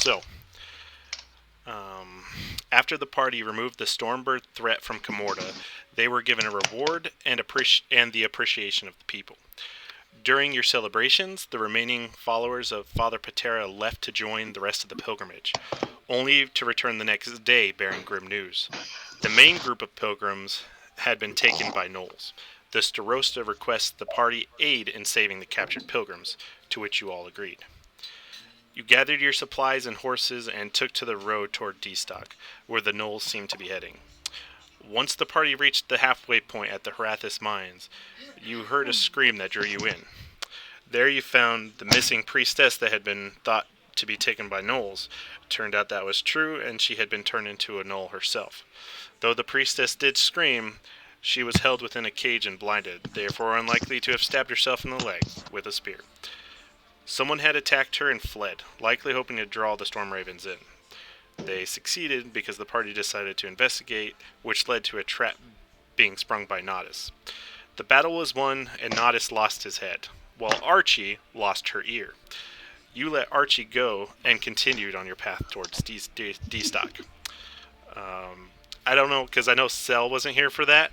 So, after the party removed the Stormbird threat from Comorta, they were given a reward and the appreciation of the people. During your celebrations, the remaining followers of Father Patera left to join the rest of the pilgrimage, only to return the next day bearing grim news. The main group of pilgrims had been taken by gnolls. The Starosta requests the party aid in saving the captured pilgrims, to which you all agreed. You gathered your supplies and horses and took to the road toward D-Stock, where the gnolls seemed to be heading. Once the party reached the halfway point at the Harathis mines, you heard a scream that drew you in. There you found the missing priestess that had been thought to be taken by gnolls. Turned out that was true, and she had been turned into a gnoll herself. Though the priestess did scream, she was held within a cage and blinded, therefore unlikely to have stabbed herself in the leg with a spear. Someone had attacked her and fled, likely hoping to draw the Storm Ravens in. They succeeded because the party decided to investigate, which led to a trap being sprung by Nodis. The battle was won, and Nodis lost his head, while Archie lost her ear. You let Archie go and continued on your path towards D-Stock. I don't know, because I know Cell wasn't here for that.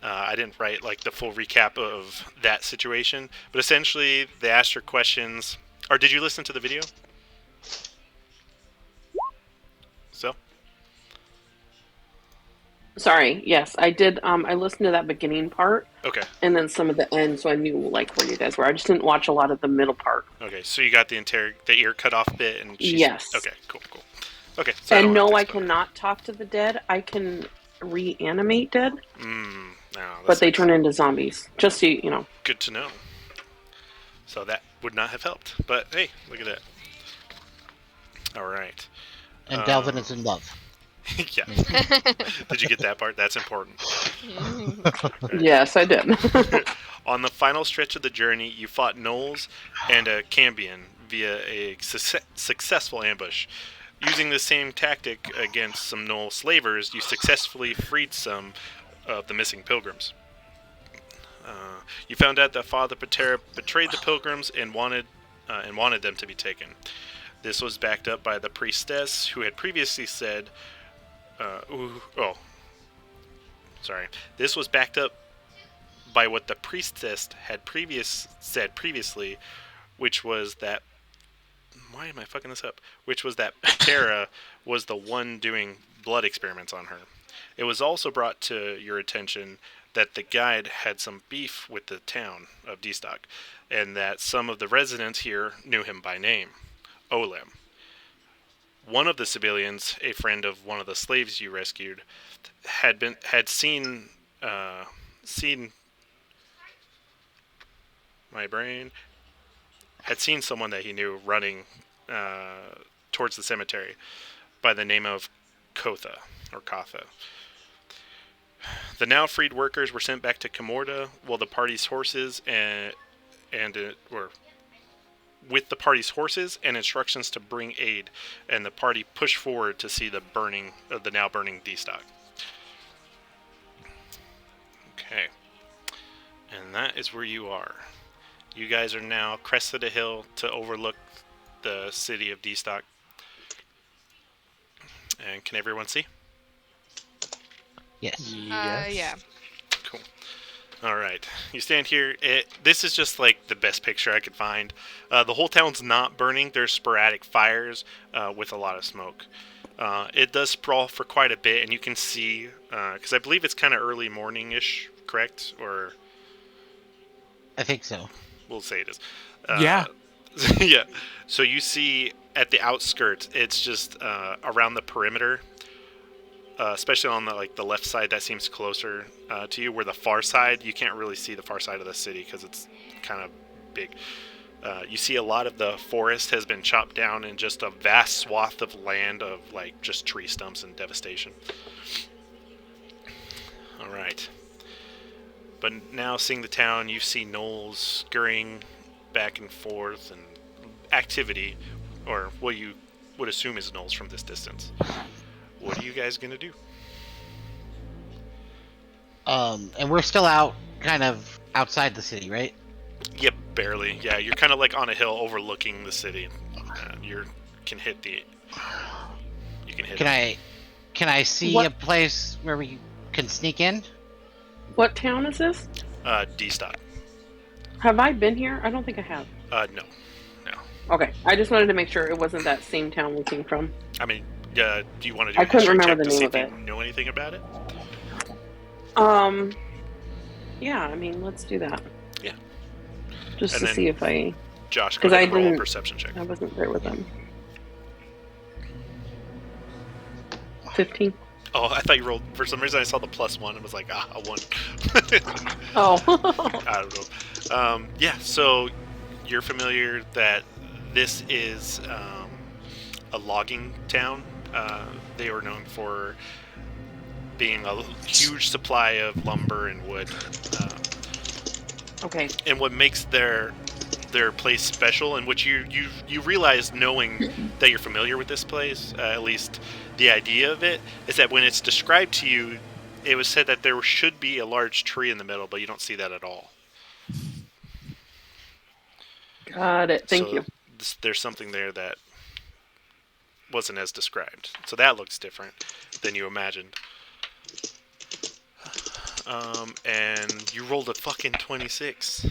I didn't write like the full recap of that situation, but essentially they asked her questions. Or did you listen to the video? So? Sorry, yes, I did. I listened to that beginning part. Okay. And then some of the end, so I knew like where you guys were. I just didn't watch a lot of the middle part. Okay, so you got the ear cut off bit, and she's... Yes. Okay, cool. Okay, so and no, I cannot talk to the dead. I can reanimate dead. But they turn into zombies. Just so you know. Good to know. So that would not have helped. But hey, look at that. All right. And Delvin is in love. Yeah. Did you get that part? That's important. Right. Yes, I did. On the final stretch of the journey, you fought gnolls and a Cambion via a successful ambush. Using the same tactic against some gnoll slavers, you successfully freed some of the missing pilgrims. You found out that Father Patera betrayed the pilgrims and wanted them to be taken. This was backed up by the priestess, who had previously said, This was backed up by what the priestess had said previously, which was that... Why am I fucking this up? Which was that Patera was the one doing blood experiments on her. It was also brought to your attention that the guide had some beef with the town of D-Stock, and that some of the residents here knew him by name, Olem. One of the civilians, a friend of one of the slaves you rescued, had seen someone that he knew running towards the cemetery by the name of Kotha. The now freed workers were sent back to Comorta, while the party's horses with the party's horses and instructions to bring aid, and the party pushed forward to see the now burning D-Stock. Okay, and that is where you are. You guys are now crested a hill to overlook the city of D-Stock. And can everyone see? Yes. Yeah. Cool. All right. You stand here. This is just like the best picture I could find. The whole town's not burning. There's sporadic fires with a lot of smoke. It does sprawl for quite a bit, and you can see, because I believe it's kind of early morning-ish, correct? Or I think so. We'll say it is. Yeah. Yeah. So you see at the outskirts, it's just around the perimeter, especially on the left side that seems closer to you, where the far side, you can't really see the far side of the city because it's kind of big. You see a lot of the forest has been chopped down in just a vast swath of land of just tree stumps and devastation. All right. But now seeing the town, you see gnolls scurrying back and forth and activity, or what you would assume is gnolls from this distance. What are you guys going to do? And we're still kind of outside the city, right? Yep, barely. Yeah, you're kind of on a hill overlooking the city. You're can hit the. You can hit. Can I see a place where we can sneak in? What town is this? D stop. Have I been here? I don't think I have. No. Okay, I just wanted to make sure it wasn't that same town we came from. I mean, do you want to do I a couldn't history remember check the to name see of if it. you know anything about it? Yeah, I mean, let's do that. Yeah. Just And to then see if I... Josh, go ahead and roll a perception check. I wasn't there with them. 15. Oh, I thought you rolled... For some reason, I saw the +1 and was like, a 1. Oh. I don't know. Yeah, so you're familiar that this is a logging town. They were known for being a huge supply of lumber and wood. Okay. And what makes their place special, and which you realize knowing that you're familiar with this place, at least the idea of it, is that when it's described to you, it was said that there should be a large tree in the middle, but you don't see that at all. Got it. Thank you. There's something there that wasn't as described. So that looks different than you imagined. And you rolled a fucking 26.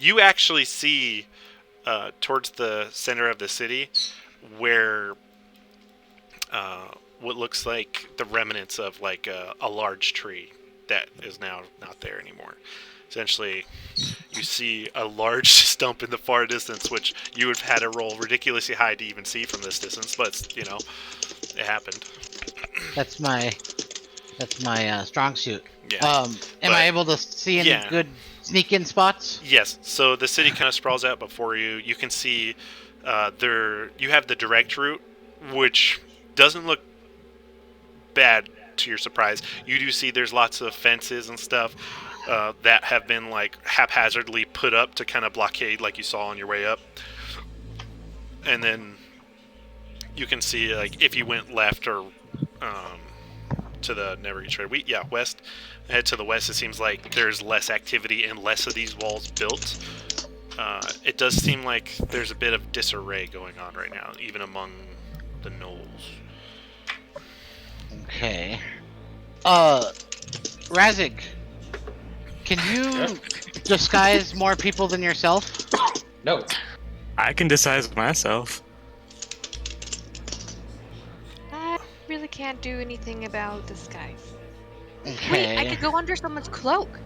You actually see towards the center of the city where what looks like the remnants of like a large tree that is now not there anymore. Essentially, you see a large stump in the far distance, which you would have had to roll ridiculously high to even see from this distance, but, you know, it happened. That's my strong suit. Yeah. Am I able to see any good sneak-in spots? Yes. So the city kind of sprawls out before you. You can see you have the direct route, which doesn't look bad to your surprise. You do see there's lots of fences and stuff that have been like haphazardly put up to kind of blockade, like you saw on your way up. And then you can see, like, if you went left or to the west, head to the west, it seems like there's less activity and less of these walls built. It does seem like there's a bit of disarray going on right now, even among the gnolls. Okay. Razik, can you disguise more people than yourself? No. I can disguise myself. I really can't do anything about disguise. Okay. Wait, I could go under someone's cloak.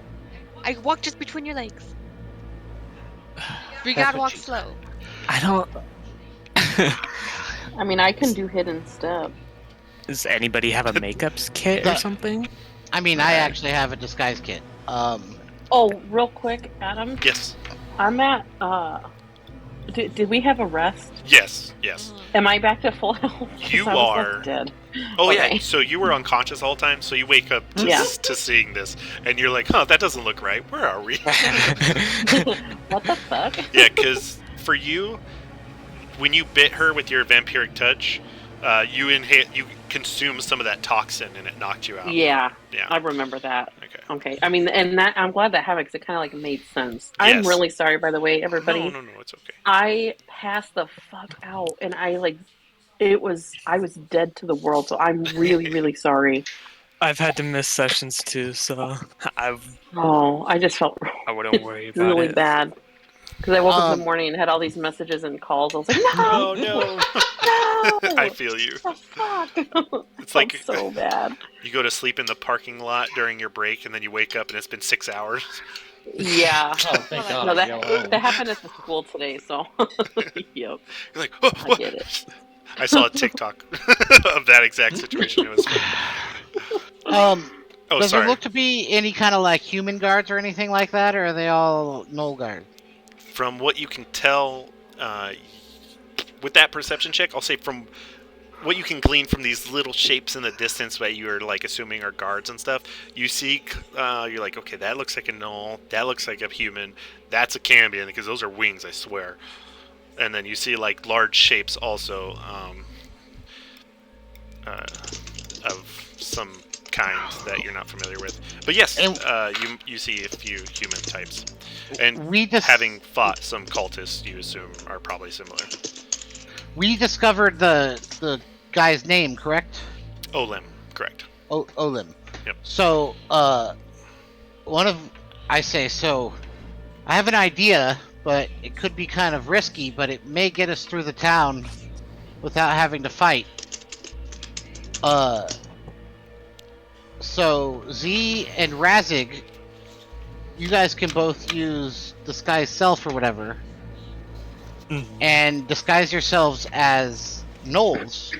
I could walk just between your legs. You gotta walk slow. I don't... I mean, I can do hidden step. Does anybody have a makeup kit or something? I mean, I actually have a disguise kit. Oh, real quick, Adam. Yes. I'm at, did we have a rest? Yes. Am I back to full health? You I was, are. like, dead. Oh, Okay. yeah. So you were unconscious all the time, so you wake up to seeing this, and you're like, that doesn't look right. Where are we? What the fuck? Yeah, because for you, when you bit her with your vampiric touch, you consumed some of that toxin, and it knocked you out. Yeah. Yeah. I remember that. Okay. I mean, and that I'm glad that happened because it kind of like made sense. I'm Yes. really sorry, by the way, everybody. No, it's okay. I passed the fuck out, and I was dead to the world. So I'm really, really sorry. I've had to miss sessions too, so I just felt wouldn't worry about really it. bad because I woke up in the morning and had all these messages and calls. I was like, no, Oh no. no. I feel you. What the fuck? It's like so bad. You go to sleep in the parking lot during your break, and then you wake up and it's been 6 hours. Yeah. Oh, thank God. No, that happened at the school today. So, yep. You're like, oh, I get it. I saw a TikTok of that exact situation. It was Does sorry. there look to be any kind of like human guards or anything like that, or are they all gnoll guards? From what you can tell, with that perception check, I'll say from what you can glean from these little shapes in the distance that you're like assuming are guards and stuff, you see, you're like, okay, that looks like a gnoll, that looks like a human, that's a Cambion, because those are wings, I swear. And then you see like large shapes also of some kind that you're not familiar with. But yes, you see a few human types, and having fought some cultists, you assume are probably similar. We discovered the guy's name, correct? Olim, correct. Olim. Yep. So, I have an idea, but it could be kind of risky, but it may get us through the town without having to fight. So Z and Razig, you guys can both use disguise self or whatever, and disguise yourselves as gnolls,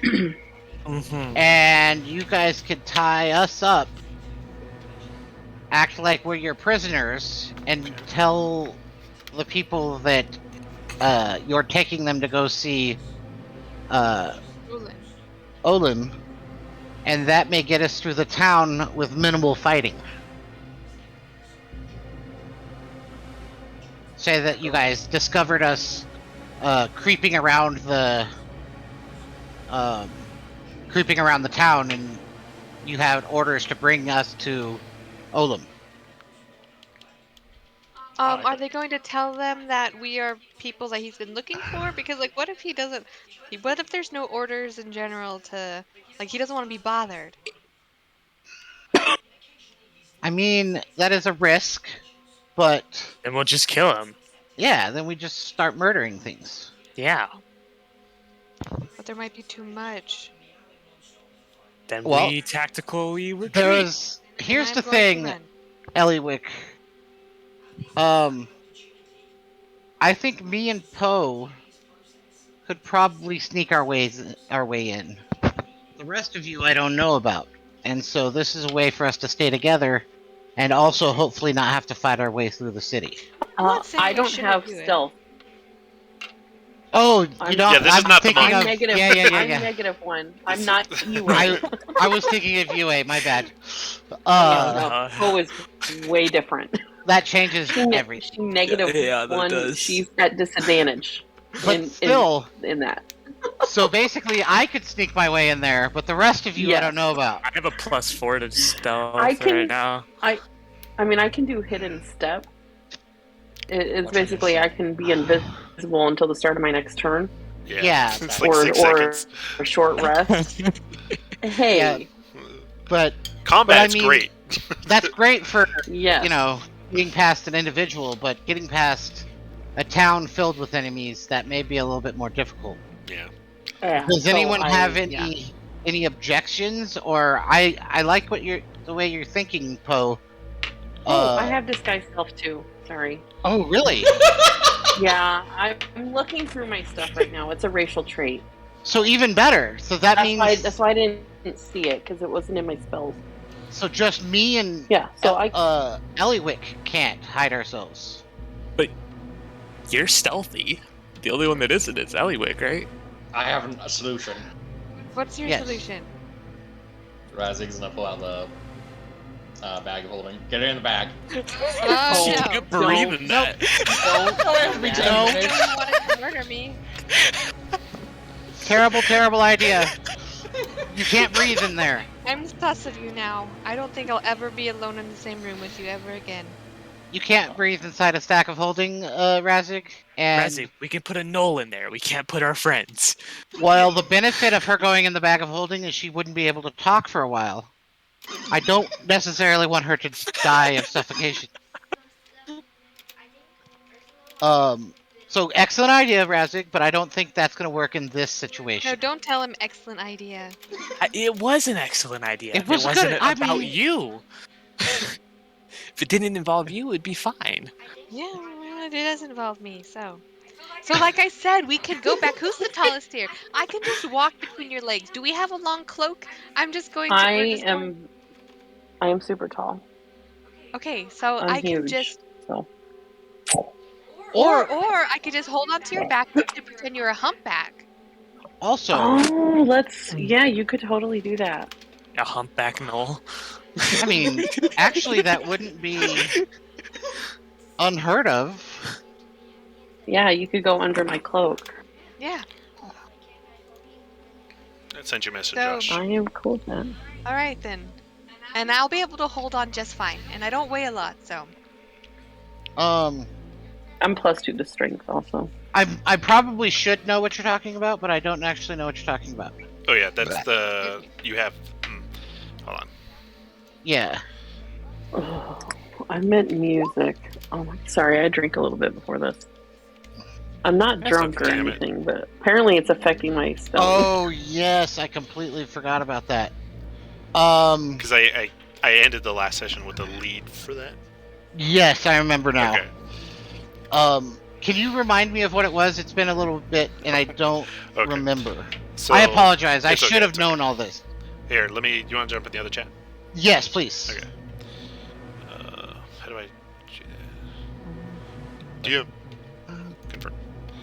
and you guys could tie us up, act like we're your prisoners, and tell the people that you're taking them to go see Olim, and that may get us through the town with minimal fighting. Say that you guys discovered us creeping around the town, and you had orders to bring us to Olim. Are they going to tell them that we are people that he's been looking for? Because, like, what if he doesn't... What if there's no orders in general to... Like, he doesn't want to be bothered? I mean, that is a risk, but... Then we'll just kill him. Yeah, then we just start murdering things. Yeah. But there might be too much. Then we tactically retreat. Here's the thing, Eliwick. I think me and Poe could probably sneak our way in. The rest of you I don't know about. And so this is a way for us to stay together and also hopefully not have to fight our way through the city. I don't have stealth. Oh, you don't? Yeah, this is not the monk. I'm negative. I'm negative one. I'm not you. I was thinking of UA, my bad. No, Poe is way different. That changes everything. She's negative one. Does. She's at disadvantage. But still, in that. So basically, I could sneak my way in there, but the rest of you I don't know about. I have a +4 to stealth right now. I mean, I can do hidden step. It's basically I can be invisible until the start of my next turn. Yeah. It's like 6 seconds. Or a short rest. Hey. Yeah. But combat's great. That's great for being past an individual, but getting past a town filled with enemies, that may be a little bit more difficult. Yeah. Does anyone have any objections? Or I like the way you're thinking, Poe. I have disguise self too. Sorry. Oh, really? Yeah, I'm looking through my stuff right now. It's a racial trait. So even better. So that's that's why I didn't see it, because it wasn't in my spells. So just me and Eliwick can't hide ourselves. But you're stealthy. The only one that isn't is Eliwick, right? I have a solution. What's your solution? Razig's gonna pull out the bag of holding. Get it in the bag. You can't breathe in that. No. You wanted to murder me. Terrible idea. You can't breathe in there. I'm sus of you now. I don't think I'll ever be alone in the same room with you ever again. You can't breathe inside a stack of holding, Razig. And Razig, we can put a Knoll in there. We can't put our friends. Well, the benefit of her going in the bag of holding is she wouldn't be able to talk for a while. I don't necessarily want her to die of suffocation. So excellent idea, Razig, but I don't think that's going to work in this situation. No, don't tell him excellent idea. It was an excellent idea. It wasn't good. About you. If it didn't involve you, it'd be fine. Yeah, well, it does involve me, so like I said, we could go back. Who's the tallest here? I can just walk between your legs. Do we have a long cloak? I'm just going to... I am super tall. Okay, so I can just... So. Or I could just hold onto your back to pretend you're a humpback. Also... Oh, you could totally do that. A humpback Knoll. I mean, actually, that wouldn't be unheard of. Yeah, you could go under my cloak. Yeah. I sent you a message, So, Josh. I am cool then. Alright then. And I'll be able to hold on just fine. And I don't weigh a lot, so. Um, I'm +2 to strength also. I probably should know what you're talking about, but I don't actually know what you're talking about. Oh yeah, that's the you have. Hold on. Yeah. Oh, I meant music. Oh, sorry, I drank a little bit before this. I'm not drunk or anything, but apparently it's affecting my spelling. Oh yes, I completely forgot about that. Because I ended the last session with a lead for that. Yes, I remember now. Okay. Can you remind me of what it was? It's been a little bit, and I don't remember. So I apologize. I should have known all this. Here, let me. You want to jump in the other chat? Yes, please. Okay. How do I? Do you confirm?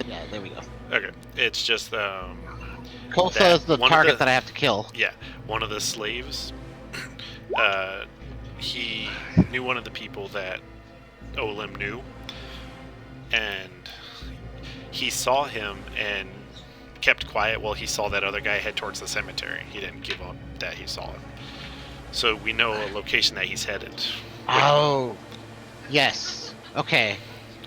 Yeah, there we go. Okay. It's just Kosa is the target that I have to kill. Yeah, one of the slaves. He knew one of the people that Olim knew, and he saw him and kept quiet while he saw that other guy head towards the cemetery. He didn't give up that he saw him. So we know a location that he's headed. Oh, yes. Okay.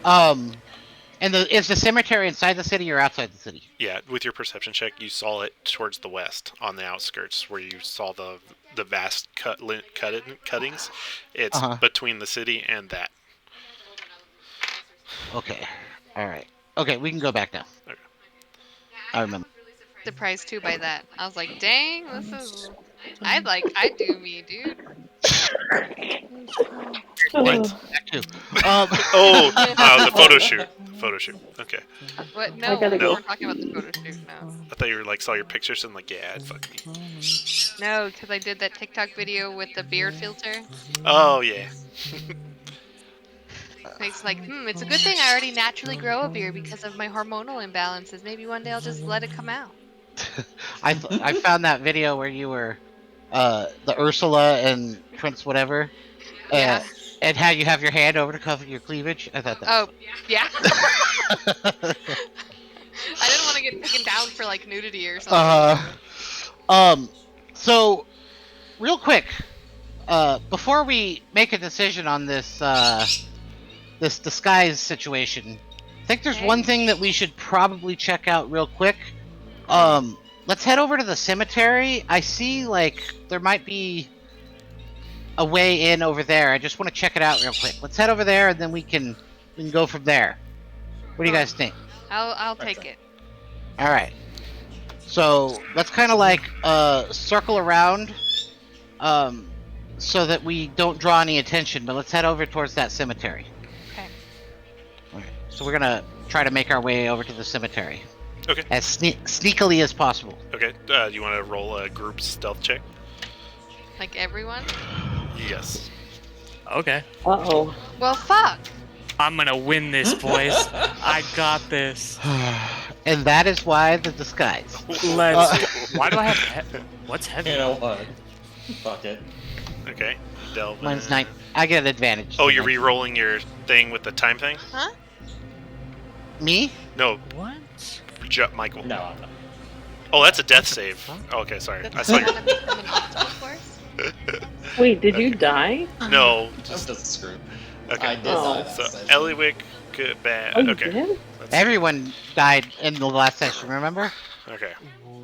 And is the cemetery inside the city or outside the city? Yeah, with your perception check, you saw it towards the west, on the outskirts, where you saw the vast cuttings. It's between the city and that. Okay. All right. Okay, we can go back now. Okay. I remember. Surprised too by that. I was like, dang, this is. I'd do me, dude. What? The photo shoot. Photo shoot. Okay. What? No, we're talking about the photo shoot. No. I thought you were saw your pictures and yeah, it'd fuck me. No, because I did that TikTok video with the beard filter. Oh yeah. It's like, it's a good thing I already naturally grow a beard because of my hormonal imbalances. Maybe one day I'll just let it come out. I found that video where you were the Ursula and Prince whatever. Yeah. And how you have your hand over to cover your cleavage. I thought that. Oh, yeah. I didn't want to get taken down for like nudity or something. So, real quick, before we make a decision on this this disguise situation, I think there's one thing that we should probably check out real quick. Let's head over to the cemetery. I see like there might be a way in over there. I just want to check it out real quick. Let's head over there and then we can go from there. What do you guys think? I'll take it. All right. So let's kind of like circle around, so that we don't draw any attention. But let's head over towards that cemetery. Okay. Okay. So we're gonna try to make our way over to the cemetery. Okay. As sneakily as possible. Okay. Do you want to roll a group stealth check? Like everyone? Yes. Okay. Uh-oh. Well, fuck. I'm gonna win this, boys. I got this. And that is why the disguise. Why do I have what's heavy? You know what? Fuck it. Okay. Delvin. Mine's 9. I get an advantage. Oh, you're re-rolling your thing with the time thing? Huh? Me? No. What? Michael. No, I'm not. Oh, that's a death save. Oh, okay, sorry. I saw your... Wait, did you die? No. Just as a screw. Okay. I did die that So, session. Eliwick, good, bad. Oh, you Okay. did? Everyone died in the last session, remember? Okay.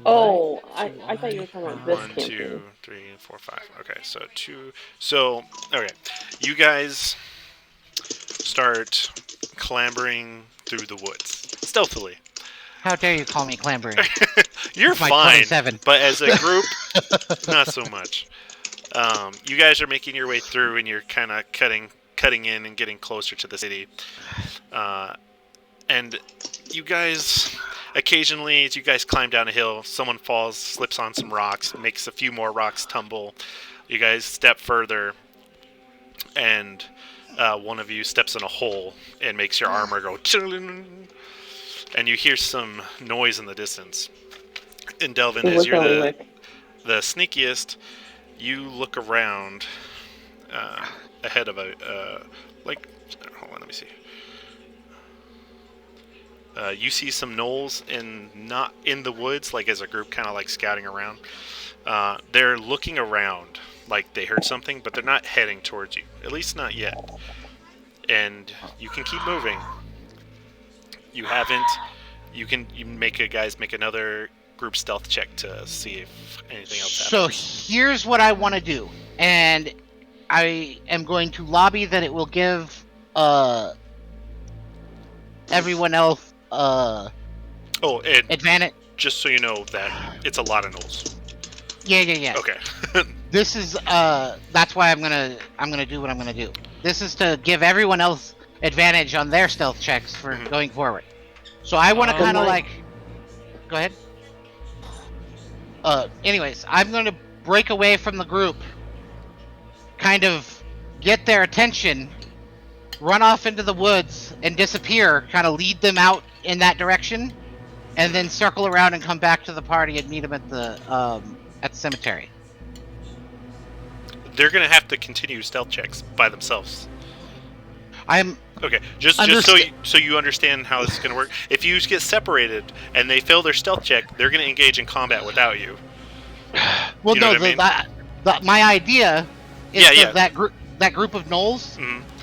Oh, I thought you were talking about this 1, campaign. 2, 3, 4, 5. Okay, so 2. So, okay. You guys start clambering through the woods. Stealthily. How dare you call me clambering? You're My fine. 27. But as a group, not so much. You guys are making your way through and you're kind of cutting in and getting closer to the city. And you guys, occasionally, as you guys climb down a hill, someone falls, slips on some rocks, makes a few more rocks tumble. You guys step further, and one of you steps in a hole and makes your armor go, and you hear some noise in the distance. And Delvin, as you're the sneakiest, you look around ahead of hold on, let me see. You see some gnolls not in the woods, like as a group, kind of like scouting around. They're looking around, like they heard something, but they're not heading towards you. At least not yet. And you can keep moving. You haven't. You make another group stealth check to see if anything else happens. So here's what I want to do, and I am going to lobby that it will give everyone else and advantage. just so you know that it's a lot of gnolls. Yeah. Okay. This is that's why I'm gonna do what I'm gonna do. This is to give everyone else advantage on their stealth checks for going forward. So I want to kind of like. Go ahead. Anyways, I'm going to break away from the group, kind of get their attention, run off into the woods, and disappear, kind of lead them out in that direction, and then circle around and come back to the party and meet them at the cemetery. They're going to have to continue stealth checks by themselves. I'm... Okay, just so you understand how this is going to work. If you get separated and they fail their stealth check, they're going to engage in combat without you. Well, you know no, my idea is that group of gnolls,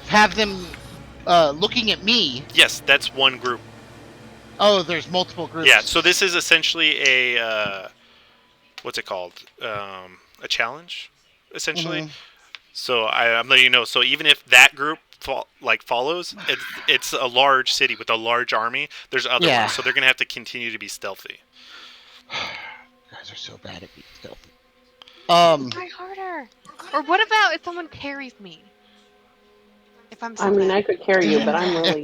have them looking at me. Yes, that's one group. Oh, there's multiple groups. Yeah, so this is essentially a what's it called? A challenge, essentially. So I'm letting you know. So even if that group follows, it's a large city with a large army. There's other ones, so they're gonna have to continue to be stealthy. You guys are so bad at being stealthy. Try harder. Or what about if someone carries me? If I'm. I mean, I could carry you, but I'm really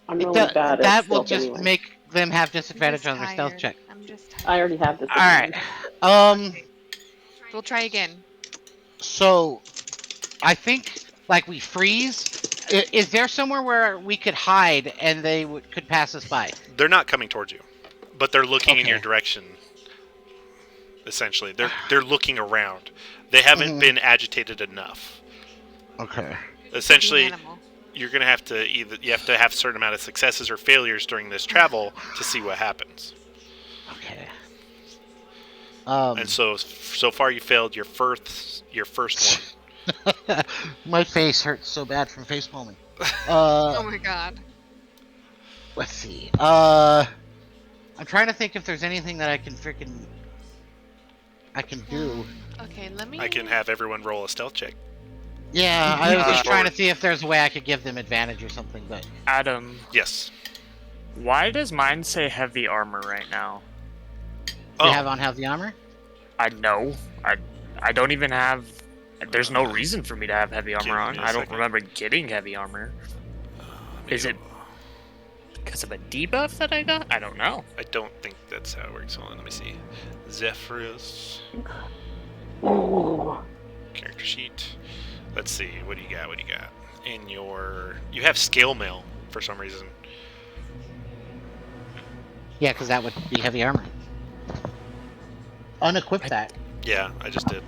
bad at that will stealth just anyway. make them have disadvantage on their stealth check. I'm just tired. I already have this. All right. We'll try again. So, I think like we freeze. Is there somewhere where we could hide and they could pass us by? They're not coming towards you, but they're looking in your direction. Essentially, they're looking around. They haven't been agitated enough. Okay. Essentially, you're gonna have to you have to have a certain amount of successes or failures during this travel to see what happens. Okay. And so far you failed your first one. My face hurts so bad from face palming. Oh my god. Let's see. I'm trying to think if there's anything that I can do. Okay, let me. I can have everyone roll a stealth check. Yeah, I was just trying to see if there's a way I could give them advantage or something, but... Adam. Yes. Why does mine say heavy armor right now? You have on heavy armor? I know. I don't even have... There's no reason for me to have heavy armor on. I don't remember getting heavy armor. Is it because of a debuff that I got? I don't know. I don't think that's how it works. Hold on, let me see. Zephyrus. Ooh. Character sheet. Let's see. What do you got? In your... You have scale mail for some reason. Yeah, because that would be heavy armor. Unequip that. Yeah, I just did.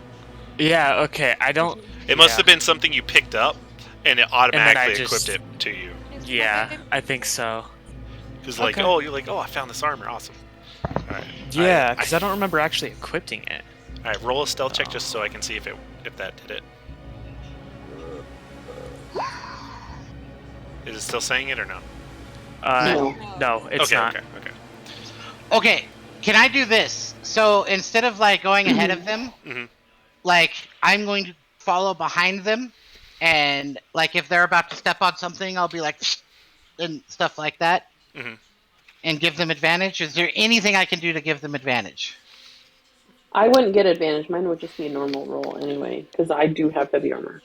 Yeah, okay, I don't... It must have been something you picked up, and it automatically equipped it to you. Yeah, I think so. Because I found this armor, awesome. Alright. Yeah, because I don't remember actually equipping it. Alright, roll a stealth check just so I can see if that did it. Is it still saying it or no? No, it's not. Okay. Okay, can I do this? So instead of like going ahead of them, like I'm going to follow behind them, and like if they're about to step on something, I'll be like, and stuff like that, and give them advantage. Is there anything I can do to give them advantage? I wouldn't get advantage. Mine would just be a normal roll anyway, because I do have heavy armor.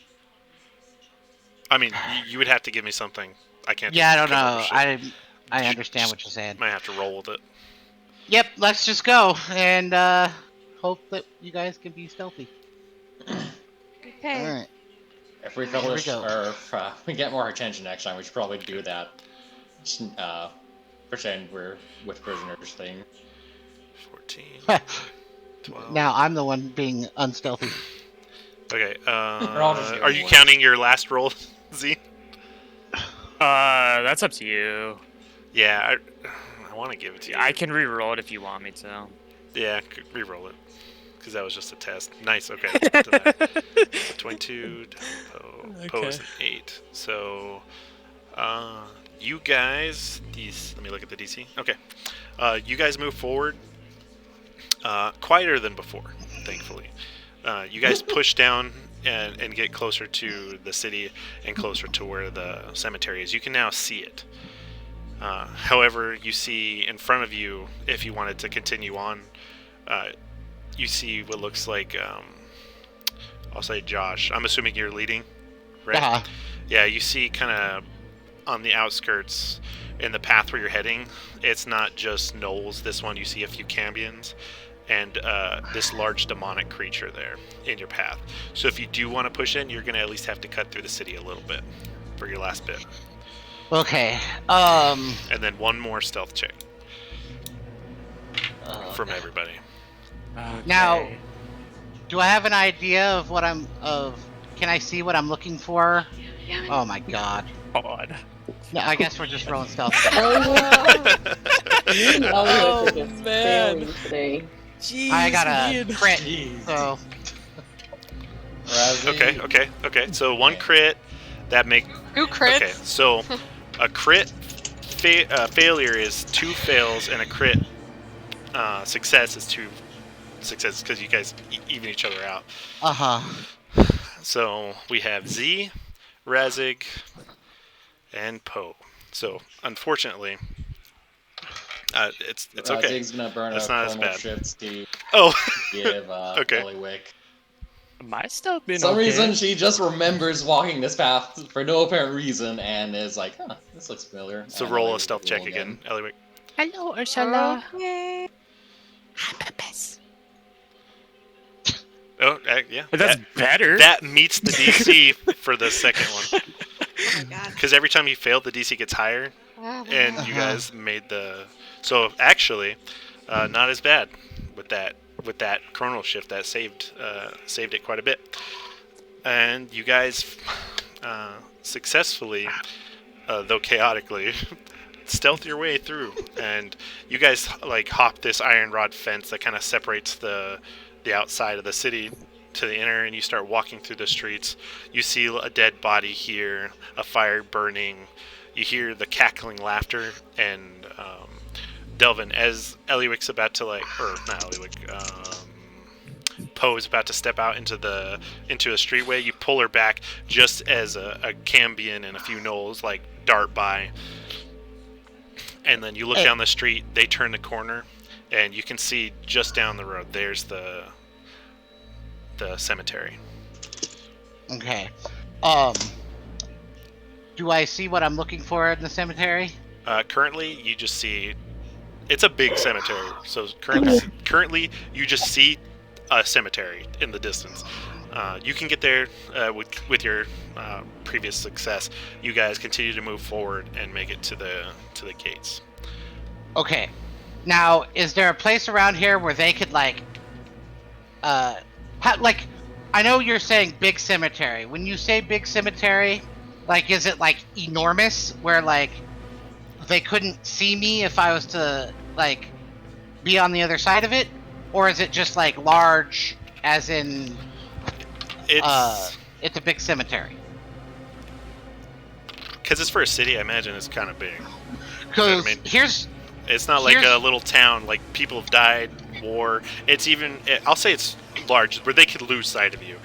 I mean, you would have to give me something. I can't. Yeah, I don't know. I understand what you're saying. Might have to roll with it. Yep, let's just go and hope that you guys can be stealthy. Okay. All right. If we fill this, or if we get more attention next time, we should probably do that. Pretend we're with prisoners thing. 14. 12. Now I'm the one being unstealthy. Okay. just Are you counting your last roll, Z? That's up to you. Yeah, I want to give it to you. I can re-roll it if you want me to. Yeah, re-roll it. because that was just a test. Nice. Okay, let's get to that. So 22. Poe is an 8. So, you guys, let me look at the DC. Okay, you guys move forward, quieter than before, thankfully. You guys push down and get closer to the city and closer to where the cemetery is. You can now see it. However, you see in front of you, if you wanted to continue on, you see what looks like, I'll say Josh. I'm assuming you're leading, right? Yeah, you see kind of on the outskirts in the path where you're heading, it's not just gnolls. This one, you see a few cambions and this large demonic creature there in your path. So if you do want to push in, you're going to at least have to cut through the city a little bit for your last bit. Okay. And then one more stealth check from everybody. Okay. Now, do I have an idea of what can I see what I'm looking for? Yeah. Oh my god. God. No, I guess we're just rolling stealth. Oh, man. failing today. Jeez, I got a Ian. crit, Jeez. so Okay. So one crit that make. Who crits? Okay, so a crit failure is 2 fails, and a crit success is 2 successes because you guys even each other out. So we have Z, Razig, and Poe. So unfortunately, it's okay. Razig's gonna burn It's a not as chromal bad. shift to Oh, give Okay. Eliwick. Am I still been For some okay? reason, she just remembers walking this path for no apparent reason and is like, huh, this looks familiar. so And roll a Eliwick stealth will check roll again, Eliwick. Hello, Ursula. Okay. Oh, yeah. But that's better. That meets the DC for the second one. Oh my god. Because every time you fail, the DC gets higher, Oh my and god. you guys made the. So actually, not as bad with that chronal shift that saved it quite a bit, and you guys successfully, though chaotically, stealth your way through, and you guys like hop this iron rod fence that kind of separates the outside of the city to the inner, and you start walking through the streets. You see a dead body here, a fire burning. You hear the cackling laughter, and Delvin, as Eliwick's about to not Eliwick, Poe is about to step out into a streetway. You pull her back just as a Cambion and a few gnolls like dart by, and then you look down the street. They turn the corner, and you can see just down the road. There's the cemetery. okay. Do I see what I'm looking for in the cemetery? Currently, you just see it's a big cemetery. So currently, you just see a cemetery in the distance. You can get there with your previous success. You guys continue to move forward and make it to the gates. Okay. Now, is there a place around here where they could I know you're saying big cemetery. When you say big cemetery, is it enormous where they couldn't see me if I was to be on the other side of it, or is it just large as in it's a big cemetery? Because it's for a city, I imagine it's kind of big. Because it's not like a little town. Like, people have died, war. I'll say it's large, where they could lose sight of you.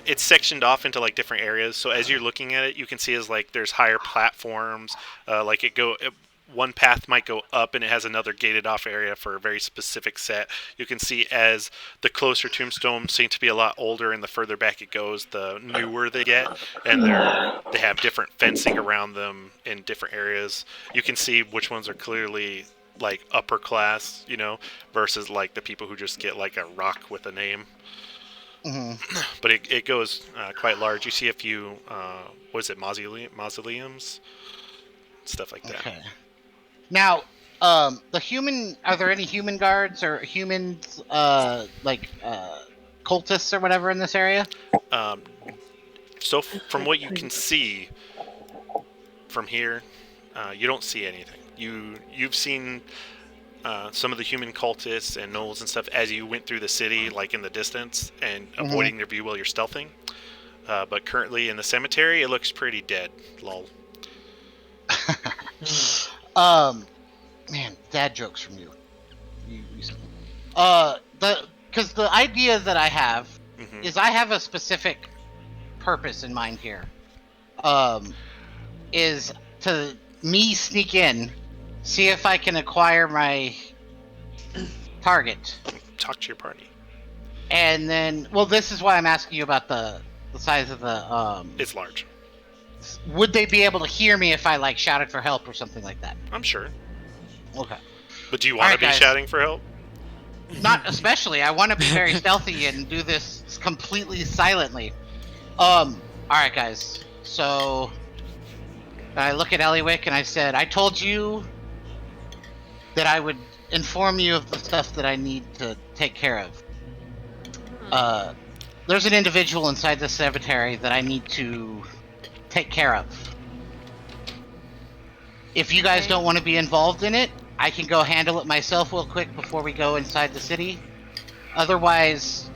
It's sectioned off into different areas. So as you're looking at it, you can see as there's higher platforms. One path might go up, and it has another gated off area for a very specific set. You can see as the closer tombstones seem to be a lot older, and the further back it goes, the newer they get, and they have different fencing around them in different areas. You can see which ones are clearly upper class, versus the people who just get a rock with a name. Mm-hmm. But it goes quite large. You see a few, mausoleums, stuff like that. Okay. Now, are there any human guards or humans, cultists or whatever in this area? So from what you can see from here, you don't see anything. You've seen some of the human cultists and gnolls and stuff as you went through the city, like in the distance, and avoiding their view while you're stealthing. But currently in the cemetery, it looks pretty dead. Lol. Man, dad jokes from you. Because the idea that I have is I have a specific purpose in mind here. Is to me sneak in, see if I can acquire my target. Talk to your party. And then, well, this is why I'm asking you about the size of the. It's large. Would they be able to hear me if I like shouted for help or something like that? I'm sure. Okay. But do you want to be shouting for help? Not especially. I want to be very stealthy and do this completely silently. All right, guys. So I look at Eliwick and I said, I told you that I would inform you of the stuff that I need to take care of. There's an individual inside the cemetery that I need to take care of. If you guys don't want to be involved in it, I can go handle it myself real quick before we go inside the city. Otherwise,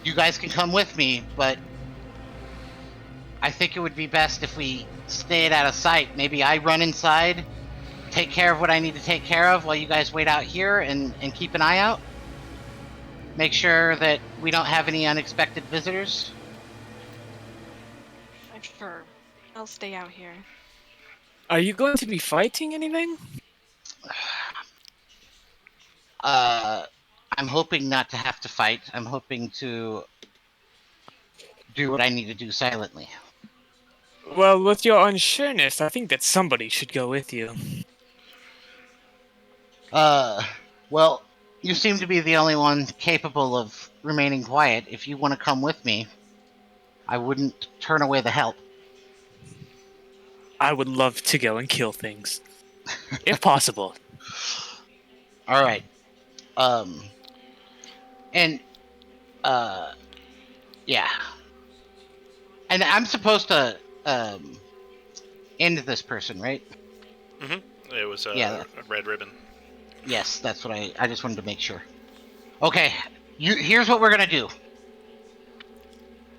you guys can come with me, but I think it would be best if we stayed out of sight. Maybe I run inside, take care of what I need to take care of while you guys wait out here and keep an eye out. Make sure that we don't have any unexpected visitors. Sure. I'll stay out here. Are you going to be fighting anything? I'm hoping not to have to fight. I'm hoping to do what I need to do silently. Well, with your unsureness, I think that somebody should go with you. Well, you seem to be the only one capable of remaining quiet. If you want to come with me, I wouldn't turn away the help. I would love to go and kill things. If possible. All right. Yeah. And I'm supposed to, end this person, right? It was a red ribbon. Yes, that's what I just wanted to make sure. Okay, here's what we're gonna do.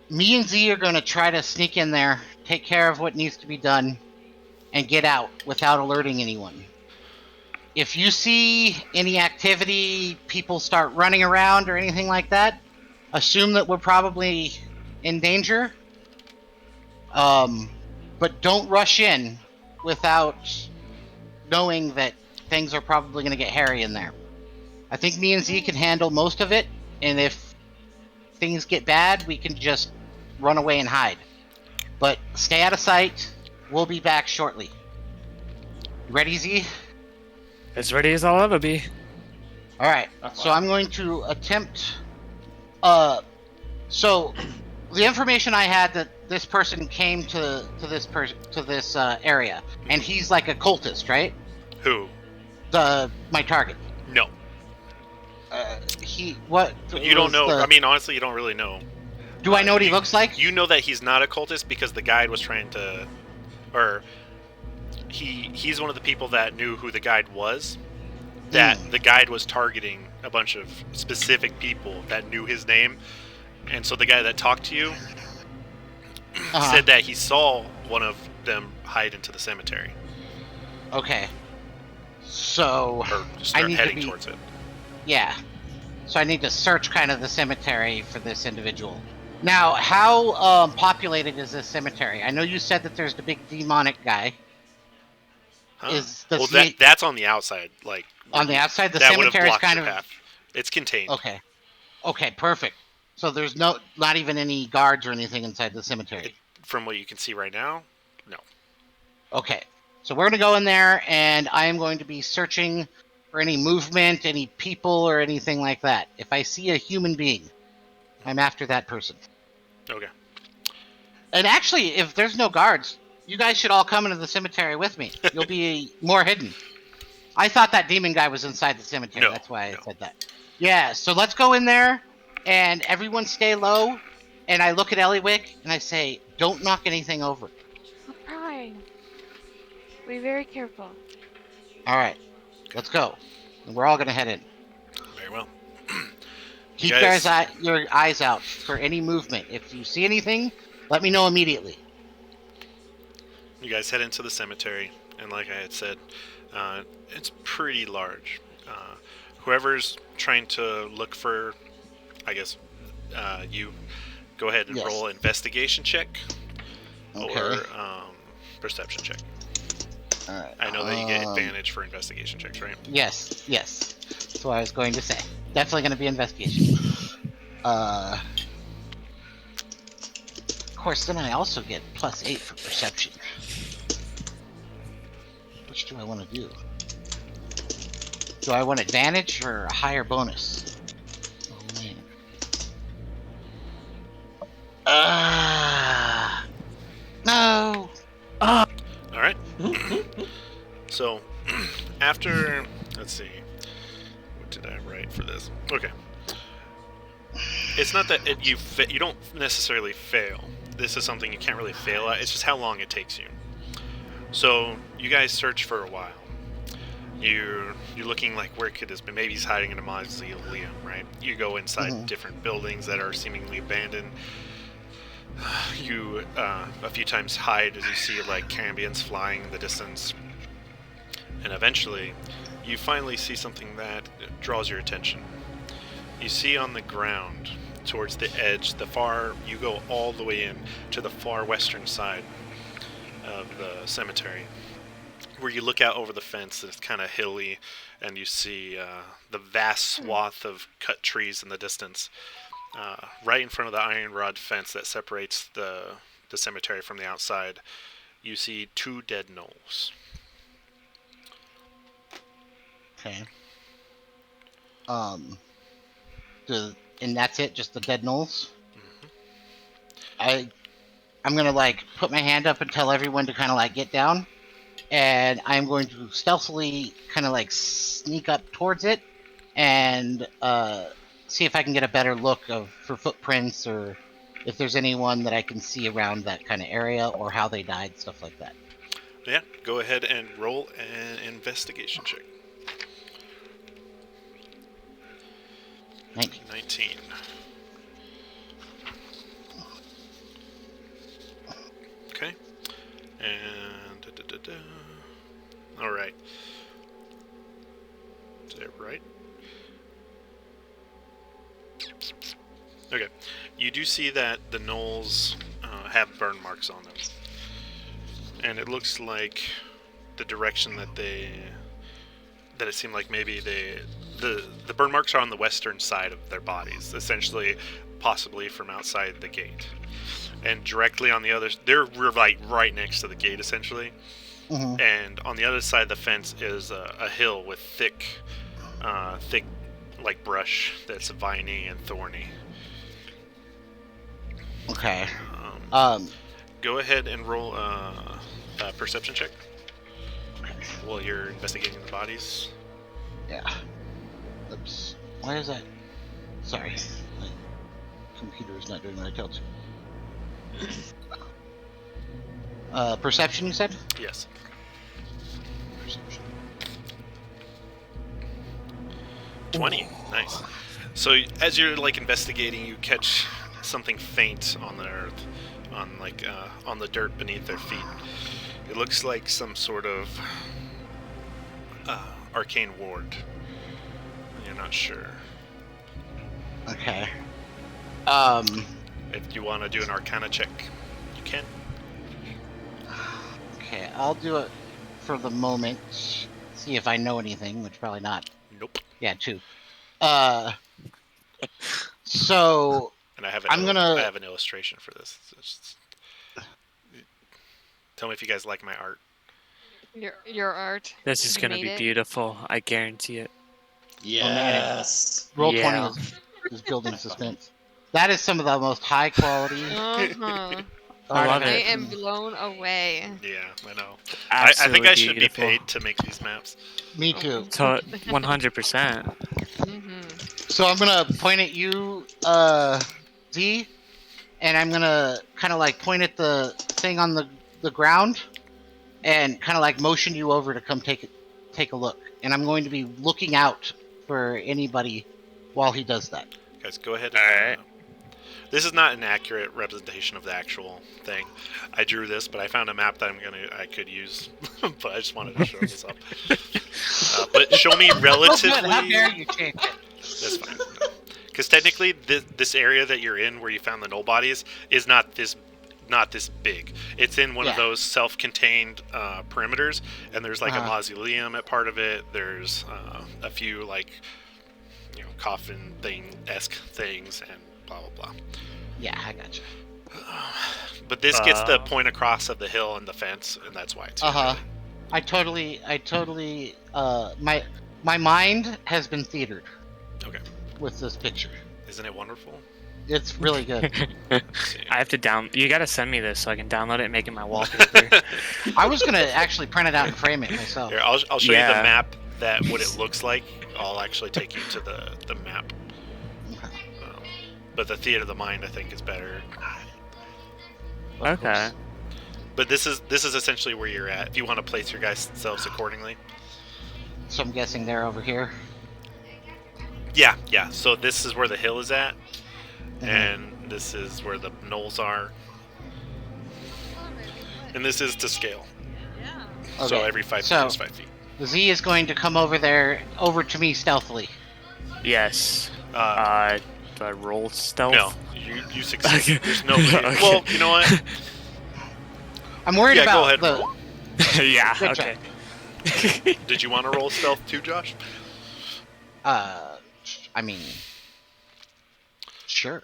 Me and Z are gonna try to sneak in there, take care of what needs to be done, and get out without alerting anyone. If you see any activity, people start running around or anything like that, assume that we're probably in danger. But don't rush in without knowing that things are probably going to get hairy in there. I think me and Z can handle most of it, and if things get bad, we can just run away and hide. But stay out of sight. We'll be back shortly. Ready, Z? As ready as I'll ever be. Alright, so I'm going to attempt... So, the information I had that this person came to this area, and he's like a cultist, right? Who? My target. No. What? You don't know. I mean, honestly, you don't really know. Do I know what he looks like? You know that he's not a cultist because the guide was trying to, or he's one of the people that knew who the guide was. That the guide was targeting a bunch of specific people that knew his name, and so the guy that talked to you said that he saw one of them hide into the cemetery. Okay. So or start heading towards it. Yeah. So I need to search kind of the cemetery for this individual. Now, how populated is this cemetery? I know you said that there's the big demonic guy. Huh. That's on the outside, like on the outside. The cemetery is kind of path. It's contained. Okay. Okay, perfect. So there's not even any guards or anything inside the cemetery. From what you can see right now, no. Okay. So we're going to go in there, and I am going to be searching for any movement, any people, or anything like that. If I see a human being, I'm after that person. Okay. And actually, if there's no guards, you guys should all come into the cemetery with me. You'll be more hidden. I thought that demon guy was inside the cemetery. No, that's why I said that. Yeah, so let's go in there, and everyone stay low. And I look at Eliwick, and I say, don't knock anything over. I'm trying. Be very careful. All right, let's go. We're all gonna head in. Very well. Keep guys- your eyes out for any movement. If you see anything, let me know immediately. You guys head into the cemetery, and like I had said, it's pretty large. Whoever's trying to look for, I guess, you go ahead and Yes. roll an investigation check Okay. or perception check. All right. I know that you get advantage for investigation checks, right? Yes. That's what I was going to say. Definitely going to be investigation. Of course, then I also get +8 for perception. Which do I want to do? Do I want advantage or a higher bonus? Oh man. No. All right. So, after, let's see, what did I write for this? Okay. It's not that you don't necessarily fail. This is something you can't really fail at. It's just how long it takes you. So you guys search for a while. You're looking like where could this be? Maybe he's hiding in a mausoleum, right? You go inside different buildings that are seemingly abandoned. You a few times hide as you see like cambions flying in the distance, and eventually you finally see something that draws your attention. You see on the ground towards the edge, you go all the way in to the far western side of the cemetery, where you look out over the fence and it's kind of hilly, and you see the vast swath of cut trees in the distance. Right in front of the iron rod fence that separates the cemetery from the outside, you see 2 dead gnolls. Okay. And that's it? Just the dead gnolls? I'm gonna like put my hand up and tell everyone to kind of like get down, and I'm going to stealthily kind of like sneak up towards it and see if I can get a better look for footprints, or if there's anyone that I can see around that kind of area, or how they died, stuff like that. Yeah, go ahead and roll an investigation check. 19. Okay. And all right. Is that right? Okay. You do see that the gnolls have burn marks on them, and it looks like the direction that it seemed like maybe the burn marks are on the western side of their bodies, essentially, possibly from outside the gate. And directly on the other, they're right next to the gate, essentially. Mm-hmm. And on the other side of the fence is a hill with thick like brush that's viney and thorny. Okay. Go ahead and roll a perception check while you're investigating the bodies. Yeah. Oops. Why is that? Sorry. My computer is not doing what I tell it to. Perception, you said? Yes. Perception. 20. Nice. So as you're like investigating, you catch something faint on the earth, on the dirt beneath their feet. It looks like some sort of arcane ward. You're not sure. Okay. If you want to do an Arcana check, you can. Okay, I'll do it for the moment. See if I know anything, which probably not. Nope. Yeah, 2. So And I have an illustration for this. Tell me if you guys like my art. Your art. This is You gonna made be it. beautiful. I guarantee it. Yes. roll Yeah. 20 is building suspense. That is some of the most high quality. Uh-huh. I love I it. am blown away. Yeah, I know. I think Absolutely I should beautiful. be paid to make these maps. Me too. So 100%. Mm-hmm. So I'm gonna point at you, Z, and I'm gonna kind of like point at the thing on the ground, and kind of like motion you over to come take a look. and I'm going to be looking out for anybody while he does that. Guys, go ahead. Alright. This is not an accurate representation of the actual thing. I drew this, but I found a map that I could use, but I just wanted to show this up. But show me relatively. How dare you change it? That's fine. Because technically, this area that you're in, where you found the null bodies, is not this big. It's in one of those self-contained perimeters, and there's like a mausoleum at part of it. There's a few like coffin thing-esque things, and blah blah blah. Yeah, I gotcha. But this gets the point across of the hill and the fence, and that's why it's. I totally. My mind has been theatered. Okay. With this picture. Isn't it wonderful? It's really good. I have to You gotta send me this so I can download it and make it my wallpaper. I was gonna actually print it out and frame it myself. Here, I'll show you the map what it looks like. I'll actually take you to the map. But the theater of the mind, I think, is better. Okay. But this is essentially where you're at. If you want to place your guys selves accordingly. So I'm guessing they're over here. Yeah. So this is where the hill is at, and this is where the knolls are, and this is to scale. Okay. So every 5 feet is 5 feet. Z is going to come over to me stealthily. Yes. Do I roll stealth? No, you succeed. There's no. Well, you know what? I'm worried about go ahead. Yeah. Okay. Did you want to roll stealth too, Josh? I mean, sure.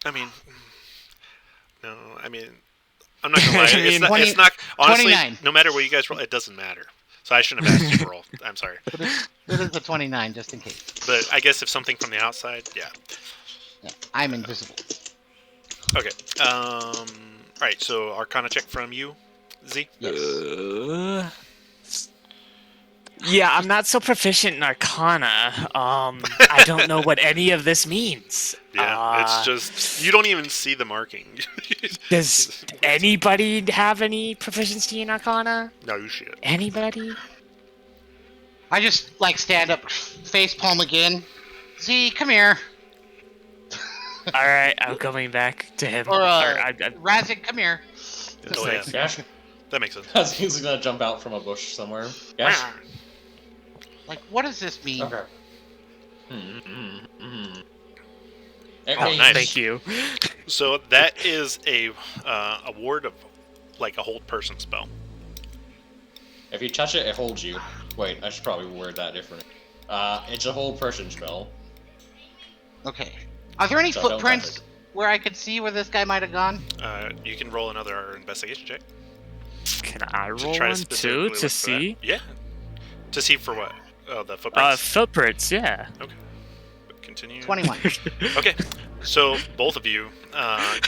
I'm not gonna lie. It's not. Honestly, 29. No matter what you guys roll, it doesn't matter. So I shouldn't have asked you to roll. I'm sorry. But it is a 29, just in case. But I guess if something from the outside, yeah. I'm invisible. Okay. All right. So Arcana check from you, Z. Yes. Yeah, I'm not so proficient in Arcana. I don't know what any of this means. Yeah, it's just you don't even see the marking. Does anybody have any proficiency in Arcana? No, you should. Anybody? I just stand up, face palm again. Z, come here. All right, I'm going back to him. Or Razik, come here. Oh, yeah. Gash? That makes sense. He's gonna jump out from a bush somewhere. Gash? What does this mean? Okay. Oh, nice. Thank you. So that is a word of like a hold person spell. If you touch it, it holds you. Wait, I should probably word that differently. It's a hold person spell. Okay. Are there any So don't footprints touch it. where I could see where this guy might have gone? You can roll another investigation check. Can I To roll try one specifically too look to for see? that. Yeah. To see for what? Oh, the footprints. Footprints, yeah. Okay. Continue. 21. Okay. So both of you,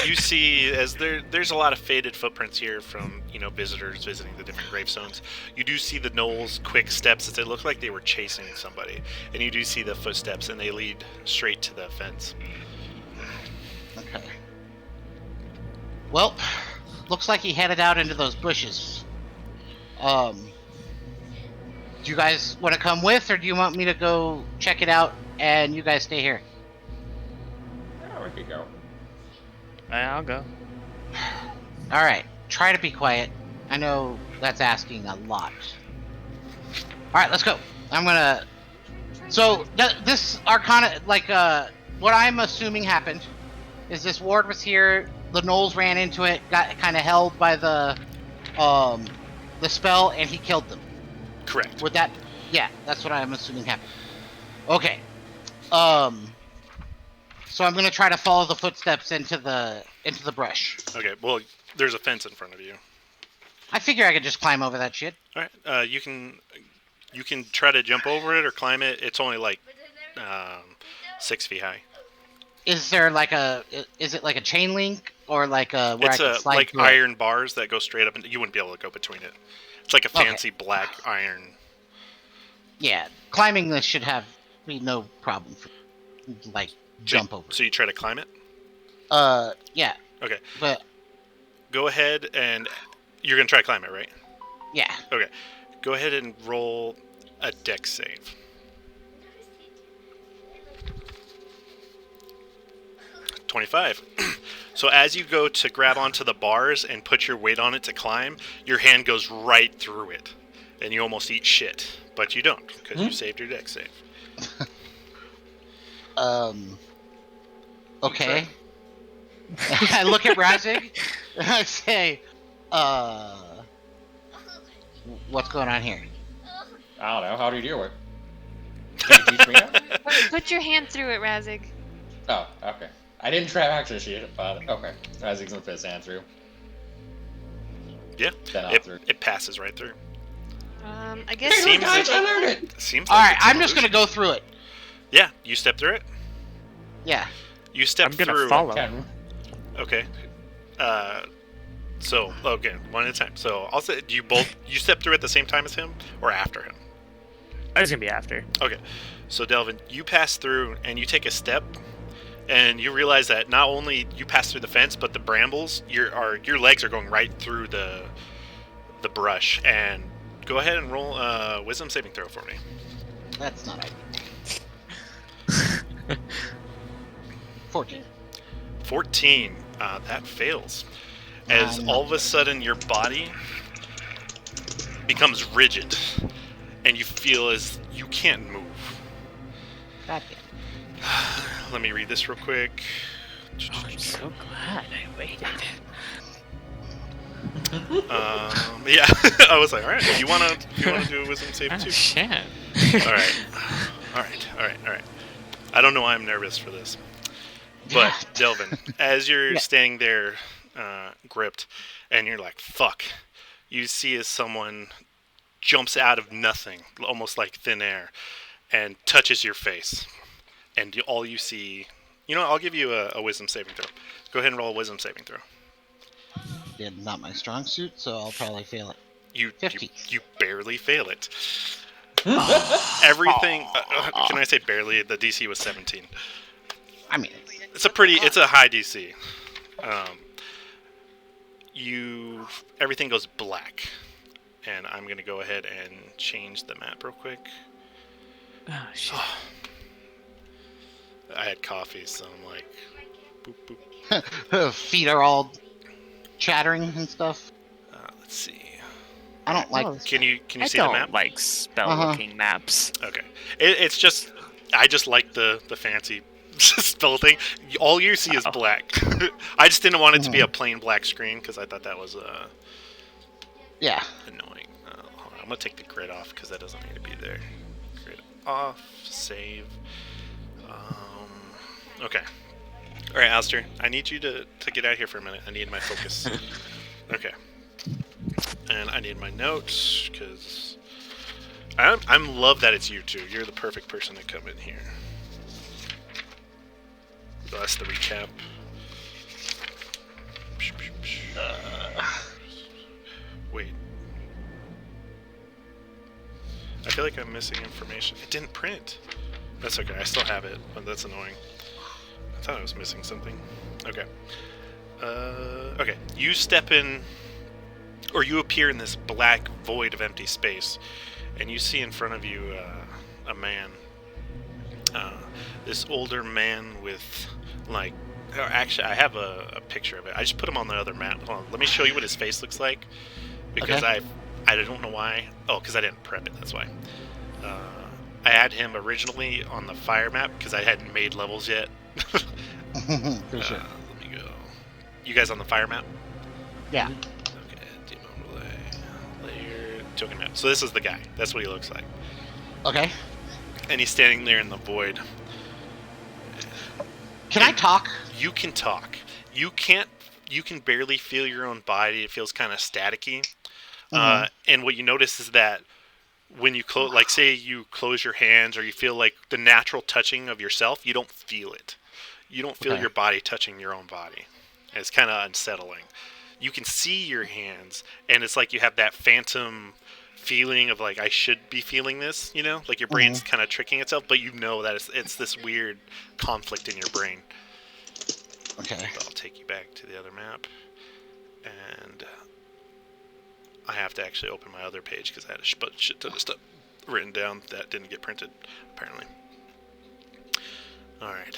you see as there's a lot of faded footprints here from visitors visiting the different gravestones. You do see the gnolls' quick steps as they look like they were chasing somebody, and you do see the footsteps, and they lead straight to the fence. Okay. Well, looks like he headed out into those bushes. Do you guys want to come with, or do you want me to go check it out and you guys stay here? Yeah, we could go. I'll go. Alright, try to be quiet. I know that's asking a lot. Alright, let's go. I'm gonna... So, this Arcana, what I'm assuming happened is this ward was here, the gnolls ran into it, got kind of held by the spell, and he killed them. Correct. Would that... Yeah, that's what I'm assuming happened. Okay. So I'm gonna try to follow the footsteps into the brush. Okay. Well, there's a fence in front of you. I figure I could just climb over that shit. All right. You can try to jump over it or climb it. It's only 6 feet high. Is there is it like a chain link or where I can slide like through it? iron bars that go straight up, and you wouldn't be able to go between it. It's like a fancy black iron. Yeah, climbing this should be no problem for jump over. So you try to climb it? Yeah. Okay. But go ahead and you're gonna try to climb it, right? yeah. Okay. Go ahead and roll a dex save. 25. So as you go to grab onto the bars and put your weight on it to climb, your hand goes right through it, and you almost eat shit. But you don't, because you saved your dex save. Okay. I look at Razig, and I say, what's going on here? I don't know. How do you deal with it? Can you teach me how? Put your hand through it, Razig. Oh, okay. I didn't try actually see it, but okay. Razig's gonna put his hand through. Yeah, Then I'll through. it passes right through. I guess. Seems guys, like- I learned it. Seems All like right, it's I'm just illusion. gonna go through it. Yeah, you step through it. Yeah. You step I'm gonna through. follow. Ken, Okay. So again, one at a time. So I'll say, do you step through at the same time as him or after him? I was gonna be after. Okay. So Delvin, you pass through and you take a step, and you realize that not only you pass through the fence, but the brambles, your legs are going right through the brush. And go ahead and roll a wisdom saving throw for me. That's not ideal. 14. 14. That fails. As all of a sudden your body becomes rigid, and you feel as you can't move. God damn. Let me read this real quick. I'm so glad I waited. Yeah, I was like, all right, you wanna do a wisdom save too? Shit. All right. I don't know why I'm nervous for this, but Delvin, as you're standing there, gripped, and you're like, fuck, you see as someone jumps out of nothing, almost like thin air, and touches your face, and all you see, I'll give you a wisdom saving throw. Go ahead and roll a wisdom saving throw. Yeah, not my strong suit, so I'll probably fail it. You 50. you barely fail it. Everything. Can I say barely? The DC was 17. I mean, It's a high DC. Everything goes black, and I'm gonna go ahead and change the map real quick. Oh shit. I had coffee, so I'm like, boop boop. feet are all chattering and stuff. Let's see. I don't like. Can you I see don't the map? like spell-looking maps. Okay. It's just I just like the fancy spell thing. All you see is black. I just didn't want it to be a plain black screen because I thought that was Yeah. annoying. Hold on, I'm gonna take the grid off because that doesn't need to be there. Grid off. Save. Okay. All right, Alistair. I need you to get out of here for a minute. I need my focus. Okay. And I need my notes because I'm love that it's you two. You're the perfect person to come in here. So that's the recap. Wait. I feel like I'm missing information. It didn't print. That's okay. I still have it, but that's annoying. I thought I was missing something. Okay. Okay. You step in, or you appear in this black void of empty space, and you see in front of you a man. This older man with, like, or actually, I have a picture of it. I just put him on the other map. Hold on, let me show you what his face looks like, because Okay. I don't know why. Oh, because I didn't prep it. That's why. I had him originally on the fire map because I hadn't made levels yet. For sure. Let me go. You guys on the fire map? Yeah. Okay, team overlay, layer, token map. So this is the guy. That's what he looks like. Okay. And he's standing there in the void. Can I talk? You can talk. You can't. You can barely feel your own body. It feels kind of staticky. And what you notice is that when you close, like say you close your hands, or you feel like the natural touching of yourself, you don't feel it. You don't feel your body touching your own body. And it's kind of unsettling. You can see your hands, and it's like you have that phantom feeling of like, I should be feeling this, like your brain's kind of tricking itself, but you know that it's this weird conflict in your brain. Okay. I'll take you back to the other map, and I have to actually open my other page because I had a shit ton of stuff. written down that didn't get printed, apparently. Alright.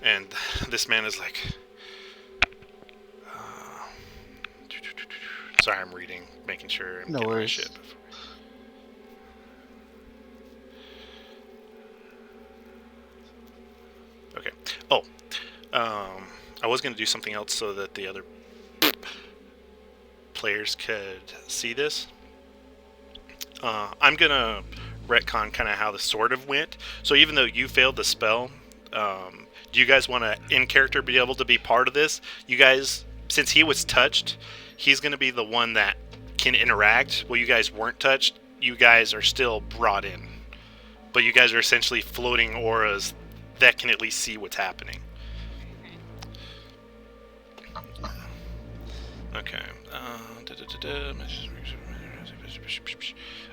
And this man is like... sorry, I'm reading, making sure I'm No getting my worries. shit. Okay. Oh. I was going to do something else so that the other players could see this. I'm going to retcon kind of how this sort of went. So even though you failed the spell, do you guys want to, in character, be able to be part of this? You guys, since he was touched, he's going to be the one that can interact. Well, you guys weren't touched. You guys are still brought in. But you guys are essentially floating auras that can at least see what's happening. Okay.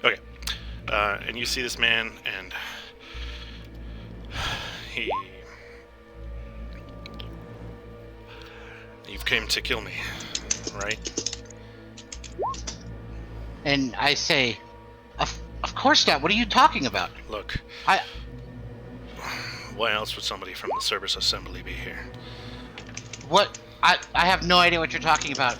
Okay. And you see this man, and you've came to kill me, right? And I say, of course not. What are you talking about? Look. Why else would somebody from the service assembly be here? What? I have no idea what you're talking about.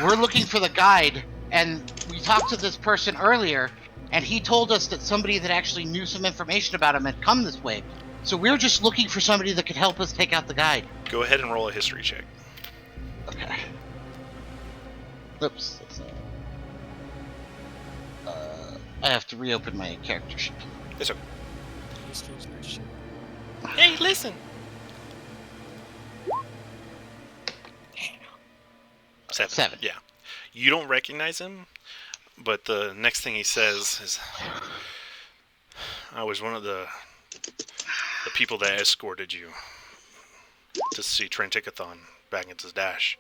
We're looking for the guide, and we talked to this person earlier, and he told us that somebody that actually knew some information about him had come this way. So we're just looking for somebody that could help us take out the guide. Go ahead and roll a history check. Okay. Oops. I have to reopen my character sheet. It's okay. Hey, listen! 7. Yeah. You don't recognize him, but the next thing he says is, I was one of the people that escorted you to see Trentikathon back into Dash.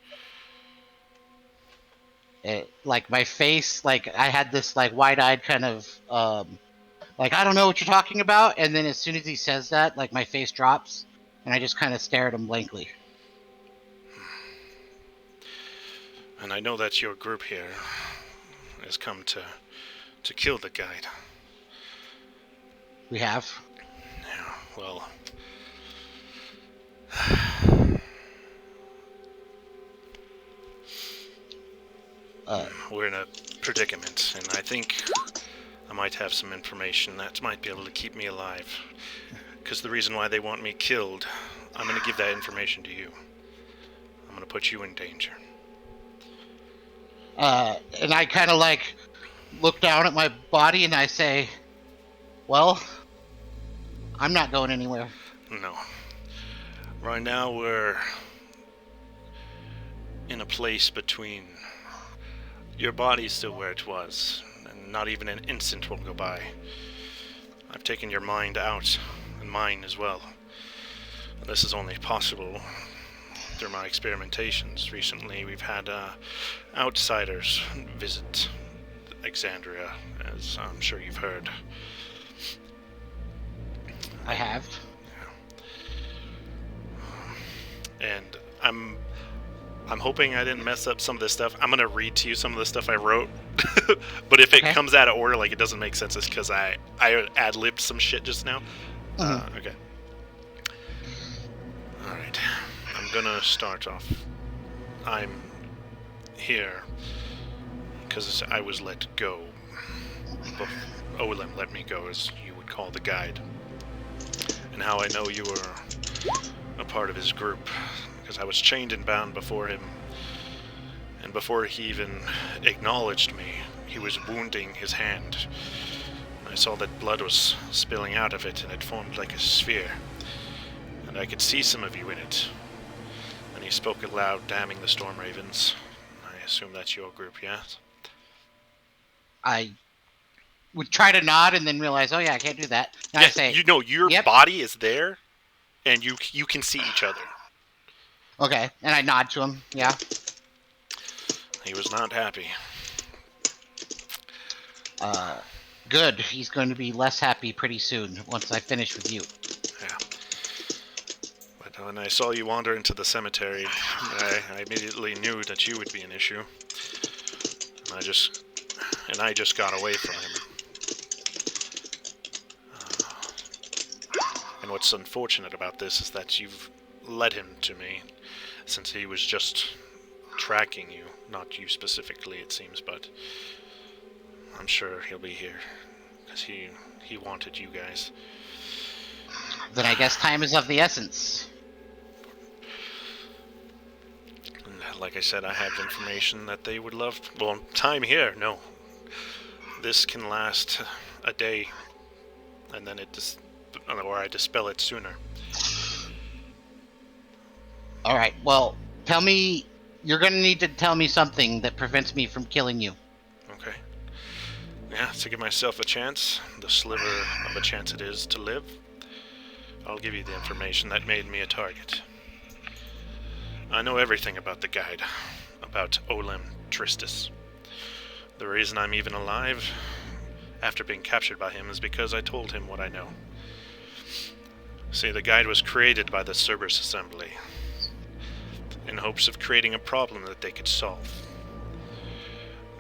Like my face, like I had this like wide-eyed kind of like I don't know what you're talking about, and then as soon as he says that, like my face drops, and I just kind of stare at him blankly. And I know that your group here has come to kill the guide. We have. Yeah, well... we're in a predicament, and I think I might have some information that might be able to keep me alive. Because the reason why they want me killed, I'm going to give that information to you. I'm going to put you in danger. And I kind of like look down at my body and I say, well, I'm not going anywhere. No. Right now we're in a place between... Your body's still where it was, and not even an instant will go by. I've taken your mind out, and mine as well. This is only possible through my experimentations. Recently we've had outsiders visit Alexandria, as I'm sure you've heard. I have. And I'm hoping I didn't mess up some of this stuff. I'm gonna read to you some of the stuff I wrote, but if it comes out of order, like it doesn't make sense, it's because I ad-libbed some shit just now. Okay. All right. I'm gonna start off. I'm here because I was let go. Olem let me go, as you would call the guide. And how I know you were a part of his group, because I was chained and bound before him, and before he even acknowledged me, he was wounding his hand. I saw that blood was spilling out of it, and it formed like a sphere, and I could see some of you in it. And he spoke aloud, damning the Storm Ravens. I assume that's your group, yes? I would try to nod and then realize, oh yeah, I can't do that. And I say, you know, your body is there, and you can see each other. Okay, and I nod to him, yeah. He was not happy. Good. He's going to be less happy pretty soon, once I finish with you. Yeah. But when I saw you wander into the cemetery, I immediately knew that you would be an issue. And and I just got away from him. And what's unfortunate about this is that you've led him to me, since he was just tracking you. Not you specifically, it seems, but I'm sure he'll be here, because he wanted you guys. Then I guess time is of the essence. And like I said, I have information that they would love. Well, time here, no. This can last a day, and then or I dispel it sooner. Alright, well, tell me... You're gonna need to tell me something that prevents me from killing you. Okay. Yeah, to give myself a chance, the sliver of a chance it is to live, I'll give you the information that made me a target. I know everything about the guide, about Olem Tristis. The reason I'm even alive after being captured by him is because I told him what I know. See, the guide was created by the Cerberus Assembly, in hopes of creating a problem that they could solve.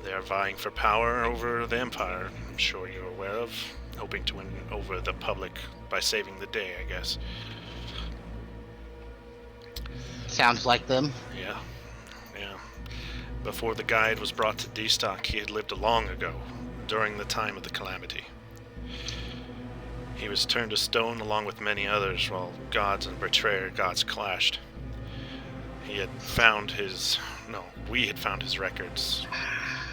They are vying for power over the Empire, I'm sure you're aware of, hoping to win over the public by saving the day, I guess. Sounds like them. Yeah. Before the guide was brought to D-Stock, he had lived long ago, during the time of the Calamity. He was turned to stone along with many others while gods and betrayer gods clashed. We had found his records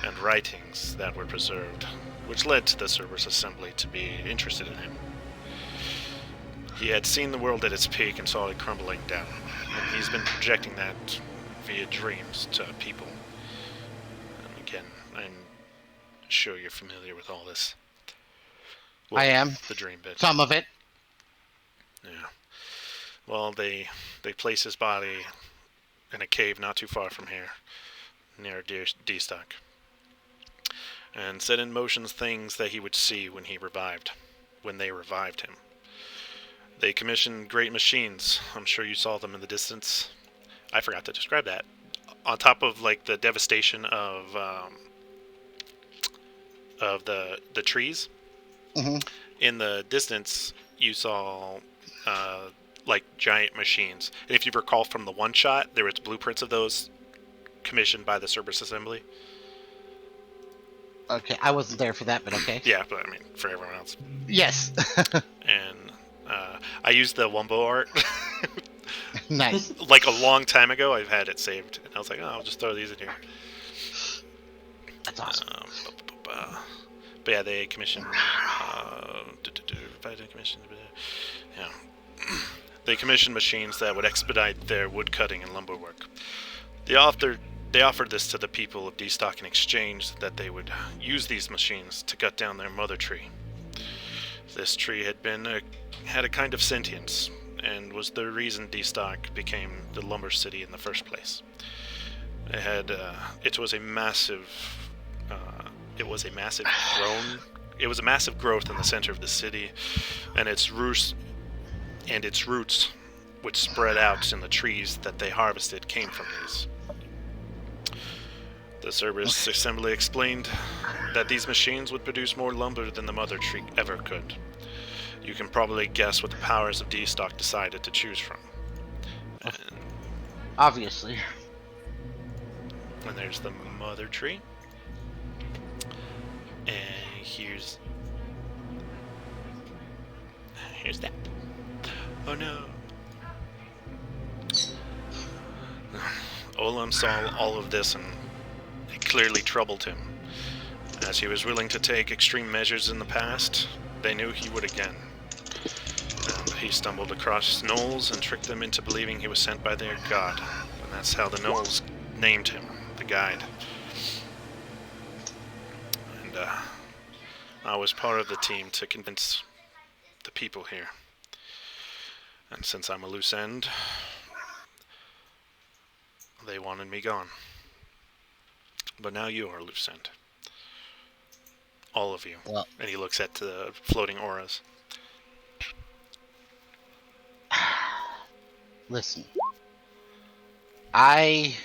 and writings that were preserved, which led to the Cerberus Assembly to be interested in him. He had seen the world at its peak and saw it crumbling down, and he's been projecting that via dreams to people. And again, I'm sure you're familiar with all this. Well, I am. The dream bit. Some of it. Yeah. Well, they place his body in a cave not too far from here, near D-Stock, and set in motion things that he would see when they revived him. They commissioned great machines. I'm sure you saw them in the distance. I forgot to describe that. On top of like the devastation of the trees, Mm-hmm. in the distance you saw like giant machines. And if you recall from the one shot, there was blueprints of those commissioned by the Cerberus Assembly. Okay, I wasn't there for that, but okay. Yeah, but I mean, for everyone else. Yes. And I used the Wumbo art. Nice. Like a long time ago, I've had it saved. And I was like, oh, I'll just throw these in here. That's awesome. But yeah, they commissioned... Yeah. They commissioned machines that would expedite their woodcutting and lumber work. They offered this to the people of D-Stock in exchange that they would use these machines to cut down their mother tree. This tree had a kind of sentience, and was the reason D-Stock became the lumber city in the first place. It was a massive growth in the center of the city, and its roots which spread out in the trees that they harvested came from these. The Cerberus Assembly explained that these machines would produce more lumber than the mother tree ever could. You can probably guess what the powers of D-Stock decided to choose from. Obviously. And there's the mother tree. And here's that. Oh no. Olam saw all of this, and it clearly troubled him. As he was willing to take extreme measures in the past, they knew he would again. And he stumbled across gnolls and tricked them into believing he was sent by their god. And that's how the gnolls named him, the guide. And I was part of the team to convince the people here. And since I'm a loose end, they wanted me gone. But now you are a loose end. All of you. Well, and he looks at the floating auras. listen. I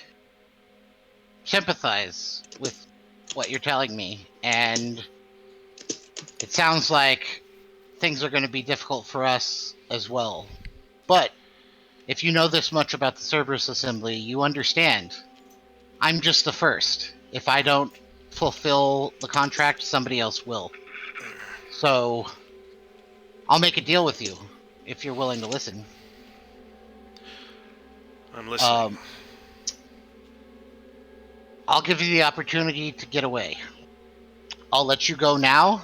sympathize with what you're telling me, and it sounds like things are going to be difficult for us as well. But if you know this much about the Cerberus Assembly, you understand. I'm just the first. If I don't fulfill the contract, somebody else will. So I'll make a deal with you if you're willing to listen. I'm listening. I'll give you the opportunity to get away. I'll let you go now,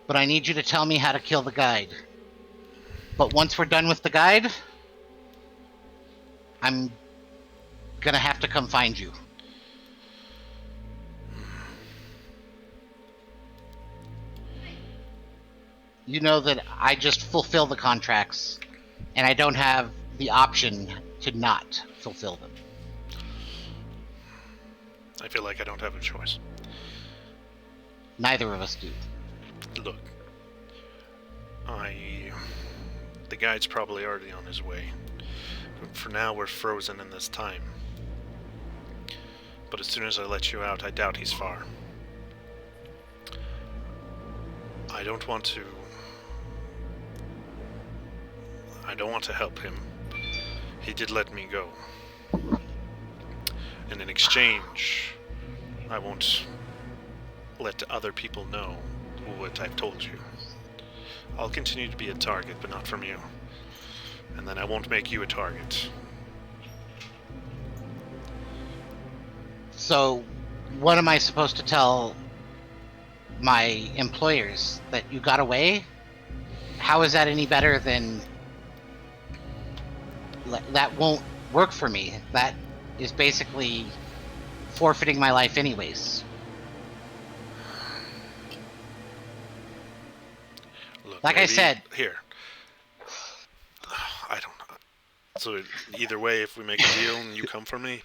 but I need you to tell me how to kill the guide. But once we're done with the guide, I'm gonna have to come find you. You know that I just fulfill the contracts, and I don't have the option to not fulfill them. I feel like I don't have a choice. Neither of us do. Look, the guide's probably already on his way. For now, we're frozen in this time. But as soon as I let you out, I doubt he's far. I don't want to help him. He did let me go. And in exchange, I won't let other people know what I've told you. I'll continue to be a target, but not from you. And then I won't make you a target. So, what am I supposed to tell my employers? That you got away? How is that any better than... That won't work for me. That is basically forfeiting my life anyways. Look, Like I said... Here. I don't know. So either way, if we make a deal and you come for me,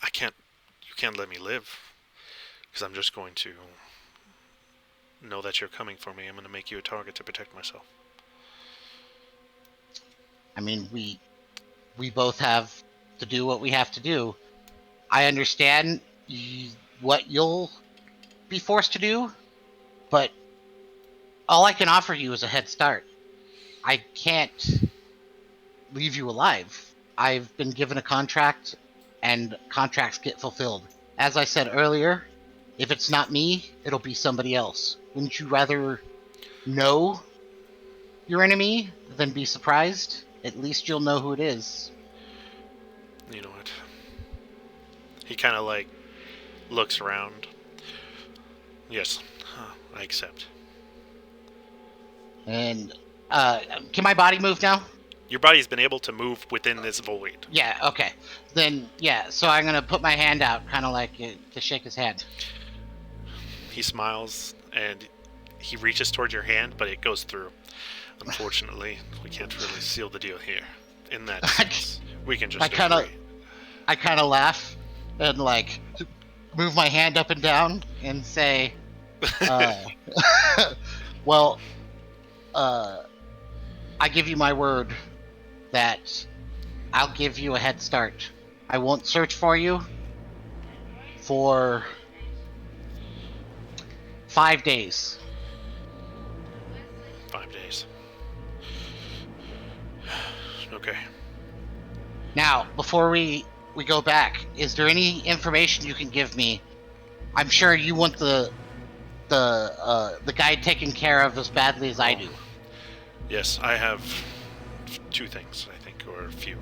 you can't let me live. Because I'm just going to know that you're coming for me. I'm going to make you a target to protect myself. I mean, we both have to do what we have to do. I understand what you'll be forced to do, but all I can offer you is a head start. I can't leave you alive. I've been given a contract, and contracts get fulfilled. As I said earlier, if it's not me, it'll be somebody else. Wouldn't you rather know your enemy than be surprised? At least you'll know who it is. You know what? He kind of looks around. Yes, I accept. And, can my body move now? Your body's been able to move within this void. Yeah, okay. Then, yeah, so I'm gonna put my hand out, kind of like to shake his hand. He smiles, and he reaches towards your hand, but it goes through. Unfortunately, we can't really seal the deal here. In that sense, we can just agree. I kind of laugh and, like, move my hand up and down and say, well, I give you my word that I'll give you a head start. I won't search for you for 5 days. 5 days. Okay. Now, before we go back, is there any information you can give me? I'm sure you want the guide taken care of as badly as I do. Yes, I have 2 things, I think, or a few.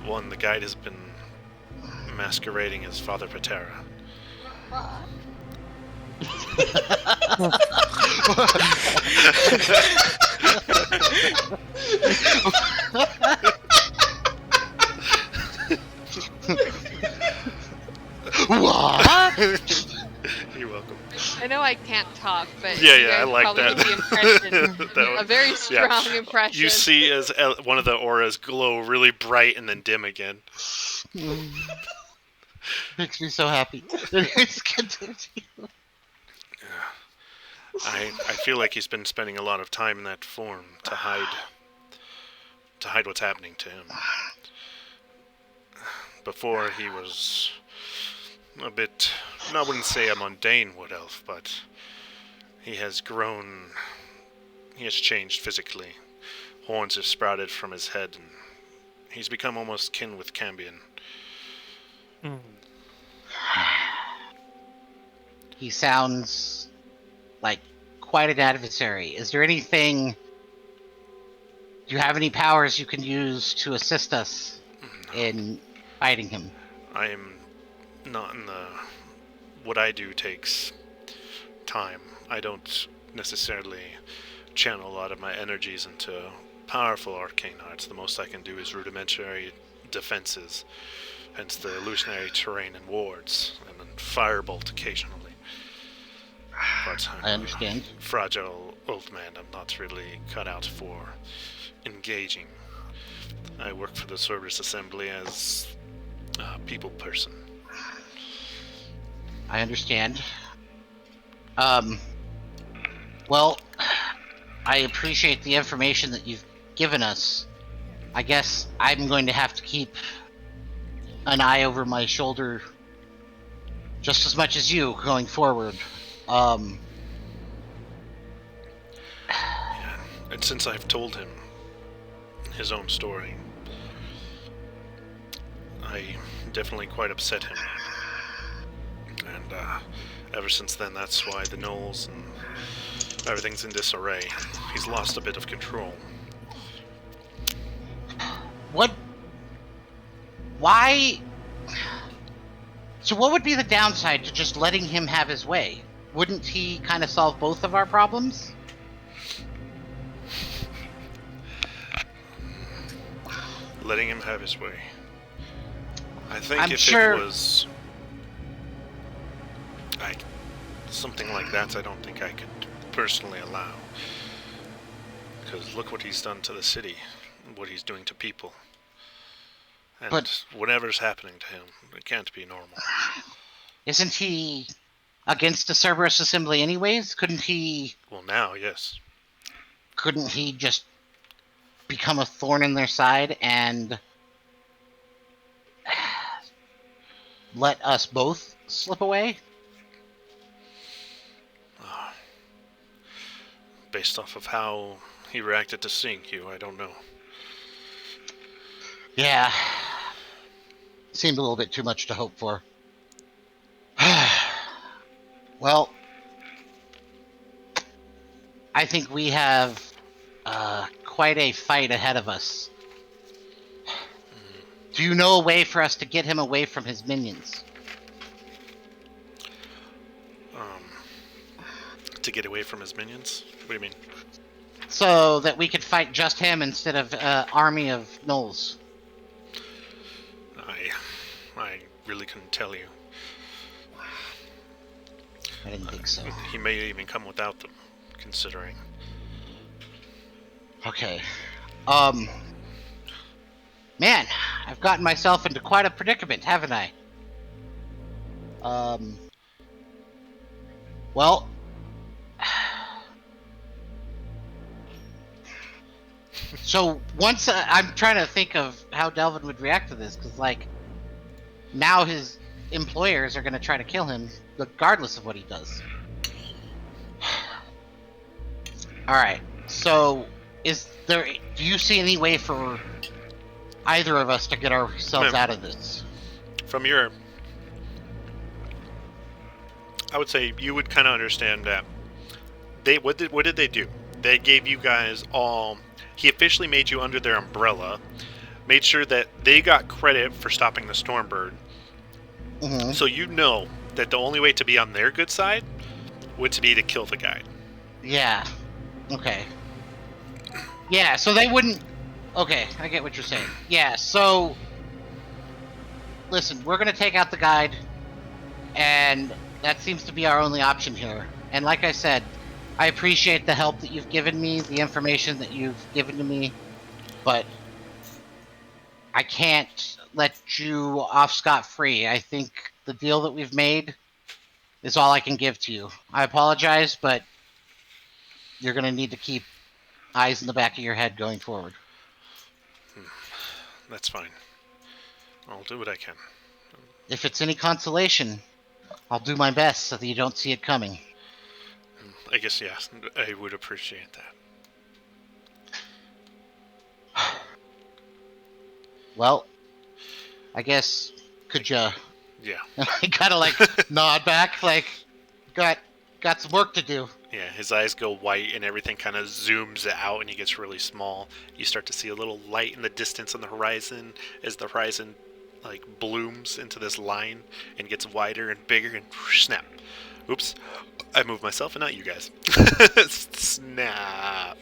One, the guide has been masquerading as Father Patera. What? You're welcome. I know I can't talk, but Yeah, you I guys like probably that. get the impression. That A very strong impression. You see as one of the auras glow really bright and then dim again. Makes me so happy. It's good to see you. I feel like he's been spending a lot of time in that form to hide what's happening to him. Before he was a bit I wouldn't say a mundane wood elf, but he has grown. He has changed physically. Horns have sprouted from his head, and he's become almost kin with Cambion. He sounds like quite an adversary. Is there anything... Do you have any powers you can use to assist us in fighting him? I am not in the... What I do takes time. I don't necessarily channel a lot of my energies into powerful arcane arts. The most I can do is rudimentary defenses, hence the illusionary terrain and wards, and then firebolt occasionally. But I understand. Fragile old man, I'm not really cut out for engaging. I work for the Cerberus Assembly as a people person. I understand. Well, I appreciate the information that you've given us. I guess I'm going to have to keep an eye over my shoulder just as much as you going forward. And since I've told him his own story, I definitely quite upset him. And ever since then, that's why the Knolls and everything's in disarray. He's lost a bit of control. What? Why? So what would be the downside to just letting him have his way? Wouldn't he kind of solve both of our problems? Letting him have his way. I think I'm if sure... it was something like that, I don't think I could personally allow. Because look what he's done to the city, what he's doing to people. And but whatever's happening to him, it can't be normal. Isn't he against the Cerberus Assembly anyways? Couldn't he... Well, now, yes. Couldn't he just become a thorn in their side and let us both slip away? Based off of how he reacted to seeing you, I don't know. Yeah. Seemed a little bit too much to hope for. Well, I think we have quite a fight ahead of us. Do you know a way for us to get him away from his minions? To get away from his minions? What do you mean? So that we could fight just him instead of an army of gnolls. I really couldn't tell you. I didn't think so. He may even come without them, considering. Okay. Man, I've gotten myself into quite a predicament, haven't I? Well... So, once I'm trying to think of how Delvin would react to this, because, like, now his employers are going to try to kill him, regardless of what he does. Alright, so, do you see any way for either of us to get ourselves out of this? From your... I would say you would kind of understand that what did they do? They gave you guys all... He officially made you under their umbrella, made sure that they got credit for stopping the Stormbird. Mm-hmm. So you know that the only way to be on their good side would be to kill the guy. Yeah. Okay. Yeah, so they wouldn't... Okay, I get what you're saying. Yeah, so... Listen, we're gonna take out the guide, and that seems to be our only option here. And like I said, I appreciate the help that you've given me, the information that you've given to me, but I can't let you off scot-free. I think the deal that we've made is all I can give to you. I apologize, but you're going to need to keep eyes in the back of your head going forward. That's fine. I'll do what I can. If it's any consolation, I'll do my best so that you don't see it coming. I guess, yes, I would appreciate that. Well, I guess, could ya... Yeah. I kind of, like, nod back, like, got some work to do. Yeah, his eyes go white and everything kind of zooms out and he gets really small. You start to see a little light in the distance on the horizon as the horizon like blooms into this line and gets wider and bigger and snap. Oops, I moved myself and not you guys. Snap.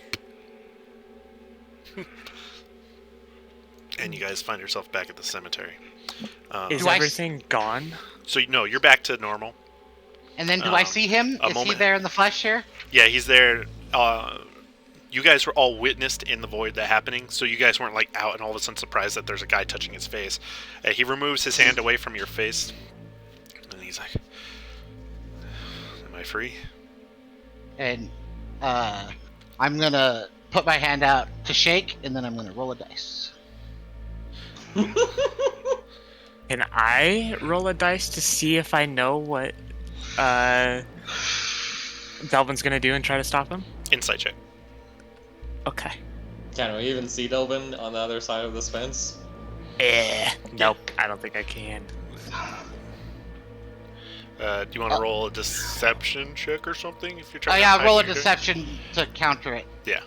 And you guys find yourself back at the cemetery. Is everything gone? So no, you're back to normal. And then do I see him? Is he there in the flesh here? Yeah, he's there. You guys were all witnessed in the void that happening, so you guys weren't like out and all of a sudden surprised that there's a guy touching his face. He removes his hand away from your face, and he's like, "Am I free?" And I'm gonna put my hand out to shake, and then I'm gonna roll a dice. Can I roll a dice to see if I know what Delvin's gonna do and try to stop him? Insight check. Okay. Can we even see Delvin on the other side of this fence? Nope. I don't think I can. Do you want to roll a deception check or something if you're trying? Oh yeah, roll a deception to counter it. Yeah.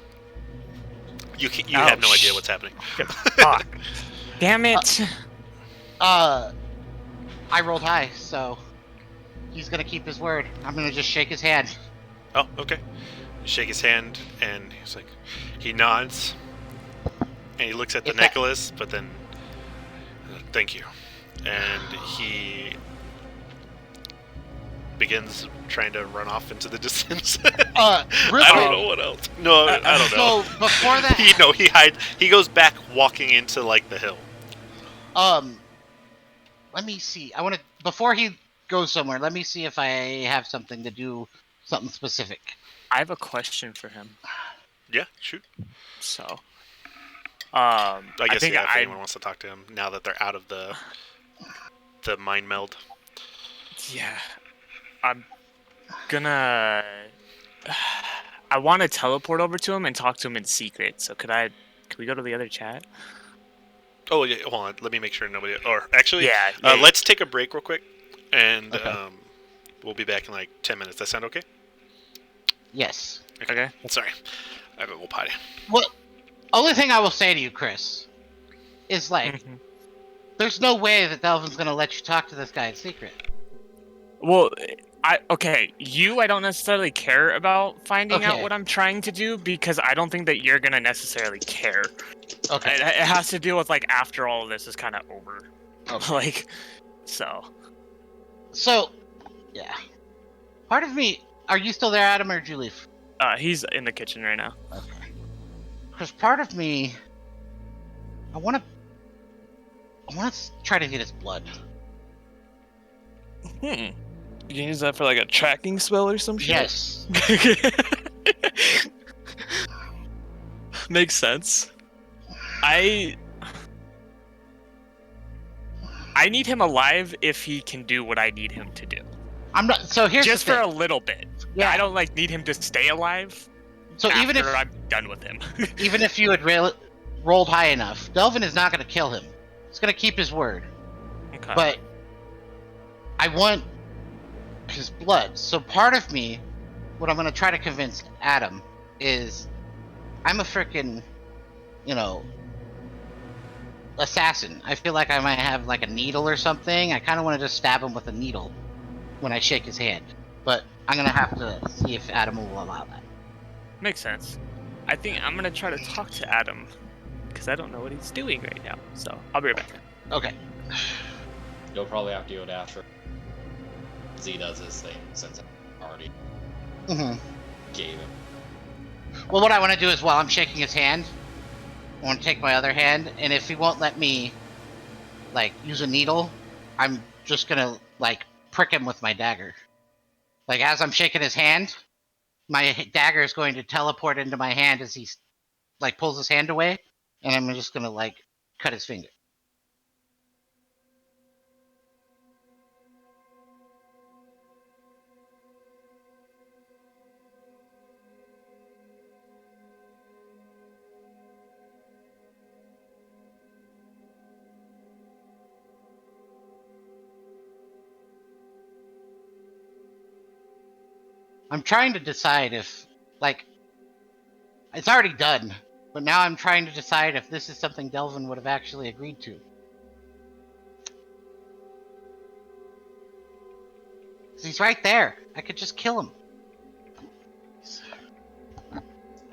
You have no idea what's happening. Fuck. Damn it. I rolled high, so he's gonna keep his word. I'm gonna just shake his hand. Oh, okay. You shake his hand, and he's like, he nods, and he looks at the necklace, but then, thank you, and he begins trying to run off into the distance. I don't know what else. No, I don't know. So before that, he hides. He goes back, walking into like the hill. Let me see. I want to before he goes somewhere. Let me see if I have something to do, something specific. I have a question for him. Yeah, shoot. So, I guess think if anyone wants to talk to him now that they're out of the mind meld. Yeah, I'm gonna. I want to teleport over to him and talk to him in secret. So can we go to the other chat? Oh yeah, hold on. Let me make sure nobody. Or actually, yeah. Let's take a break real quick, and okay. We'll be back in like 10 minutes. That sound okay? Yes. Okay. Sorry, I have a little potty. Well, only thing I will say to you, Chris, is like, there's no way that Delvin's gonna let you talk to this guy in secret. Well, I don't necessarily care about finding out what I'm trying to do because I don't think that you're gonna necessarily care. Okay. It has to do with like after all of this is kind of over. Okay. Like, so. So, yeah. Part of me, are you still there, Adam, or did you leave? He's in the kitchen right now. Okay. Because part of me, I want to try to get his blood. You can use that for like a tracking spell or some shit? Yes. Makes sense. I need him alive if he can do what I need him to do. I'm not. So here's just the for thing. a little bit. Yeah. I don't like need him to stay alive. So even if I'm done with him, even if you had rolled high enough, Delvin is not going to kill him. He's going to keep his word. Okay. But I want his blood. So part of me, what I'm going to try to convince Adam is, I'm a freaking, assassin. I feel like I might have like a needle or something. I kind of want to just stab him with a needle when I shake his hand. But I'm going to have to see if Adam will allow that. Makes sense. I think I'm going to try to talk to Adam because I don't know what he's doing right now. So I'll be right back. Okay. You'll probably have to go to Asher. Z does his thing since I already gave him. Well, what I want to do is while I'm shaking his hand, I want to take my other hand, and if he won't let me, like, use a needle, I'm just gonna, like, prick him with my dagger. Like, as I'm shaking his hand, my dagger is going to teleport into my hand as he, like, pulls his hand away, and I'm just gonna, like, cut his finger. I'm trying to decide if, like, it's already done, but now I'm trying to decide if this is something Delvin would have actually agreed to. He's right there. I could just kill him.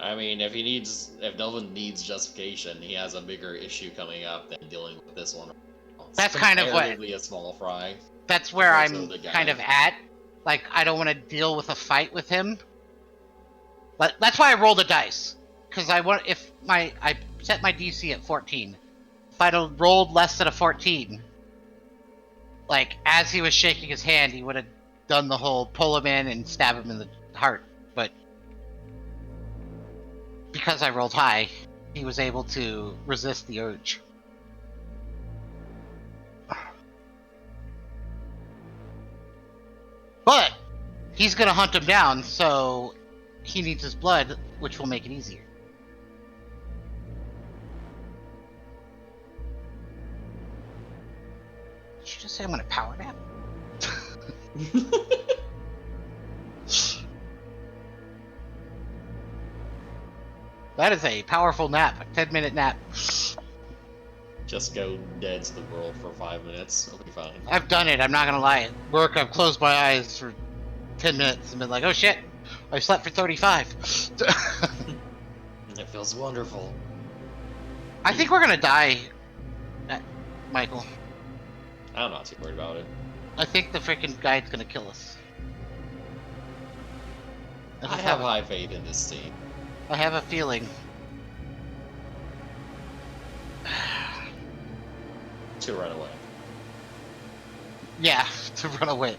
I mean, if Delvin needs justification, he has a bigger issue coming up than dealing with this one. It's That's kind of what. Comparatively a small fry. That's where I'm the guy. kind of at. Like, I don't want to deal with a fight with him. But that's why I roll the dice. Because I set my DC at 14. If I'd have rolled less than a 14, like, as he was shaking his hand, he would have done the whole pull him in and stab him in the heart. But because I rolled high, he was able to resist the urge. But he's gonna hunt him down, so he needs his blood, which will make it easier. Did you just say I'm gonna power nap? That is a powerful nap, a 10-minute nap. Just go dead to the world for 5 minutes. It'll be fine. I've done it, I'm not gonna lie. At work, I've closed my eyes for 10 minutes and been like, oh shit, I slept for 35. It feels wonderful. I think we're gonna die, Michael. I'm not too worried about it. I think the freaking guide's gonna kill us. I have high faith in this team. I have a feeling. To run away. Yeah, to run away.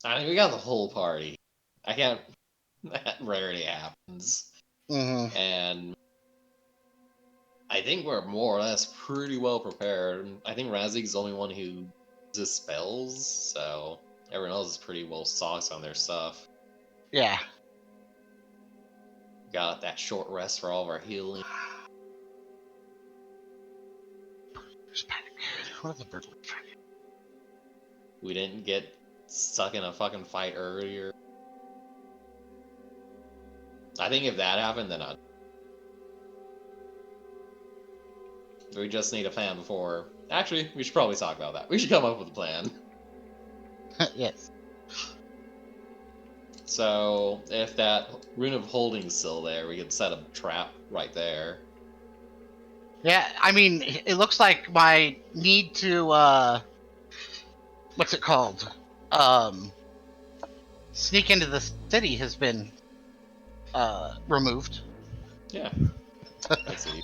I mean, we got the whole party. I can't. That rarely happens. Mm-hmm. And I think we're more or less pretty well prepared. I think Razik's the only one who uses spells, so everyone else is pretty well stocked on their stuff. Yeah. Got that short rest for all of our healing. What is the bird like? We didn't get stuck in a fucking fight earlier. I think if that happened, then we just need a plan before. Actually, we should probably talk about that. We should come up with a plan. Yes. So, if that Rune of Holding's still there, we could set a trap right there. Yeah, I mean, it looks like my need to, what's it called? Sneak into the city has been, removed. Yeah. I see.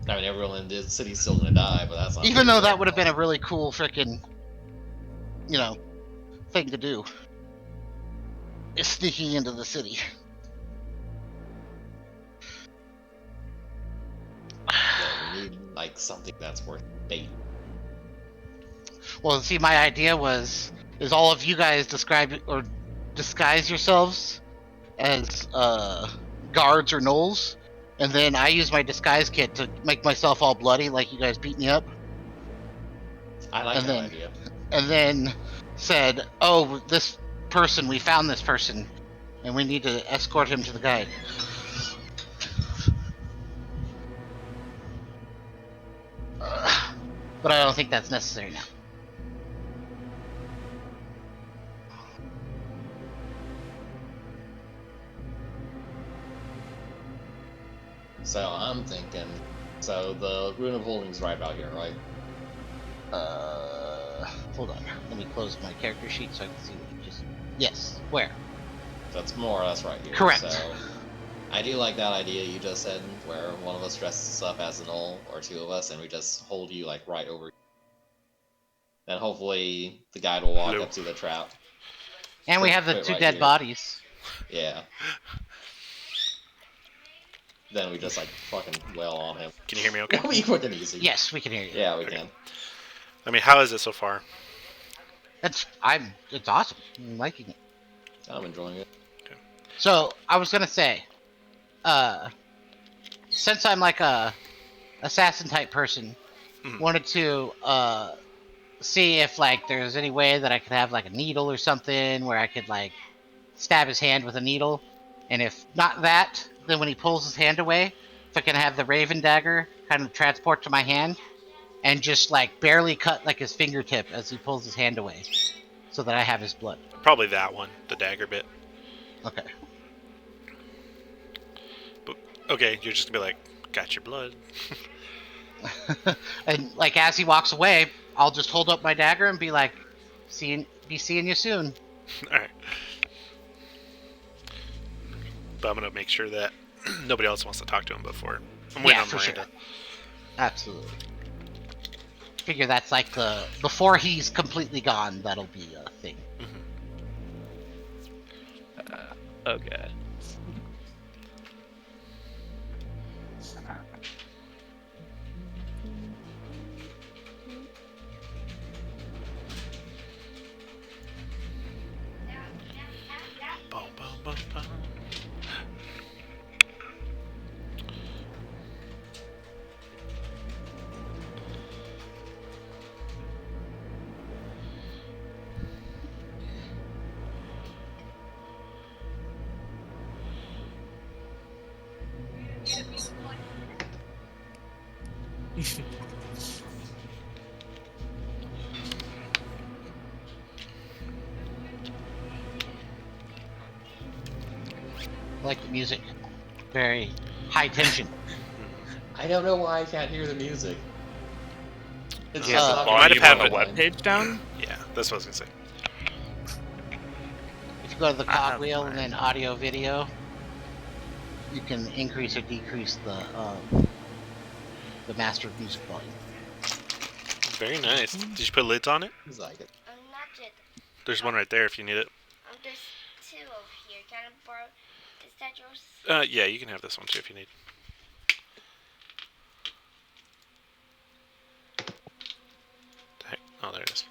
I mean, everyone in the city's still gonna die, but that's not... Even though that would have been a really cool frickin', you know, thing to do. Is sneaking into the city. Yeah, we need, like, something that's worth bait. Well, see, my idea is all of you guys describe or disguise yourselves as guards or gnolls, and then I use my disguise kit to make myself all bloody, like you guys beat me up. I like that idea. And then said, "Oh, this person, we found this person, and we need to escort him to the guide." But I don't think that's necessary now. So I'm thinking, so the Rune of Holding's right about here, right? Hold on. Let me close my character sheet so I can see what you just... Yes. Where? That's more or less right here. Correct. So I do like that idea you just said, where one of us dresses up as an owl, or two of us, and we just hold you, like, right over. Then hopefully the guide will walk up to the trap. And we have the two dead bodies. Yeah. Then we just, like, fucking wail on him. Can you hear me okay? It'll be quick and easy. Yes, we can hear you. Yeah, we can. I mean, how is it so far? It's awesome. I'm liking it. I'm enjoying it. Okay. So, I was gonna say, since I'm like a assassin type person. Wanted to see if like there's any way that I could have like a needle or something where I could like stab his hand with a needle, and if not that, then when he pulls his hand away, if I can have the raven dagger kind of transport to my hand and just like barely cut like his fingertip as he pulls his hand away, so that I have his blood. Probably that one, the dagger bit. Okay. But, okay, you're just gonna be like, got your blood. And like as he walks away, I'll just hold up my dagger and be like, seeing you soon. Alright. But I'm gonna make sure that nobody else wants to talk to him before. I'm waiting on Miranda. Sure. Absolutely. Figure that's like the before he's completely gone, that'll be a thing. Okay. Boom, boom, boom, boom. I like the music. Very high tension. I don't know why I can't hear the music. It's Yeah, just not you might have had the it- webpage down. Yeah, that's what I was gonna say. If you go to the I have cogwheel and mine. then audio video, you can increase or decrease the master music volume. Very nice. Did you put lids on it? It's like it. Not yet. There's one right there if you need it. There's two over here. Can I borrow? Is that yours? Yeah, you can have this one too if you need. Heck. Oh, there it is. I'm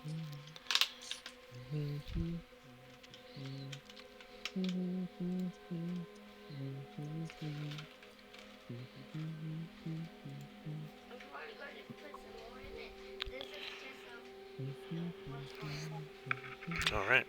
probably going to put some more in it. This is just a. All right.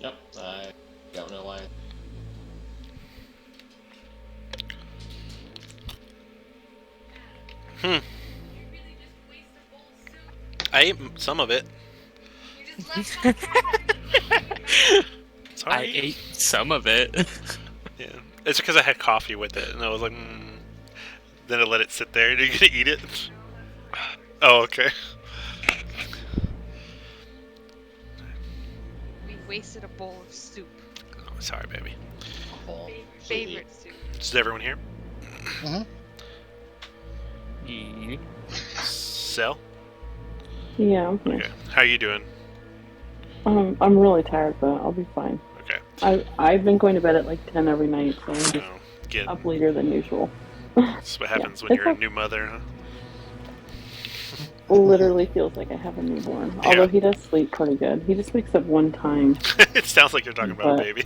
Yep, I don't know why. I ate some of it. Sorry. I ate some of it. Yeah, it's because I had coffee with it, and I was like, Then I let it sit there. Are you gonna eat it? Oh, okay. We wasted a bowl of soup. Oh, sorry, baby. Well, Favorite soup. Is everyone here? Sel? Yeah, I'm here. Okay. How you doing? I'm really tired, but I'll be fine. Okay. I've been going to bed at like 10 every night, so I'm just Get. up later than usual. That's what happens when it's you're a okay. new mother, huh? Literally feels like I have a newborn. Yeah. Although he does sleep pretty good. He just wakes up one time. It sounds like you're talking about a But- baby.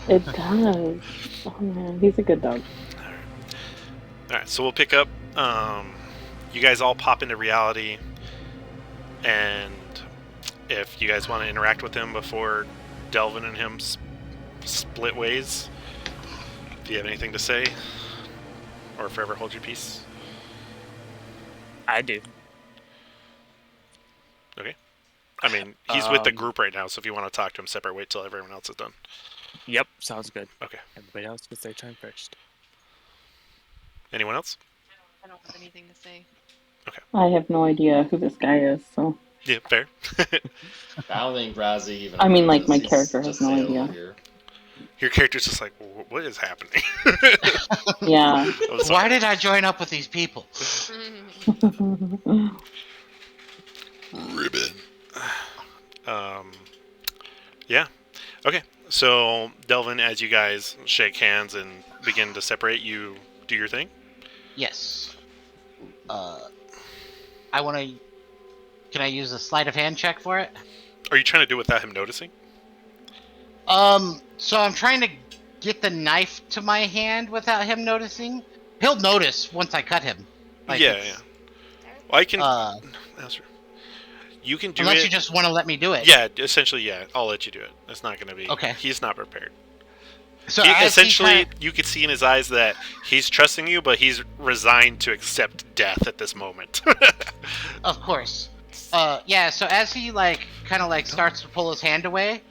It does. Oh man, he's a good dog. Alright, so we'll pick up. You guys all pop into reality, and if you guys want to interact with him before Delvin and him split ways, if you have anything to say, or forever hold your peace. I do. Okay. I mean, he's with the group right now, so if you want to talk to him separate, wait till everyone else is done. Yep, sounds good. Okay. Everybody else gets their turn first. Anyone else? I don't have anything to say. I have no idea who this guy is, so. Yeah, fair. I don't think Razzie even. I mean, like, knows my he's character has just no Sale idea. here. Your character's just like, what is happening? Yeah. Why did I join up with these people? Ribbon. Yeah. Okay. So, Delvin, as you guys shake hands and begin to separate, you do your thing? Yes. I want to... Can I use a sleight of hand check for it? Are you trying to do it without him noticing? So I'm trying to get the knife to my hand without him noticing. He'll notice once I cut him. Like yeah. Well, I can... you can do unless it... you just want to let me do it. Yeah, essentially, yeah. I'll let you do it. It's not going to be... Okay. He's not prepared. So essentially, you could see in his eyes that he's trusting you, but he's resigned to accept death at this moment. Of course. Yeah, so as he, kind of starts to pull his hand away,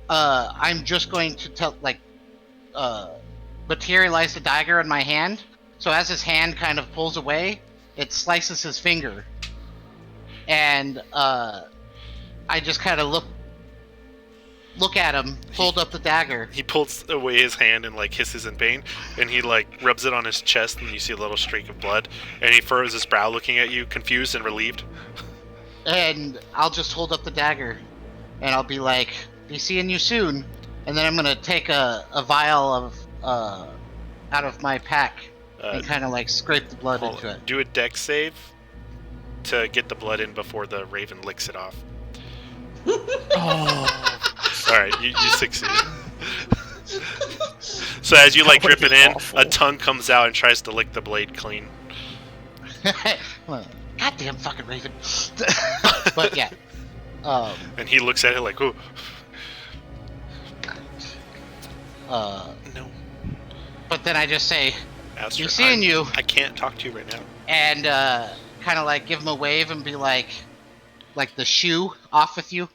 I'm just going to materialize the dagger in my hand. So as his hand kind of pulls away, it slices his finger. And, I just kind of look at him, hold up the dagger. He pulls away his hand and hisses in pain, and he rubs it on his chest, and you see a little streak of blood, and he furrows his brow looking at you, confused and relieved. And I'll just hold up the dagger, and I'll be like, "Be seeing you soon." And then I'm gonna take a vial of out of my pack and kind of scrape the blood into it. Do a dex save to get the blood in before the raven licks it off. Oh. Alright, you succeed. So as you drip it in, awful. a tongue comes out and tries to lick the blade clean. Well, goddamn fucking raven. But yeah. And he looks at it like, oh. No. But then I just say, Aster, "Be seeing you." I can't talk to you right now. And kind of give him a wave and be like the shoe off with you.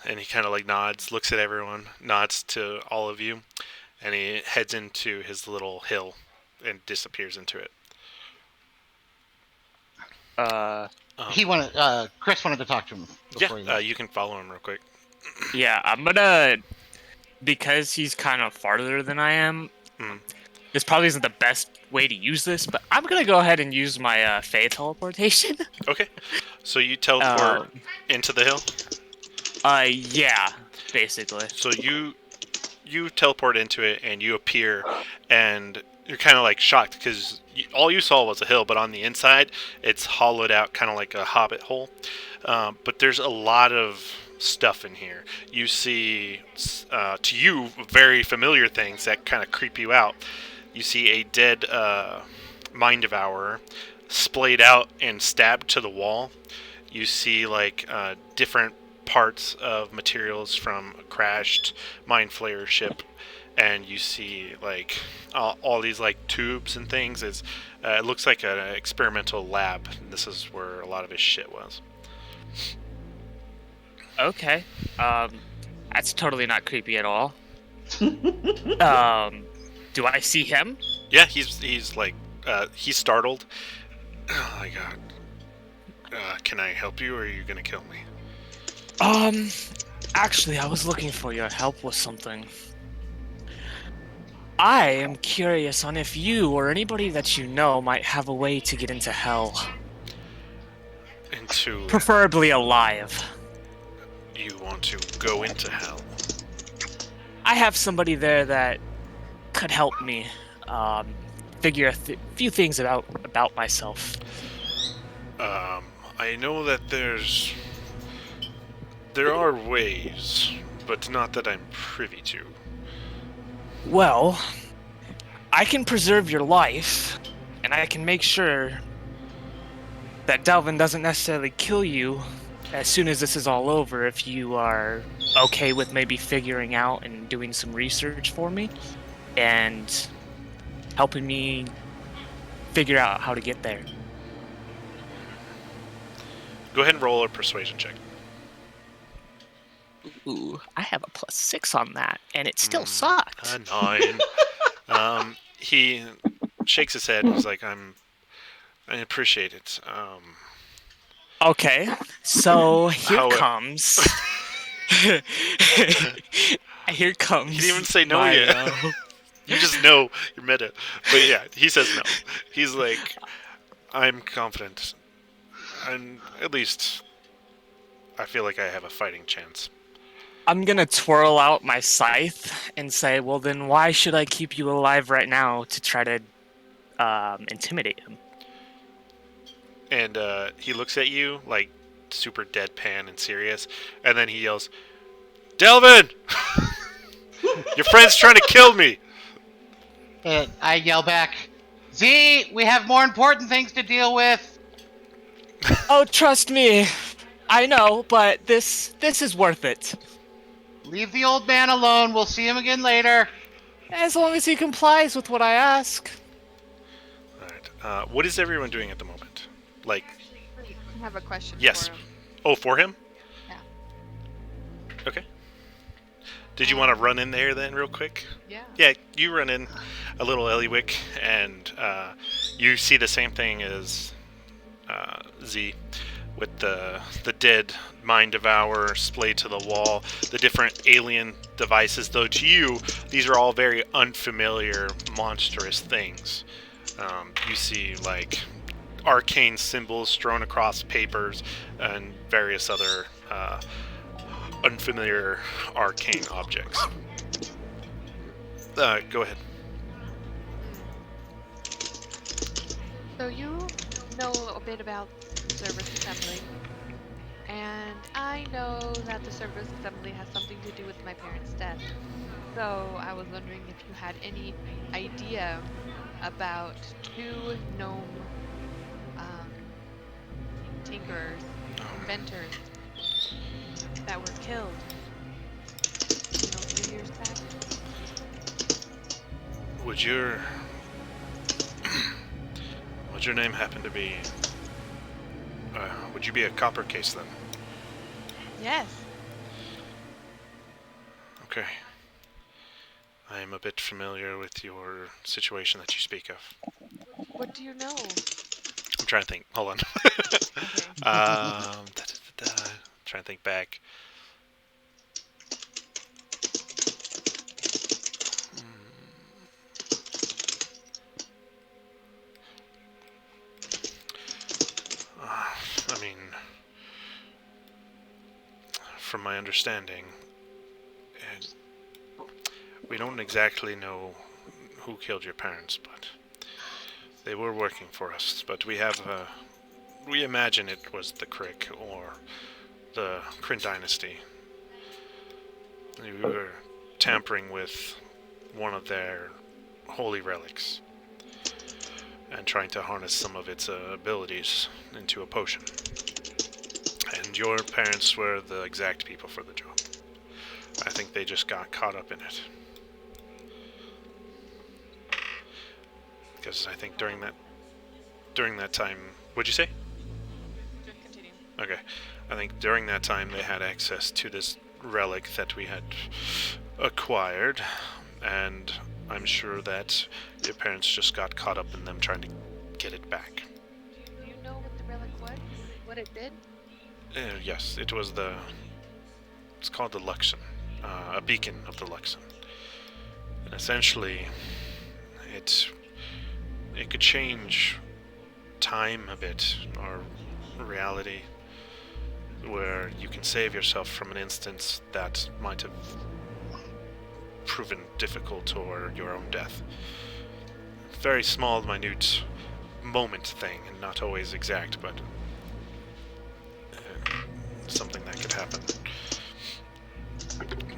And he kind of nods, looks at everyone, nods to all of you, and he heads into his little hill and disappears into it. Chris wanted to talk to him. You can follow him real quick. Yeah, I'm gonna, because he's kind of farther than I am. This probably isn't the best way to use this, but I'm gonna go ahead and use my Fey teleportation. Okay, so you teleport into the hill. Yeah, basically. So you teleport into it and you appear, and you're kind of shocked because all you saw was a hill, but on the inside it's hollowed out, kind of like a hobbit hole. But there's a lot of stuff in here. You see, to you, very familiar things that kind of creep you out. You see a dead mind devourer splayed out and stabbed to the wall. You see different parts of materials from a crashed mind flayer ship, and you see all these tubes and things. It looks like an experimental lab. This is where a lot of his shit was. Okay, that's totally not creepy at all. Do I see him? Yeah, he's startled. Oh my god. Can I help you, or are you gonna kill me? Actually, I was looking for your help with something. I am curious on if you or anybody that you know might have a way to get into hell. Preferably alive. You want to go into hell? I have somebody there that could help me figure a few things about myself. I know that there are ways, but not that I'm privy to. Well, I can preserve your life, and I can make sure that Delvin doesn't necessarily kill you as soon as this is all over, if you are okay with maybe figuring out and doing some research for me and helping me figure out how to get there. Go ahead and roll a persuasion check. Ooh, I have a +6 on that, and it still sucks. A 9. He shakes his head and he's like, I appreciate it. Okay, so here comes. Here comes. He didn't even say no yet. You just know you're meta. But yeah, he says no. He's like, I'm confident. And at least I feel like I have a fighting chance. I'm gonna twirl out my scythe and say, well then why should I keep you alive right now to try to intimidate him? And he looks at you like super deadpan and serious, and then he yells, Delvin! Your friend's trying to kill me! I yell back, Z, we have more important things to deal with. Oh, trust me. I know, but this is worth it. Leave the old man alone. We'll see him again later. As long as he complies with what I ask. Alright. What is everyone doing at the moment? Like... I have a question Yes. for him. Oh, for him? Yeah. Okay. Did you want to run in there then real quick? Yeah. Yeah, you run in a little Eliwick, and you see the same thing as Z, with the dead mind devourer splayed to the wall, the different alien devices, though to you, these are all very unfamiliar, monstrous things. You see, like, arcane symbols strewn across papers and various other unfamiliar arcane objects. Go ahead. So you know a bit about service assembly, and I know that the service assembly has something to do with my parents' death. So I was wondering if you had any idea about two gnome tinkerers, inventors that were killed, a few years back. Would your name happen to be? Would you be a copper case then? Yes. Okay. I am a bit familiar with your situation that you speak of. What do you know? I'm trying to think. Hold on. Trying to think back. I mean, from my understanding, we don't exactly know who killed your parents, but they were working for us. But we imagine it was the Crick or the Kryn dynasty. We were tampering with one of their holy relics and trying to harness some of its abilities into a potion. And your parents were the exact people for the job. I think they just got caught up in it. Because I think during that time, what'd you say? Continue. Okay. I think during that time they had access to this relic that we had acquired, and I'm sure that your parents just got caught up in them trying to get it back. Do you know what the relic was? What it did? Yes, it was it's called the Luxon, a beacon of the Luxon. And essentially, it could change time a bit, or reality, where you can save yourself from an instance that might have proven difficult or your own death. Very small, minute moment thing, and not always exact, but something that could happen.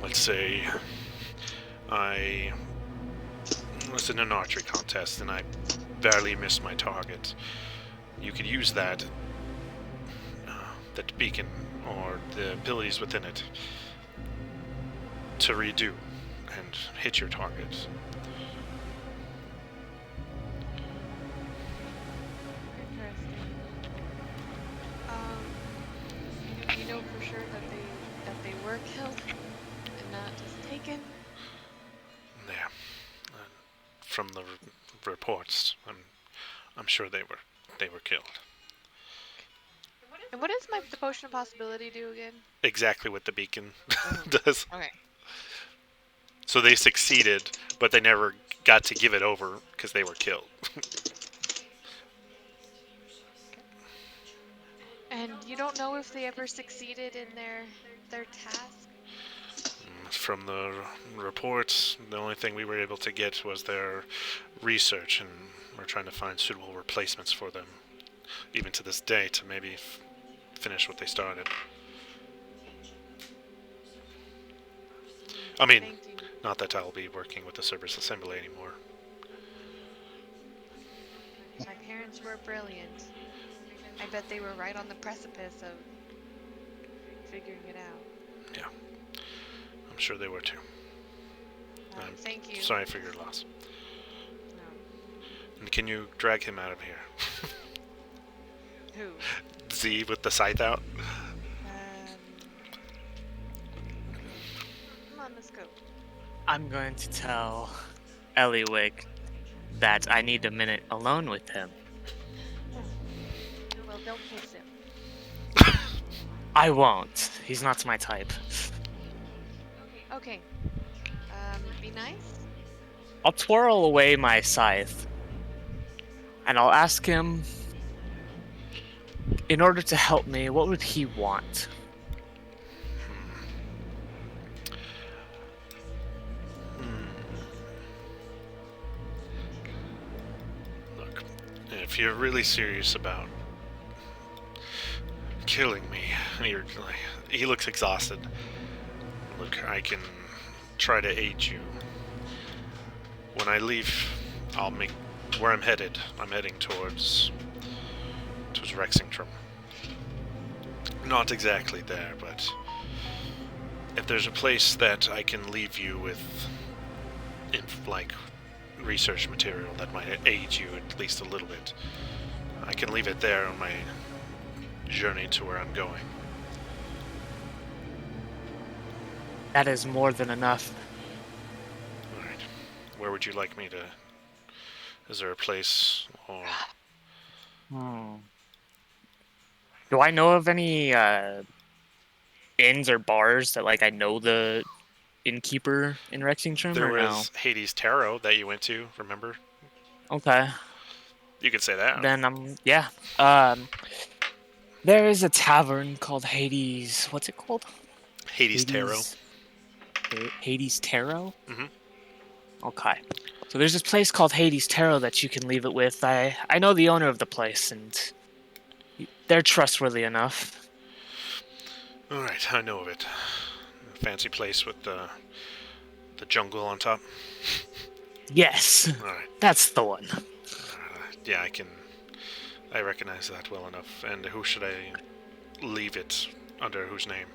Let's say I was in an archery contest and I barely missed my target. You could use that beacon or the abilities within it to redo and hit your target. Interesting. You know for sure that they were killed and not just taken? Yeah. From the reports, I'm sure they were killed. And what does the potion of possibility do again? Exactly what the beacon does. Okay. So they succeeded, but they never got to give it over because they were killed. And you don't know if they ever succeeded in their task? From the reports, the only thing we were able to get was their research, and we're trying to find suitable replacements for them, even to this day, to maybe finish what they started. I mean, not that I'll be working with the Cerberus Assembly anymore. My parents were brilliant. I bet they were right on the precipice of figuring it out. Yeah. I'm sure they were too. Thank you. Sorry for your loss. No. And can you drag him out of here? Who? Z with the scythe out? Come on, let's go. I'm going to tell Eliwick that I need a minute alone with him. Well, don't kiss him. I won't. He's not my type. Okay. Be nice? I'll twirl away my scythe. And I'll ask him, in order to help me, what would he want? Look, if you're really serious about killing me, he looks exhausted. Look, I can try to aid you. When I leave, I'll make where I'm headed. I'm heading towards Rexington. Not exactly there, but if there's a place that I can leave you with, like, research material that might aid you at least a little bit, I can leave it there on my journey to where I'm going. That is more than enough. Alright. Where would you like me to... Is there a place, or... Do I know of any inns or bars that, like, I know the innkeeper in Rexington? There or was Hades Tarot that you went to, remember? Okay. You could say that. Then, yeah. There is a tavern called Hades... What's it called? Hades Tarot. Hades Tarot? Mm-hmm. Okay. So there's this place called Hades Tarot that you can leave it with. I know the owner of the place, and they're trustworthy enough. Alright, I know of it. A fancy place with the jungle on top. Yes. Alright. That's the one. Yeah, I recognize that well enough. And who should I leave it under? Whose name?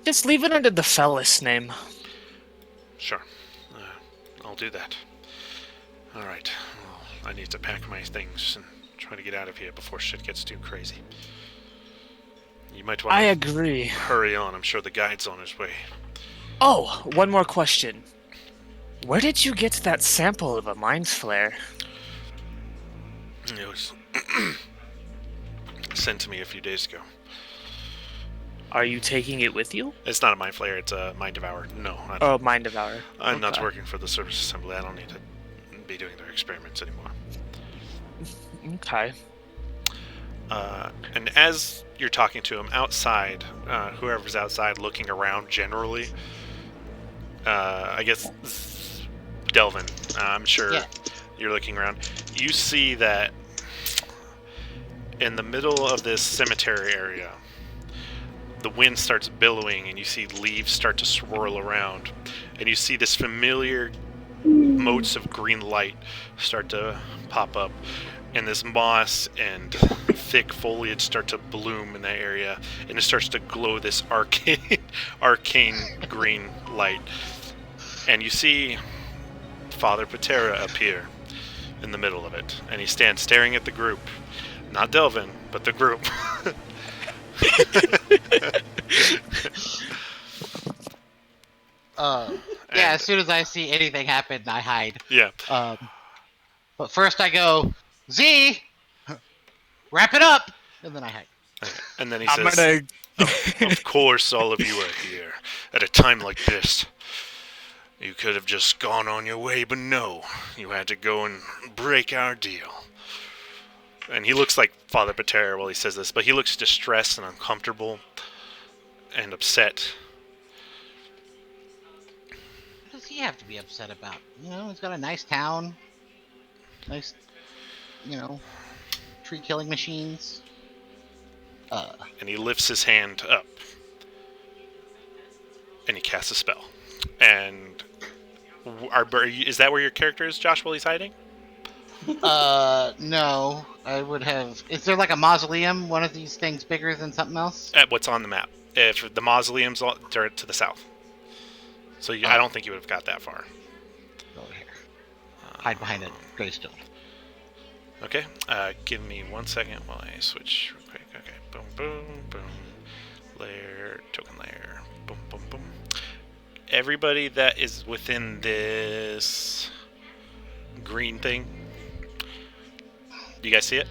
Just leave it under the Fellis name. Sure. I'll do that. Alright. Well, I need to pack my things and try to get out of here before shit gets too crazy. You might want to... I agree. Hurry on. I'm sure the guide's on his way. Oh, one more question. Where did you get that sample of a mind flare? It was sent to me a few days ago. Are you taking it with you? It's not a mind flare, it's a mind devourer. No. Oh, mind devour. I'm not working for the Service Assembly. I don't need to be doing their experiments anymore. Okay. And as you're talking to him outside, whoever's outside looking around generally, I guess Delvin, I'm sure you're looking around. You see that in the middle of this cemetery area, the wind starts billowing and you see leaves start to swirl around. And you see this familiar motes of green light start to pop up. And this moss and thick foliage start to bloom in that area. And it starts to glow this arcane green light. And you see Father Patera appear in the middle of it. And he stands staring at the group. Not Delvin, but the group. Yeah, as soon as I see anything happen, I hide. Yeah. But first I go, Z, wrap it up, and then I hide. Okay. And then he I'm says, gonna. of course all of you are here at a time like this. You could have just gone on your way, but no. You had to go and break our deal. And he looks like Father Pater while he says this, but he looks distressed and uncomfortable and upset. What does he have to be upset about? He's got a nice town. Nice, tree killing machines. And he lifts his hand up. And he casts a spell. And is that where your character is, Josh, while he's hiding? No. I would have... Is there like a mausoleum? One of these things bigger than something else? What's on the map? If the mausoleum's to the south. So I don't think you would have got that far. Over here. Hide behind a gravestone. Okay, give me 1 second while I switch real quick. Okay, boom, boom, boom. Layer, token layer, boom, boom, boom. Everybody that is within this green thing, do you guys see it?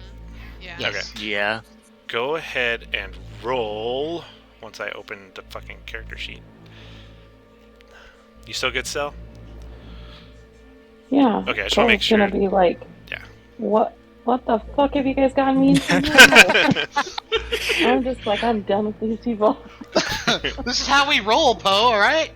Yeah. Yes. Okay. Yeah. Go ahead and roll once I open the fucking character sheet. You still good, Sel? Yeah. Okay, I just want to make sure. Gonna be like, yeah. What the fuck have you guys gotten me into now? I'm just like, I'm done with these people. This is how we roll, Poe, alright?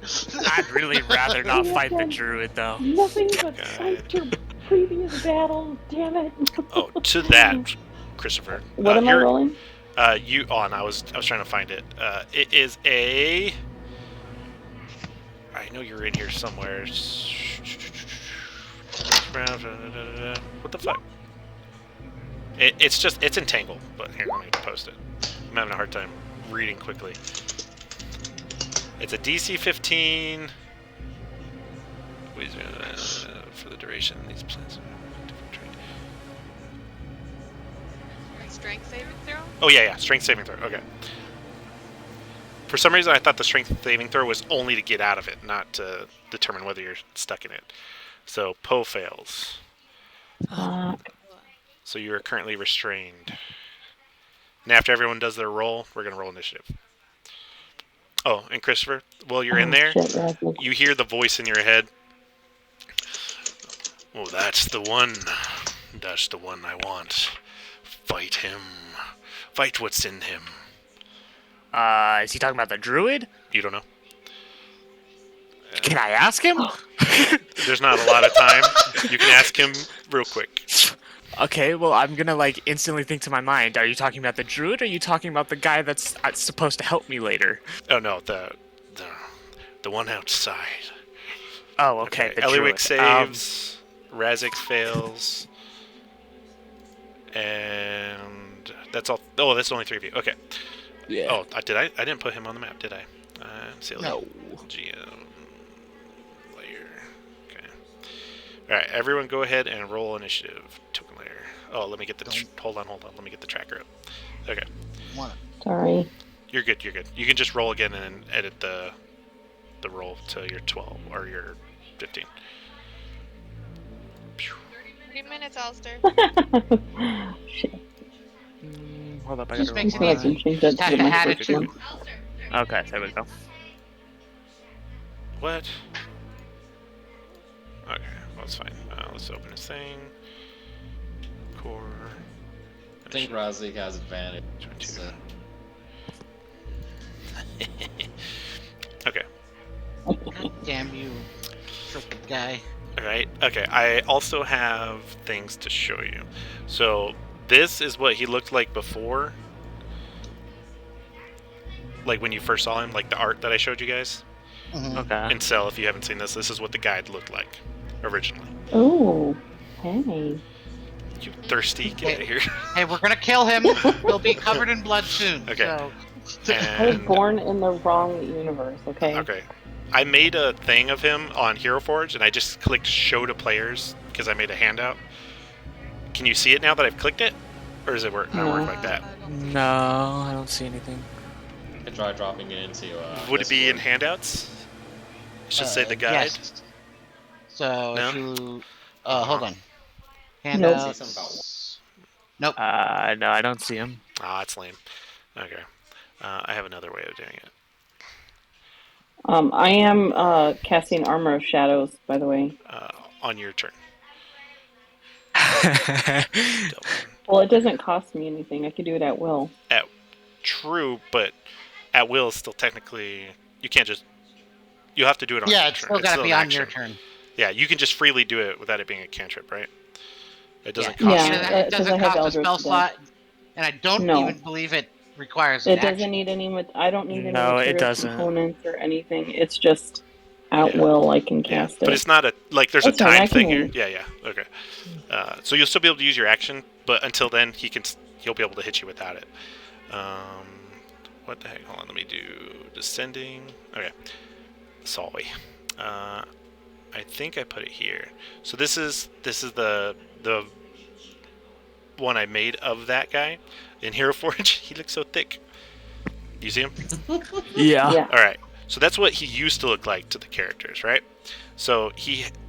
I'd really rather not fight the druid, though. Nothing but fight your previous battles, damn it. Oh, to that, Christopher. What am I rolling? And I was trying to find it. It is a. I know you're in here somewhere. What the fuck? It's entangled, but here, let me post it. I'm having a hard time reading quickly. It's a DC 15. For the duration, these plans are different trade. Strength saving throw? Oh yeah, strength saving throw. Okay. For some reason, I thought the strength saving throw was only to get out of it, not to determine whether you're stuck in it. So Poe fails. So you are currently restrained. And after everyone does their roll, we're going to roll initiative. Oh, and Christopher, while you're in there, you hear the voice in your head. Oh, that's the one. That's the one I want. Fight him. Fight what's in him. Is he talking about the druid? You don't know. Can I ask him? There's not a lot of time. You can ask him real quick. Okay, well, I'm gonna, instantly think to my mind, are you talking about the druid, or are you talking about the guy that's supposed to help me later? Oh, no, the one outside. Oh, okay, the Eliwick druid. saves, Razix fails, and that's all. Oh, that's only 3 of you. Okay. Yeah. Oh, I didn't put him on the map, did I? No. GM layer. Okay. All right, everyone, go ahead and roll initiative. Token layer. Oh, let me get the. Hold on. Let me get the tracker up. Okay. Sorry. You're good. You can just roll again and edit the roll to your 12 or your 15. 3 minutes, Alistair. Shit. Hold up, I Just gotta makes roll it mine. easy. Just have to add it to. Okay, there we go. What? Okay, well, that's fine. Let's open this thing. Core. I think Razik has advantage. 22. So. Okay. God damn you, crooked guy. Alright, okay. I also have things to show you. So, this is what he looked like before. Like when you first saw him, like the art that I showed you guys. Okay. And Cell, if you haven't seen this, this is what the guide looked like originally. Oh, hey. You thirsty? Get out of here. Hey, we're gonna kill him. He'll be covered in blood soon. Okay. So. I was born in the wrong universe, okay? Okay. I made a thing of him on Hero Forge, and I just clicked show to players because I made a handout. Can you see it now that I've clicked it? Or does it work? Not work like that? No, I don't see anything. I try dropping it into. Would it be in handouts? It should say the guide. Yes. So No? if you hold on. Nope. Handouts. Nope. No, I don't see him. Ah, that's lame. Okay. I have another way of doing it. I am casting Armor of Shadows, by the way. On your turn. Well, it doesn't cost me anything. I could do it at will. True, but at will is still technically you can't just. You have to do it on your Yeah, it's turn. still got to be an on action. your turn. Yeah, you can just freely do it without it being a cantrip, right? It doesn't Yeah, cost. Yeah, it doesn't I have cost a spell Eldritch slot, and I don't No. even believe it requires an It doesn't action. need any. I don't need any No, it material doesn't. components or anything. It's just at Yeah. will. I can cast it. But it's not a there's That's a fine, time I thing can here. wait. Yeah. Okay. So you'll still be able to use your action, but until then he'll be able to hit you without it. What the heck? Hold on, let me do descending. Okay. Sorry. I think I put it here. So this is the one I made of that guy in Hero Forge. He looks so thick. You see him? Yeah. All right. So that's what he used to look like to the characters, right? So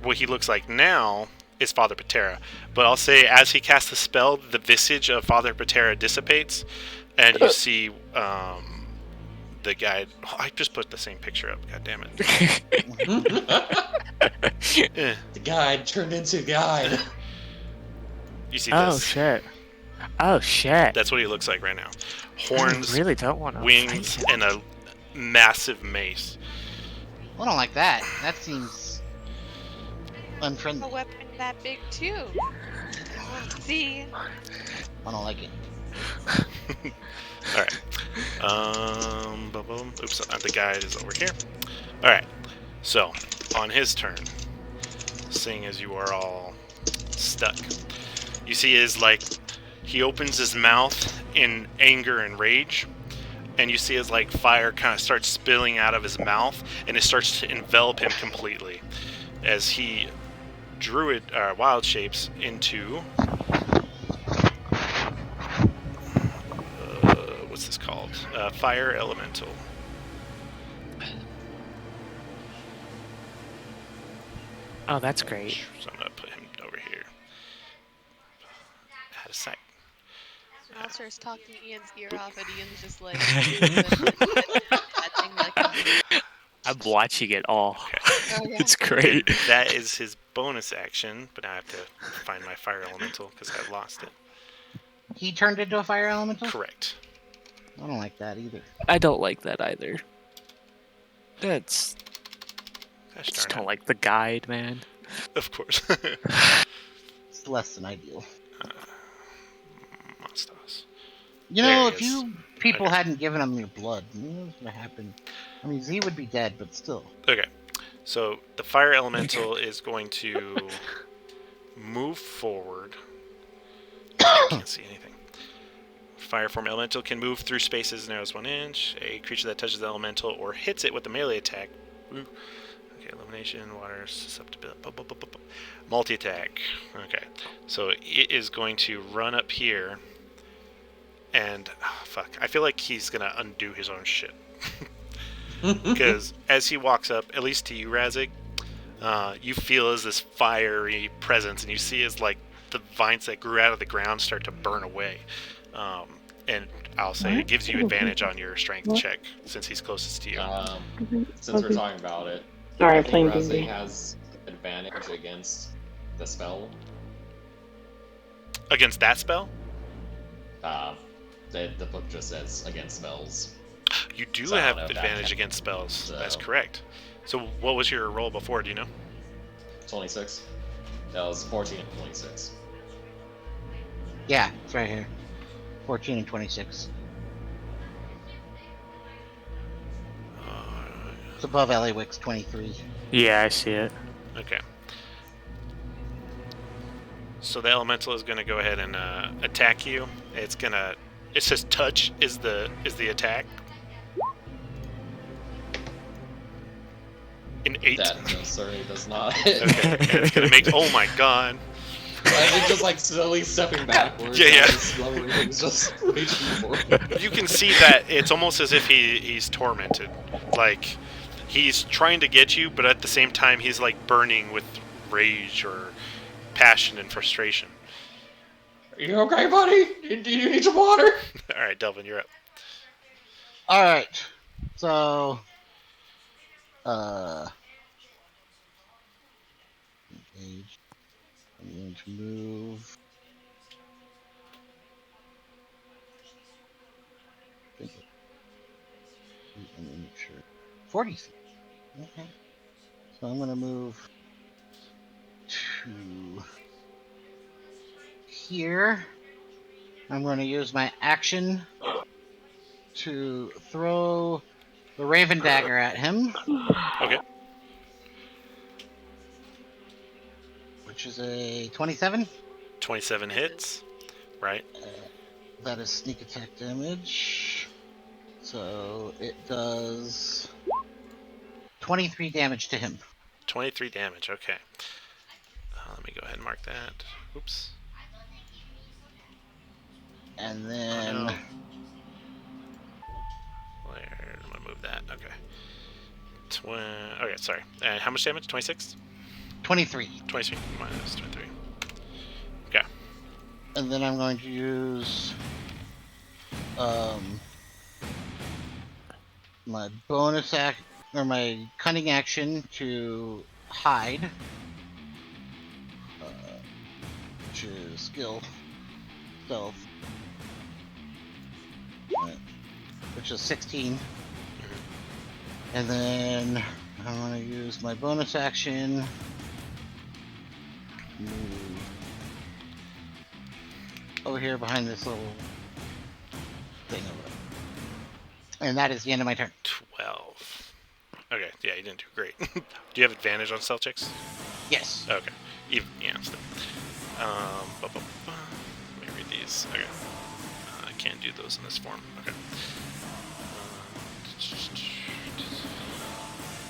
what he looks like now is Father Patera. But I'll say as he casts the spell, the visage of Father Patera dissipates, and you see the guy. Oh, I just put the same picture up. God damn it. The guide turned into guide. You see this? Oh shit. Oh shit. That's what he looks like right now. Horns, I really don't want to wings, and a massive mace. I don't like that. That seems A unfriendly. weapon that big too. See, I don't like it. All right. Oops, the guide is over here. All right. So, on his turn, seeing as you are all stuck, you see he opens his mouth in anger and rage, and you see his fire kind of starts spilling out of his mouth, and it starts to envelop him completely as he wild shapes into what's this called? Fire elemental. Oh, that's great. So I'm gonna put him over here. Out of sight. Al starts talking Ian's ear off, and Ian's just like, that thing like. I'm watching it all. Okay. Oh, yeah. It's great. And that is his bonus action, but now I have to find my fire elemental because I lost it. He turned into a fire elemental? Correct. I don't like that either. I don't like that either. That's. Gosh I just darn don't like the guide, man. it. Of course. It's less than ideal. Monsters. You There know, he if is. you people Okay. hadn't given him your blood, you know what's gonna happen. I mean, Z would be dead, but still. Okay. So the fire elemental is going to move forward. I can't see anything. Fire form elemental can move through spaces as narrow as 1 inch. A creature that touches the elemental or hits it with a melee attack. Ooh. Okay, elimination, water, susceptibility. Multi attack. Okay. So it is going to run up here. And, fuck. I feel like he's going to undo his own shit. Because as he walks up, at least to you, Razik, you feel as this fiery presence, and you see as the vines that grew out of the ground start to burn away. And I'll say it gives you advantage on your strength check since he's closest to you. Since we're talking about it, Sorry, I I'm playing think Razi D&D. has advantage against the spell. Against that spell, The book just says against spells. you do So I have don't know if that advantage counts. against spells. So- That's correct. So what was your roll before? Do you know? 26. That was 14 and 26. Yeah, it's right here. 14 and 26. It's above Eliwick's 23. Yeah, I see it. Okay. So the elemental is going to go ahead and attack you. It's gonna. It says touch is the attack. An 8. That certainly does not. Okay. And it's gonna make. Oh my god. I think just slowly stepping backwards. Yeah. Slowly, it's just HP4. You can see that it's almost as if he's tormented. He's trying to get you, but at the same time he's burning with rage or passion and frustration. Are you okay, buddy? Do you need some water? All right, Delvin, you're up. All right. So, uh, engage. I'm going to move. I'm not sure. 40 feet. Okay. So I'm going to move to here. I'm going to use my action to throw the Raven Dagger at him. Okay. Which is a 27. 27 hits. Right. That is sneak attack damage. So it does 23 damage to him. 23 damage. Okay. Let me go ahead and mark that. Oops. And then Oh, no. Where am I gonna move that? Okay. Okay, sorry. How much damage? 26? 23. 23 minus 23. Okay. And then I'm going to use my bonus act or my cunning action to hide, which is skill stealth, which is 16. And then I'm going to use my bonus action. Move over here behind this little thing over there. And that is the end of my turn. 12. Okay, yeah, you didn't do great. Do you have advantage on stealth checks? Yes. Okay. Yeah, still. Let me read these. Okay. I can't do those in this form. Okay.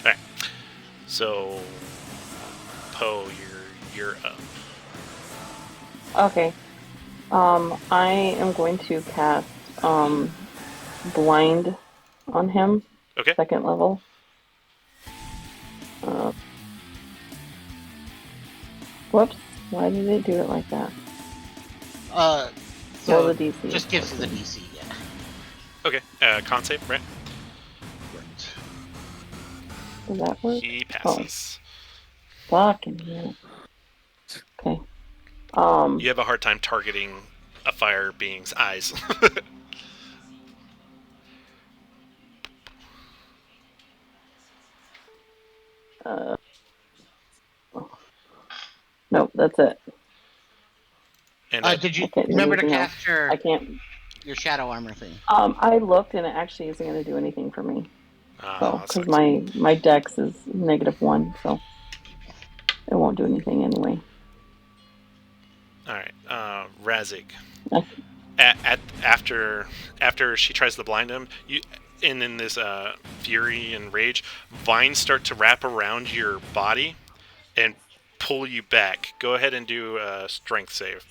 Alright. So, Poe, you're up. Okay. I am going to cast blind on him. Okay. Second level. Whoops. Why did it do it like that? So well, the DC. just gives you the DC, yeah. Okay. Con save, right? Right. Does that work? He passes. Oh. Fucking hell. Okay. You have a hard time targeting a fire being's eyes. Nope, that's it. And did you remember to cast your shadow armor thing? I looked and it actually isn't going to do anything for me. So, because my dex is -1, so it won't do anything anyway. All right, Razig. After she tries to blind him, in this fury and rage, vines start to wrap around your body and pull you back. Go ahead and do a strength save.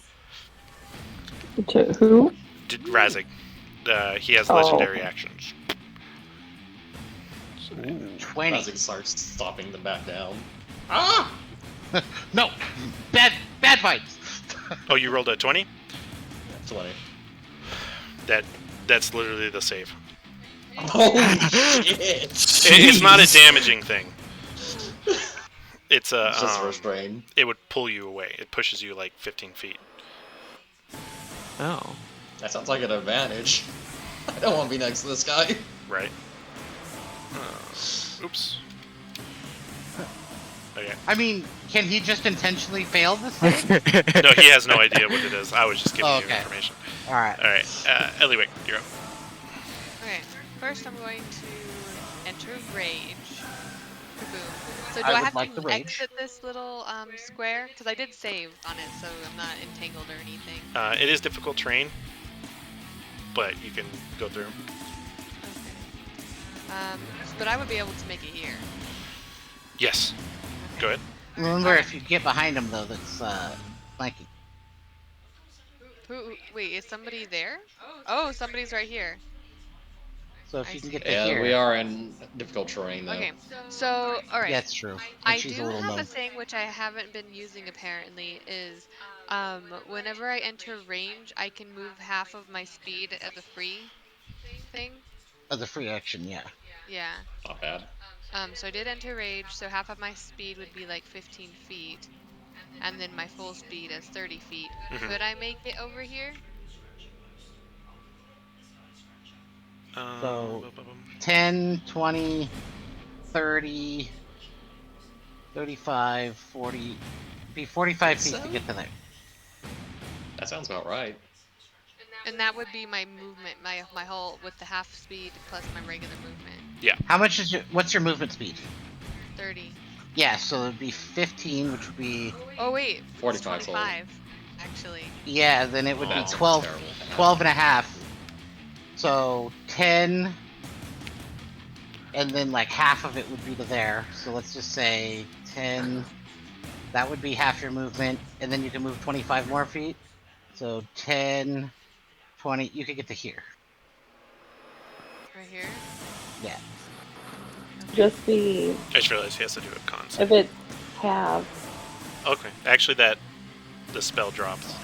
To who? Razig. He has legendary actions. Ooh, 20. Razig starts stopping them back down. Ah! No! Bad fights! Oh, you rolled a 20? 20. That's literally the save. Holy shit! It's not a damaging thing. It's just restrain. It would pull you away. It pushes you like 15 feet. Oh. That sounds like an advantage. I don't want to be next to this guy. Right. Oops. Okay. I mean, can he just intentionally fail this thing? No, he has no idea what it is. I was just giving you information. Alright. Alright. Eliwick, you're up. Okay, first I'm going to enter rage. Kaboom. So do I I, would have like to the rage. exit this little square? Because I did save on it, so I'm not entangled or anything. It is difficult terrain, but you can go through. Okay. But I would be able to make it here. Yes. Go ahead. Remember, if you get behind him, though, that's flanking. Wait, is somebody there? Oh, somebody's right here. So if you can get to Yeah, here. we are in difficult terrain, though. Okay, so, alright. Yeah, it's true. And I she's do a little have gnome. a thing which I haven't been using apparently is whenever I enter range I can move half of my speed as a free thing. As a free action, yeah. Yeah. Not bad. So I did enter rage, so half of my speed would be like 15 feet, and then my full speed is 30 feet. Could I make it over here? So 10, 20, 30, 35, 40. Be 45 feet to get to there. That sounds about right. And that would be my movement, my whole with the half speed plus my regular movement. Yeah. How much is what's your movement speed? 30. Yeah, so it'd be 15, which would be... Oh wait, 45 it's 25, actually. Yeah, then it would be That's 12, terrible. 12 and a half. So 10, and then like half of it would be to there. So let's just say 10. That would be half your movement, and then you can move 25 more feet. So 10, 20, you could get to here. Right here? Yeah. Just the I just realized he has to do a con save. if it's half. Okay. Actually, the spell drops.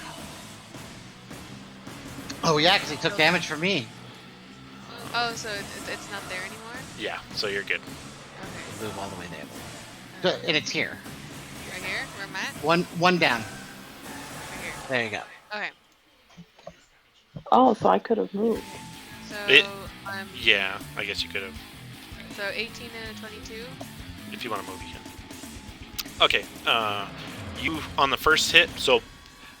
Oh yeah, because he took damage from me. Oh, so it's not there anymore? Yeah. So you're good. Okay. Move all the way there. And it's here. Right here? Where am I? One down. Right here. There you go. Okay. Oh, so I could have moved. So Yeah. I guess you could have. So 18 and a 22. If you want to move, you can. Okay. You on the first hit. So,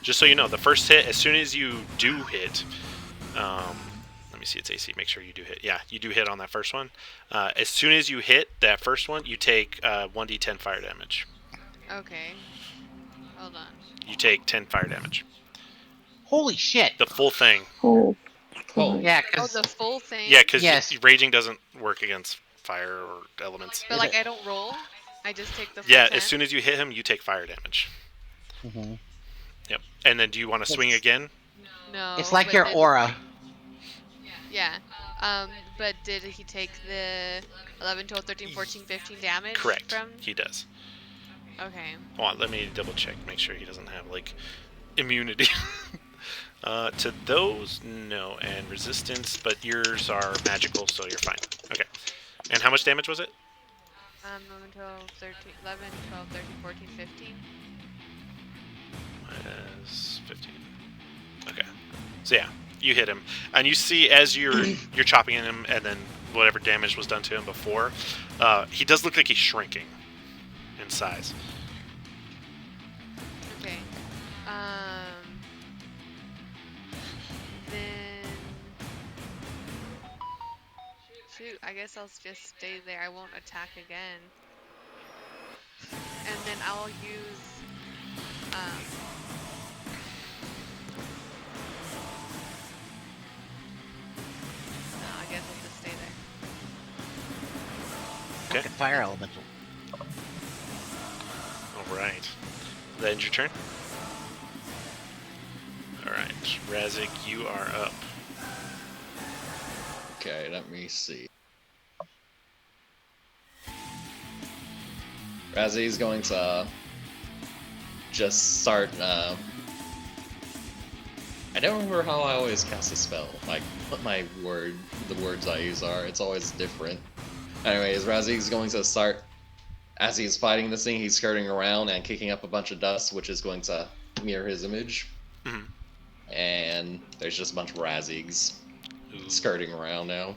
just so you know, the first hit, as soon as you do hit, let me see its AC. Make sure you do hit. Yeah, you do hit on that first one. As soon as you hit that first one, you take 1d10 fire damage. Okay. Hold on. You take 10 fire damage. Holy shit! The full thing. Oh. Oh, Yeah, Oh, because the full thing? Yeah, because Yes. raging doesn't work against fire or elements. But like I don't roll? I just take the full Yeah, 10? as soon as you hit him, you take fire damage. Mhm. Yep. And then do you want to swing again? No. It's like but your did- aura. Yeah. But did he take the 11, 12, 13, 14, 15 damage Correct. from? He does. Okay. Hold on, let me double check. Make sure he doesn't have, like, immunity. To those, no. And resistance, but yours are magical, so you're fine. Okay. And how much damage was it? 11, 12, 13, 11, 12, 13, 14, 15. Minus 15. Okay. So yeah, you hit him, and you see as you're chopping at him, and then whatever damage was done to him before, he does look like he's shrinking in size. Okay. Then shoot, I guess I'll just stay there. I won't attack again. And then I'll use no, I guess I'll just stay there. Okay. Fire elemental. All right. That ends your turn. All right, Razik, you are up. okay, let me see. Razzy's going to just start, I don't remember how I always cast a spell, like, what the words I use are, it's always different. Anyways, Razzy's going to start, as he's fighting this thing, he's skirting around and kicking up a bunch of dust, which is going to mirror his image. Mhm. And there's just a bunch of Razzies Ooh. skirting around now.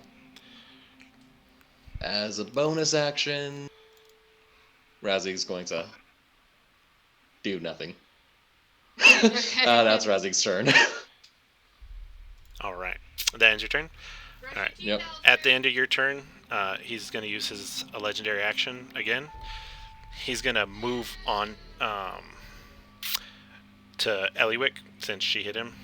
As a bonus action, Razzy's going to do nothing. That's Razzik's turn. All right. That ends your turn. All right. Yep. At the end of your turn, he's going to use his legendary action again. He's going to move on to Eliwick, since she hit him,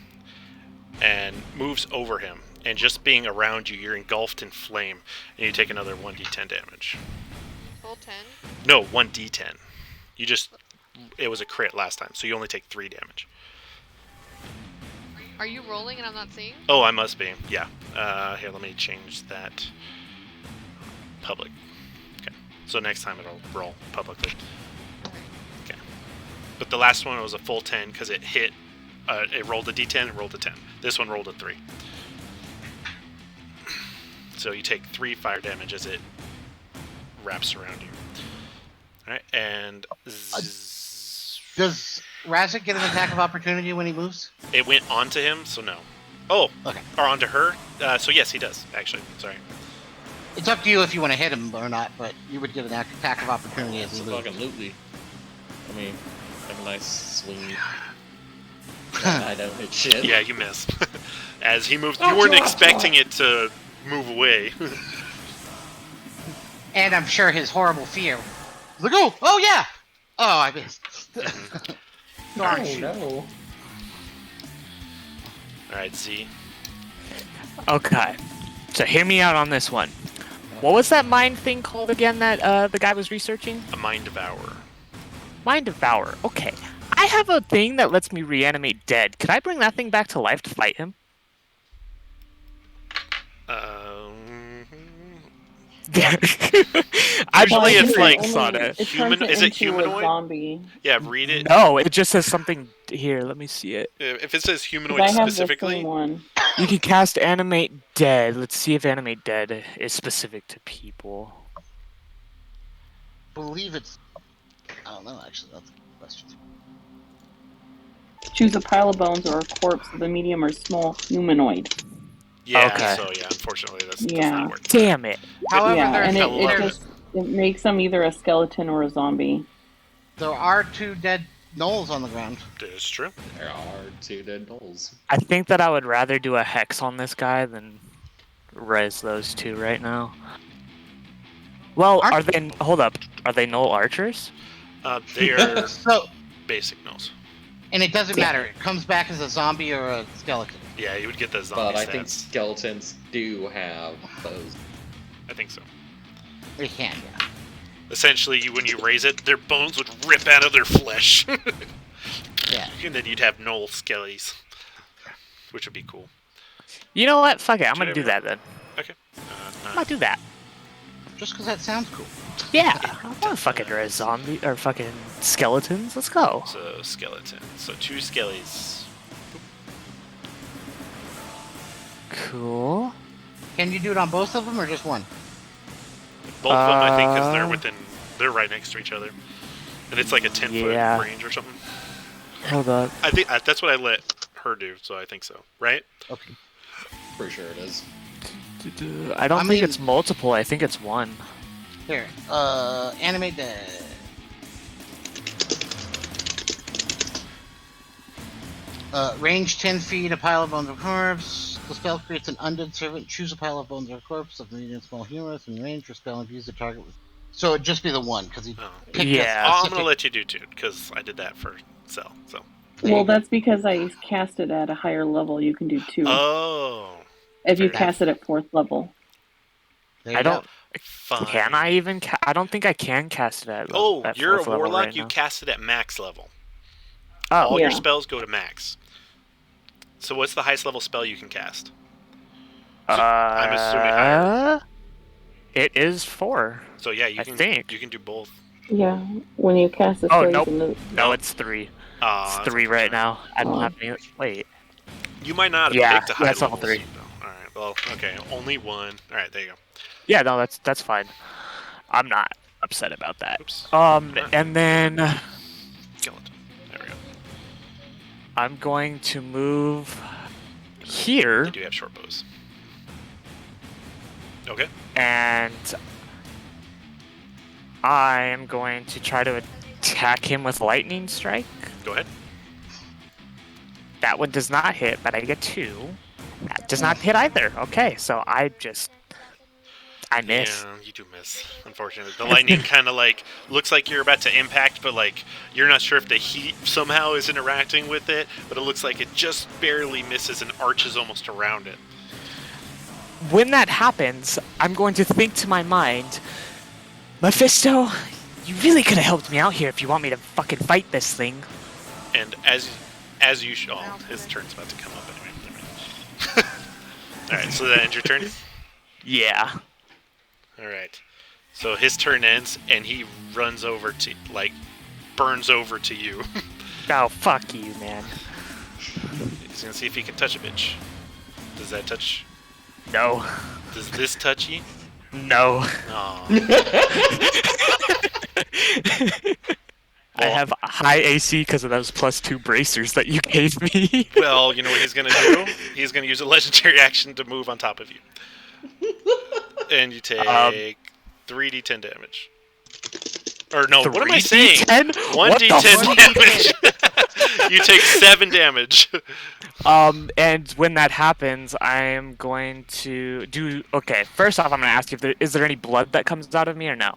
and moves over him. And just being around you, you're engulfed in flame, and you take another 1d10 damage. Full 10. No, 1d10. It was a crit last time, so you only take 3 damage. Are you rolling and I'm not seeing? Oh, I must be. Yeah. Here, let me change that. Public. Okay. So next time it'll roll publicly. Okay. But the last one was a full 10 because it hit. It rolled a d10 and rolled a 10. This one rolled a 3. So you take 3 fire damage as it wraps around you. Alright, and... Does Razik get an attack of opportunity when he moves? It went onto him, so no. Oh, okay. Or onto her? So yes, he does, actually. Sorry. It's up to you if you want to hit him or not, but you would get an attack of opportunity as he moves. Fucking lootly. I mean, have a nice swing. I don't hit shit. Yeah, you miss. As he moves, you weren't expecting it to move away. And I'm sure his horrible fear. Like, oh yeah! Oh, I missed. No. Alright, Z. Okay. So hear me out on this one. What was that mind thing called again that the guy was researching? A Mind Devourer. Mind Devourer. Okay. I have a thing that lets me reanimate dead. Could I bring that thing back to life to fight him? Usually it's like is it humanoid? Zombie. Yeah, read it. No, it just says something here. Let me see it. If it says humanoid I have specifically, the same one. You can cast Animate Dead. Let's see if Animate Dead is specific to people. I believe it's... I don't know, actually. That's a good question. Choose a pile of bones or a corpse of a medium or small humanoid. yeah. Okay. So yeah, unfortunately, that's Yeah. not work. Damn it. However, Yeah, and there's it makes them either a skeleton or a zombie. there are 2 dead gnolls on the ground. It's true. There are 2 dead gnolls. I think that I would rather do a hex on this guy than res those 2 right now. Well, are they... Hold up. Are they gnoll archers? They are So, basic nulls. and it doesn't matter. It comes back as a zombie or a skeleton. Yeah, you would get the zombie But I stats. think skeletons do have those. I think so. They can, yeah. Essentially, when you raise it, their bones would rip out of their flesh. Yeah. And then you'd have gnoll skellies, which would be cool. You know what? Fuck it. I'm gonna do that then. Okay. I'm gonna do that. Just because that sounds cool. Yeah. I wanna fucking res zombie or fucking skeletons. Let's go. So skeleton. So 2 skellies. Cool. Can you do it on both of them or just one? Both of them, I think, because they're right next to each other, and it's like a 10-foot range or something. Hold up. I think that's what I let her do, so I think so. Right? Okay. Pretty sure it is. I don't think it's multiple. I think it's 1. Here, animate the... range 10 feet, a pile of bones or corpse. The spell creates an undead servant. Choose a pile of bones or corpse of medium small humorous in range for spell and use the target with... So it'd just be the 1, because he picked I'm gonna let you do 2, because I did that for Cell, so. Well, that's because I cast it at a higher level. You can do 2. Oh. If you cast it at 4th level. I don't... Can I even... I don't think I can cast it at... at you're a 4th level warlock, right you now. cast it at max level. Oh. All your spells go to max. So what's the highest level spell you can cast? I'm assuming higher. It is 4. So yeah, you can do both. Yeah, when you cast a Oh, spell, nope. No, it's 3. It's 3 right now. I don't have any... Wait. You might not have picked a high that's all level. 3. Alright, well, okay, only 1. Alright, there you go. Yeah, no, that's fine. I'm not upset about that. Oops. And then... Skeleton. There we go. I'm going to move here. They do have short bows. Okay. And I am going to try to attack him with Lightning Strike. Go ahead. That one does not hit, but I get 2. That does not hit either. Okay, so I miss. Yeah, you do miss, unfortunately. The lightning kind of like looks like you're about to impact, but like you're not sure if the heat somehow is interacting with it, but it looks like it just barely misses and arches almost around it. When that happens, I'm going to think to my mind, Mephisto, you really could have helped me out here if you want me to fucking fight this thing. And as you his turn's about to come up anyway. Alright, so that ends your turn? Yeah. Alright. So his turn ends, and he runs over to, burns over to you. Oh, fuck you, man. He's gonna see if he can touch a bitch. Does that touch? No. Does this touch you? No. Aw. I have high AC because of those +2 bracers that you gave me. Well, you know what he's gonna do? He's gonna use a legendary action to move on top of you. And you take 3d10 damage. Or no, what am I saying? 1d10 damage. You take 7 damage. And when that happens, I'm going to do. Okay, first off, I'm going to ask you if is there any blood that comes out of me or no?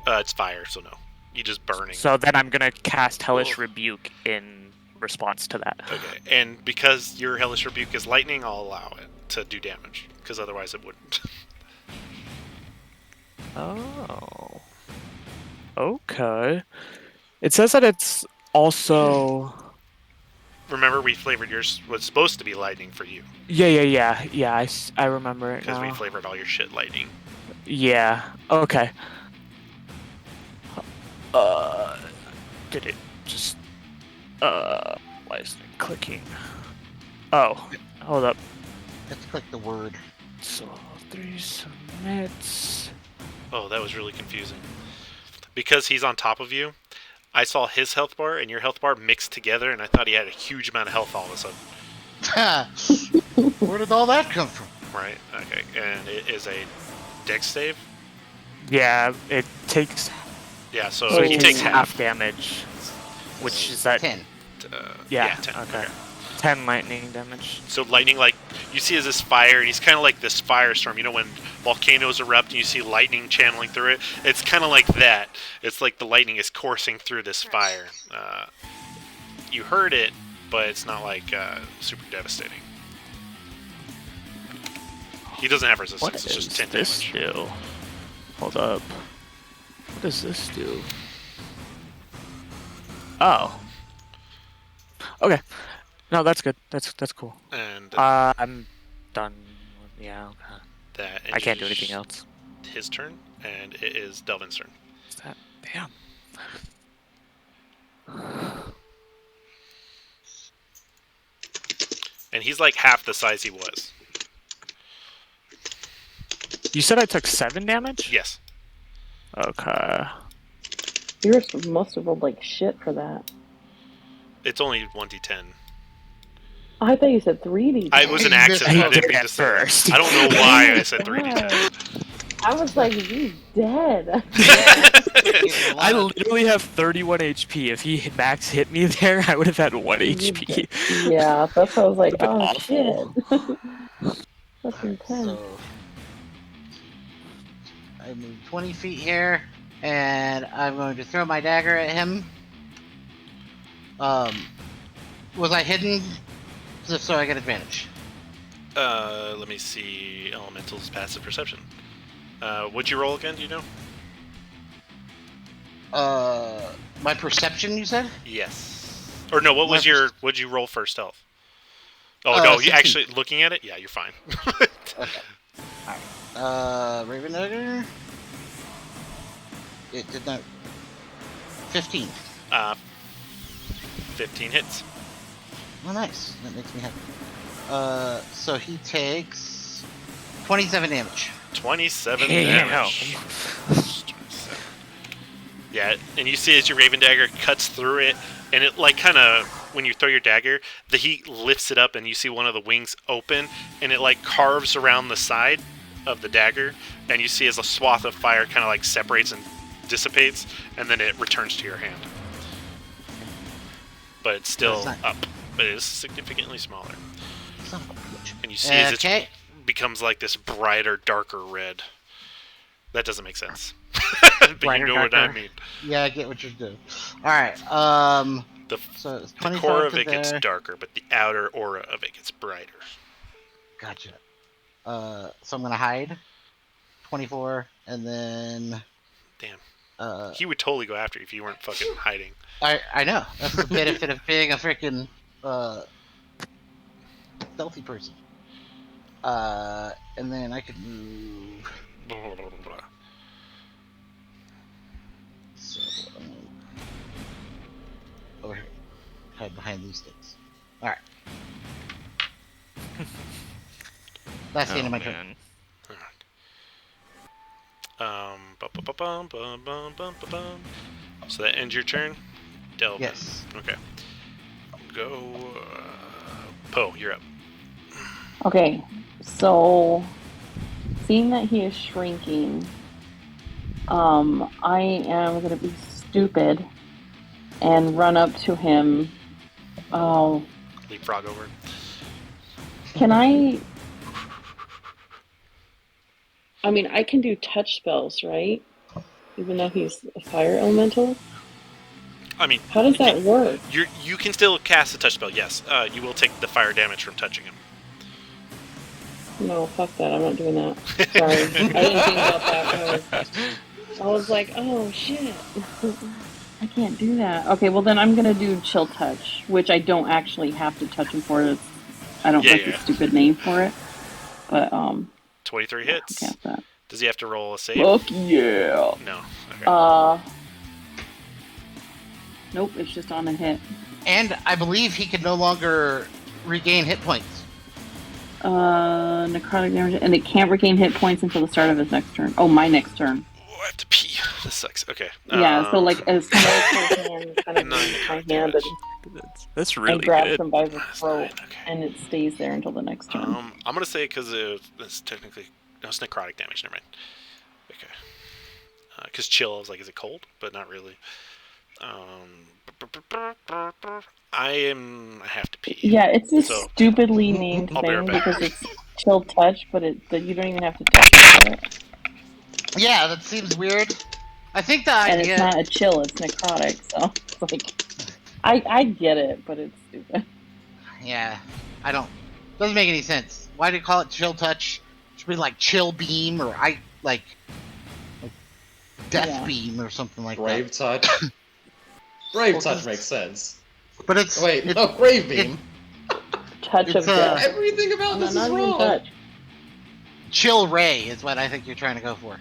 It's fire, so no. You just burning. So then I'm going to cast Hellish Rebuke in response to that. Okay, and because your Hellish Rebuke is lightning, I'll allow it to do damage, because otherwise it wouldn't. Oh. Okay. It says that it's also. Remember, we flavored yours was supposed to be lightning for you. Yeah. I remember it Because we now. flavored all your shit lightning. Yeah. Okay. Did it just? Why isn't it clicking? Oh, hold up. Let's click the word. So 3 submits. Oh, that was really confusing. Because he's on top of you, I saw his health bar and your health bar mixed together, and I thought he had a huge amount of health all of a sudden. Where did all that come from? Right, okay. And it is a dex save? Yeah, it takes. Yeah, so So he it takes half damage, which is that 10. Yeah, 10. Okay. 10 lightning damage. So lightning, like, you see as this fire, and he's kind of like this firestorm. You know when volcanoes erupt and you see lightning channeling through it? It's kind of like that. It's like the lightning is coursing through this fire. You heard it, but it's not like super devastating. He doesn't have resistance. What It's just 10 this damage. do? Hold up. What does this do? Oh. Okay. No, that's good. That's cool. And I'm done. Yeah. Okay. that I can't do is anything else. His turn, and it is Delvin's turn. Is that damn? And he's like half the size he was. You said I took 7 damage? Yes. Okay. You must have rolled like shit for that. It's only 1d10. Oh, I thought you said 3D. It was an accident. I didn't mean to say that. first. I don't know why I said 3d10. I was like, he's dead. I literally have 31 HP. If he max hit me there, I would have had 1 HP. Yeah, that's why I was like, That'd oh be awful. shit. That's intense. So, I move 20 feet here, and I'm going to throw my dagger at him. Was I hidden? So I get advantage. Let me see. Elemental's passive perception. What'd you roll again? Do you know? My perception, you said? Yes. Or no? What'd you roll for stealth? Oh no! You 16. actually looking at it? Yeah, you're fine. Okay. Alright. Raven dagger. It did not. 15. 15 hits. Oh, nice. That makes me happy. So he takes 27 damage. 27 Damn. damage. Yeah, and you see as your Raven dagger cuts through it, and it like kind of when you throw your dagger, the heat lifts it up, and you see one of the wings open, and it like carves around the side of the dagger, and you see as a swath of fire kind of like separates and dissipates, and then it returns to your hand. But it's still up, but it is significantly smaller. Son of a bitch. And you see as Okay. it becomes like this brighter, darker red. That doesn't make sense. But Brighter, you know what I darker. mean. Yeah, I get what you're doing. Alright, so it's The 25 core of to it gets there. darker, but the outer aura of it gets brighter. Gotcha. So I'm gonna hide. 24, and then... Damn. He would totally go after you if you weren't fucking hiding. I know. That's the benefit of being a freaking, stealthy person. And then I could move... Blah, blah, blah, blah. So, over here. Hide behind these things. Alright. That's the end of my turn. Man. Alright. Bum, bum, bum, bum, bum, bum. So that ends your turn? Delvin. Yes. Okay. Go. Poe, you're up. Okay, so seeing that he is shrinking, I am gonna be stupid and run up to him. Oh, Leapfrog over. can I? I mean, I can do touch spells, right? Even though he's a fire elemental. I mean, How does that work? You can still cast a touch spell. Yes, you will take the fire damage from touching him. No, fuck that. I'm not doing that. Sorry, I didn't think about that. I was like, oh shit, I can't do that. Okay, well then I'm gonna do chill touch, which I don't actually have to touch him for. I don't like the stupid name for it, but 23 yeah, hits. I'll cast that. Does he have to roll a save? Fuck yeah. No. Okay. Nope. It's just on a hit. And I believe he can no longer regain hit points. Necrotic damage, and it can't regain hit points until the start of his next turn. Oh, my next turn. Oh, I have to pee. This sucks. Okay. Yeah, so like as soon as his hand kind of moves my hand That's really and grabs good. him by the throat, Okay. and it stays there until the next turn. I'm gonna say because it's technically it's necrotic damage. Never mind. Okay. Because chill is like, is it cold? But not really. I have to pee. Yeah, it's a stupidly named thing because it's chill touch, but you don't even have to touch it for it. Yeah, that seems weird. I think the And idea... it's not a chill, it's necrotic, so it's like... I get it, but it's stupid. Yeah, I don't... Doesn't make any sense. Why do you call it chill touch? It should be like chill beam or death beam or something like Brave that. touch. Brave touch makes sense. But it's... no, Grave beam. Touch of death. Everything about this is wrong. Touch. Chill ray is what I think you're trying to go for.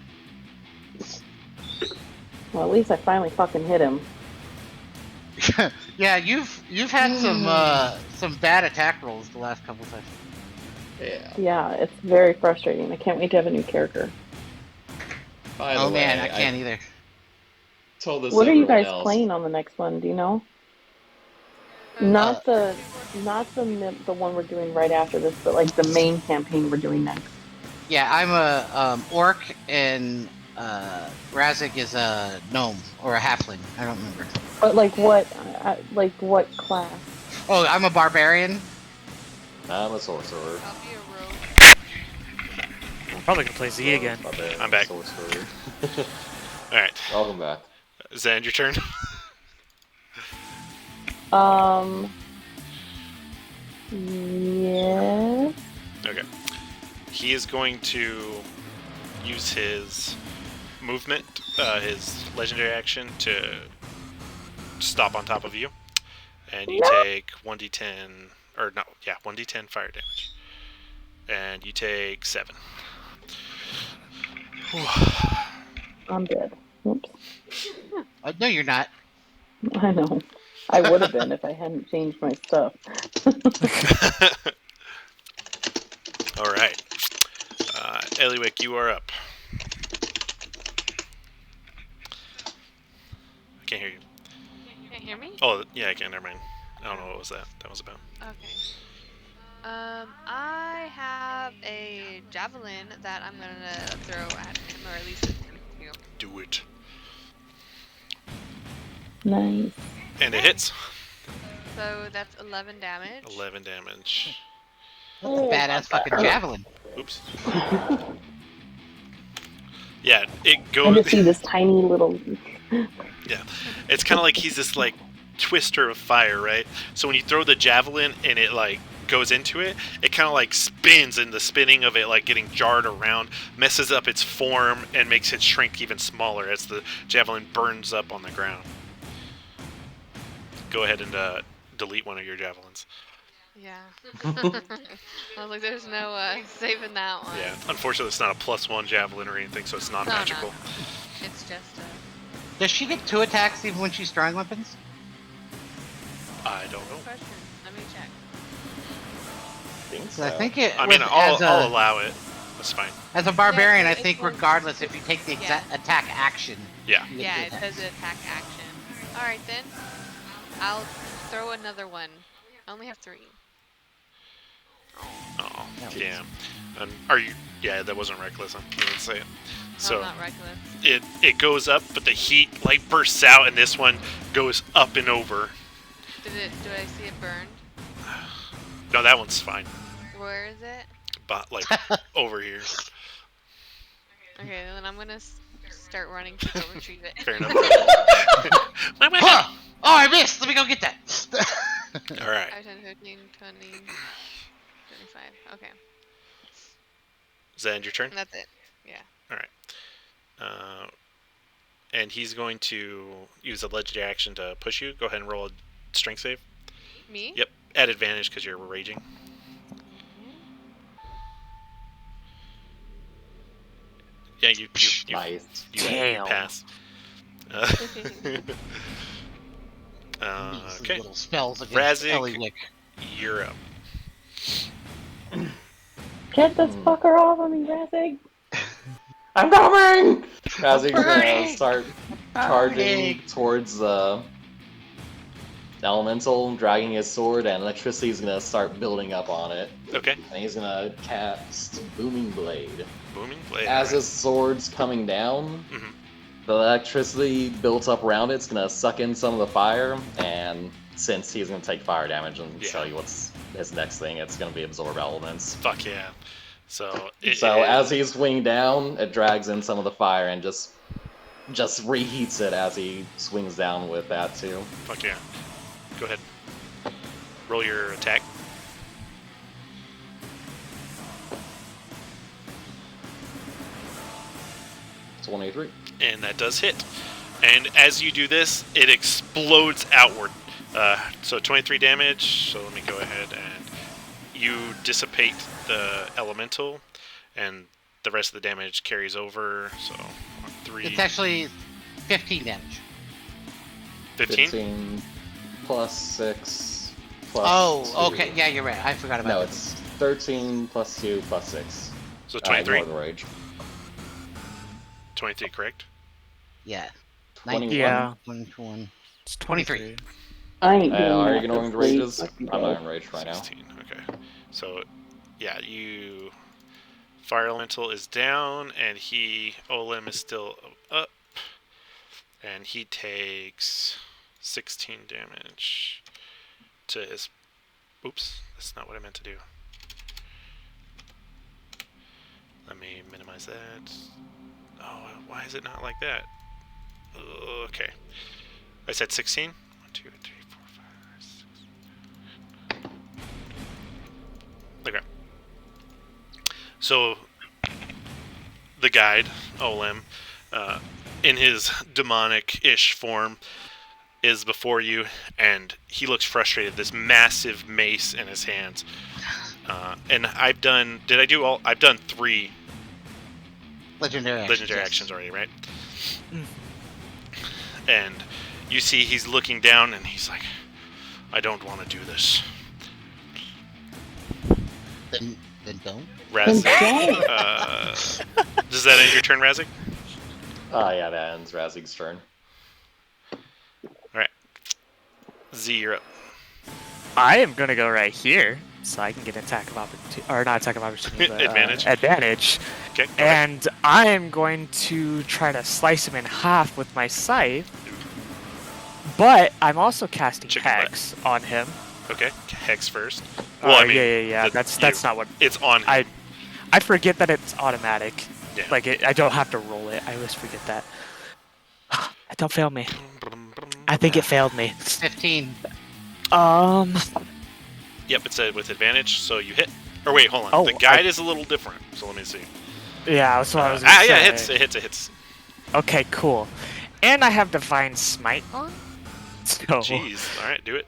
Well, at least I finally fucking hit him. Yeah, you've had some bad attack rolls the last couple times. Yeah. Yeah, it's very frustrating. I can't wait to have a new character. By the way, man, I can't either. Told this What are you guys else. playing on the next one? Do you know? Not the one we're doing right after this, but like the main campaign we're doing next. Yeah, I'm a orc, and Razik is a gnome or a halfling. I don't remember. But like what class? Oh, I'm a barbarian. I'm a sorcerer. I'll be a rogue. I'm probably gonna play Z again. I'm back. Sorcerer. Alright. Welcome back. Is that your turn? Yes. Okay. He is going to use his movement, his legendary action, to stop on top of you. And you take 1d10, or no, yeah, 1d10 fire damage. And you take 7. I'm dead. Oops. No, you're not. I know. I would have been if I hadn't changed my stuff. All right. Eliwick, you are up. I can't hear you. You can't hear me? Oh, yeah, I can. Never mind. I don't know what that was about. Okay. I have a javelin that I'm gonna throw at him, or at least attempt to. Do it. Nice. And it hits. So that's 11 damage. 11 damage. That's a badass fucking javelin. Oops. Yeah, it I goes. just see this tiny little. Yeah, it's kind of like he's this like twister of fire, right? So when you throw the javelin and it like goes into it, it kind of like spins, and the spinning of it like getting jarred around messes up its form and makes it shrink even smaller as the javelin burns up on the ground. Go ahead and delete one of your javelins. Yeah. I was like, there's no saving that one. Yeah, unfortunately it's not a +1 javelin or anything, so it's not magical. No. It's just Does she get 2 attacks even when she's throwing weapons? I don't know. question. Let me check. I think 'Cause so. I think it. I mean, I'll allow it. That's fine. As a barbarian, Yeah, I so think it was- regardless if you take the Yeah. attack action. Yeah. you get Yeah, two it attacks. says attack action. Alright then. I'll throw another one. I only have 3. Oh, No. damn. Are you? Yeah, that wasn't reckless. I didn't say it. So I'm not reckless. it goes up, but the heat like bursts out, and this one goes up and over. Do I see it burned? No, that one's fine. Where is it? But like over here. Okay, then I'm gonna start running to go retrieve it. Fair enough. Huh! Oh, I missed! Let me go get that! All right. 5, 10, 15, 20, 25. Okay, Does that end your turn? that's it. Yeah. All right. And he's going to use a legendary action to push you. Go ahead and roll a strength save. Me? Yep. At advantage because you're raging. Yeah, you Nice. you pass. Some Okay. little spells against Razzik. Eliwick. You're up. Get this fucker off of me, Razzik. I'm coming! Razzik's gonna Burning! start charging towards the elemental, dragging his sword, and electricity's gonna start building up on it. Okay. And he's gonna cast Booming Blade. Booming blade. As his sword's coming down, Mhm. the electricity built up around it's gonna suck in some of the fire, and since he's gonna take fire damage and Yeah. tell you what's his next thing, it's gonna be absorb elements. Fuck yeah. So As he's swinging down, it drags in some of the fire and just reheats it as he swings down with that too. fuck yeah. Go ahead. Roll your attack. It's 183. And that does hit. And as you do this, it explodes outward. So 23 damage. So let me go ahead and you dissipate the elemental, and the rest of the damage carries over. So 3. It's actually 15 damage. 15? 15 plus 6 plus Oh, 2. okay. Yeah, you're right. I forgot about No, that. it's 13 plus 2 plus 6. So 23. Ignore the rage. 23, correct? Yeah. 21. Yeah. 21. It's 23. I ain't doing Are you that ignoring the this week. rages? Fuck you I'm not both. in rage right now. 16. Okay. So, yeah, you. Fire Elemental is down, and Olim is still up. And he takes 16 damage to his. Oops, that's not what I meant to do. Let me minimize that. Oh, why is it not like that? Okay. I said 16? 1, 2, 3, 4, 5, 6. Okay. So, the guide, Olim, in his demonic-ish form, is before you, and he looks frustrated. This massive mace in his hands. And I've done... Did I do all... I've done 3 Legendary actions. legendary yes. actions already, right? And you see he's looking down, and he's like, I don't want to do this. Then don't. Razzik, Then does that end your turn, Razzik? Yeah, that ends Razzik's turn. Alright. Z, you're up. I am gonna go right here, so I can get attack of opportunity, or not attack of opportunity, but Advantage. advantage. Okay, go ahead. And I am going to try to slice him in half with my scythe. But I'm also casting Chicken butt. Hex on him. Okay, Hex first. Yeah. That's you- not what It's on him. I forget that it's automatic. Yeah. Like I don't have to roll it. I always forget that. Don't fail me. I think it failed me. 15. Yep, it said with advantage, so you hit. Or wait, hold on. Oh, The guide is a little different, so let me see. Yeah, that's what I was gonna say. Yeah, it hits. Okay, cool. And I have Divine Smite on. So Jeez, alright, do it.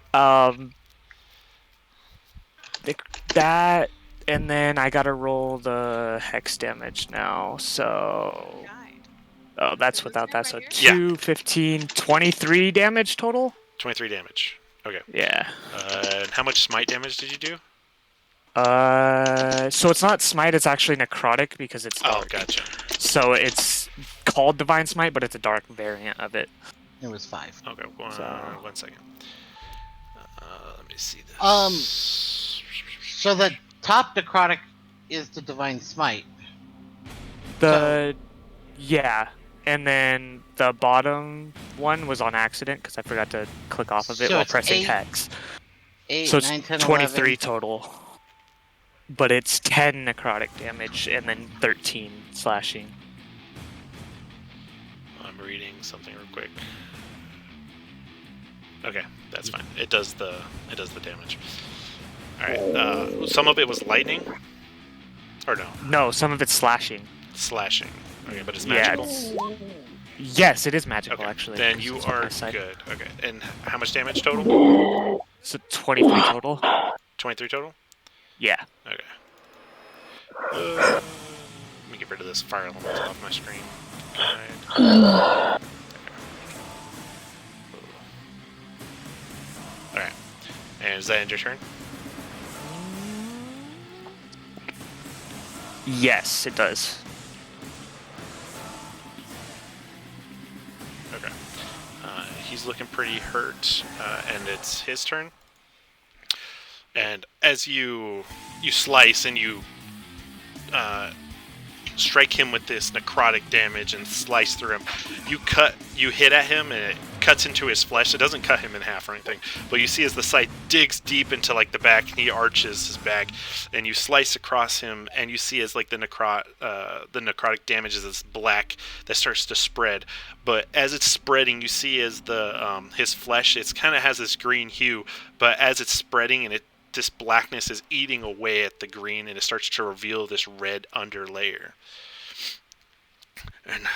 That, and then I gotta roll the hex damage now. So, oh, that's without that. So Yeah. 2, 15, 23 damage total. 23 damage. Okay. Yeah. And how much smite damage did you do? So it's not smite, it's actually necrotic because it's dark. Oh, gotcha. So it's called divine smite, but it's a dark variant of it. It was 5. Okay, one second. Let me see this. So the top necrotic is the divine smite. Yeah, and then the bottom one was on accident because I forgot to click off of it So while it's pressing 8, hex. 8, So it's 9, 10, 23 11. total. But it's 10 necrotic damage and then 13 slashing. I'm reading something real quick. Okay, that's fine. It does the damage. All right. Some of it was lightning, or no? No, some of it's slashing. Slashing. Okay, but it's Yeah, magical. Yes, it is magical Okay, actually. then 'cause you it's on are my side. good. Okay, and how much damage total? So 23 total. 23 total. Yeah. Okay. Let me get rid of this fire element off my screen. Alright. Alright. And is that end your turn? Yes, it does. Okay. He's looking pretty hurt, and it's his turn. And as you slice and you strike him with this necrotic damage and slice through him, you hit at him and it cuts into his flesh. It doesn't cut him in half or anything, but you see as the scythe digs deep into like the back and he arches his back, and you slice across him, and you see as like the necrotic damage is this black that starts to spread. But as it's spreading, you see as the his flesh, it's kind of has this green hue, but as it's spreading and this blackness is eating away at the green, and it starts to reveal this red underlayer. And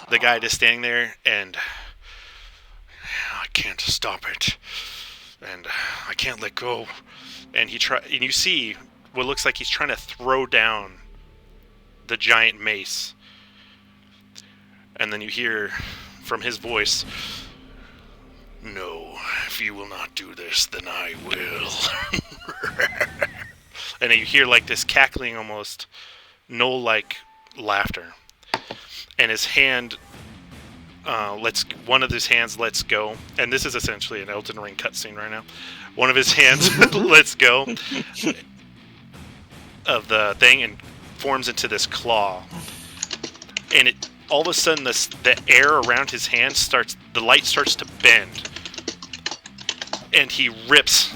the guy just standing there, and I can't stop it, and I can't let go. And and you see what looks like he's trying to throw down the giant mace. And then you hear from his voice, "No, if you will not do this, then I will." And then you hear like this cackling, almost gnoll-like laughter. And his hand, one of his hands lets go. And this is essentially an Elden Ring cutscene right now. One of his hands lets go of the thing and forms into this claw. And it all of a sudden, the air around his hand the light starts to bend. And he rips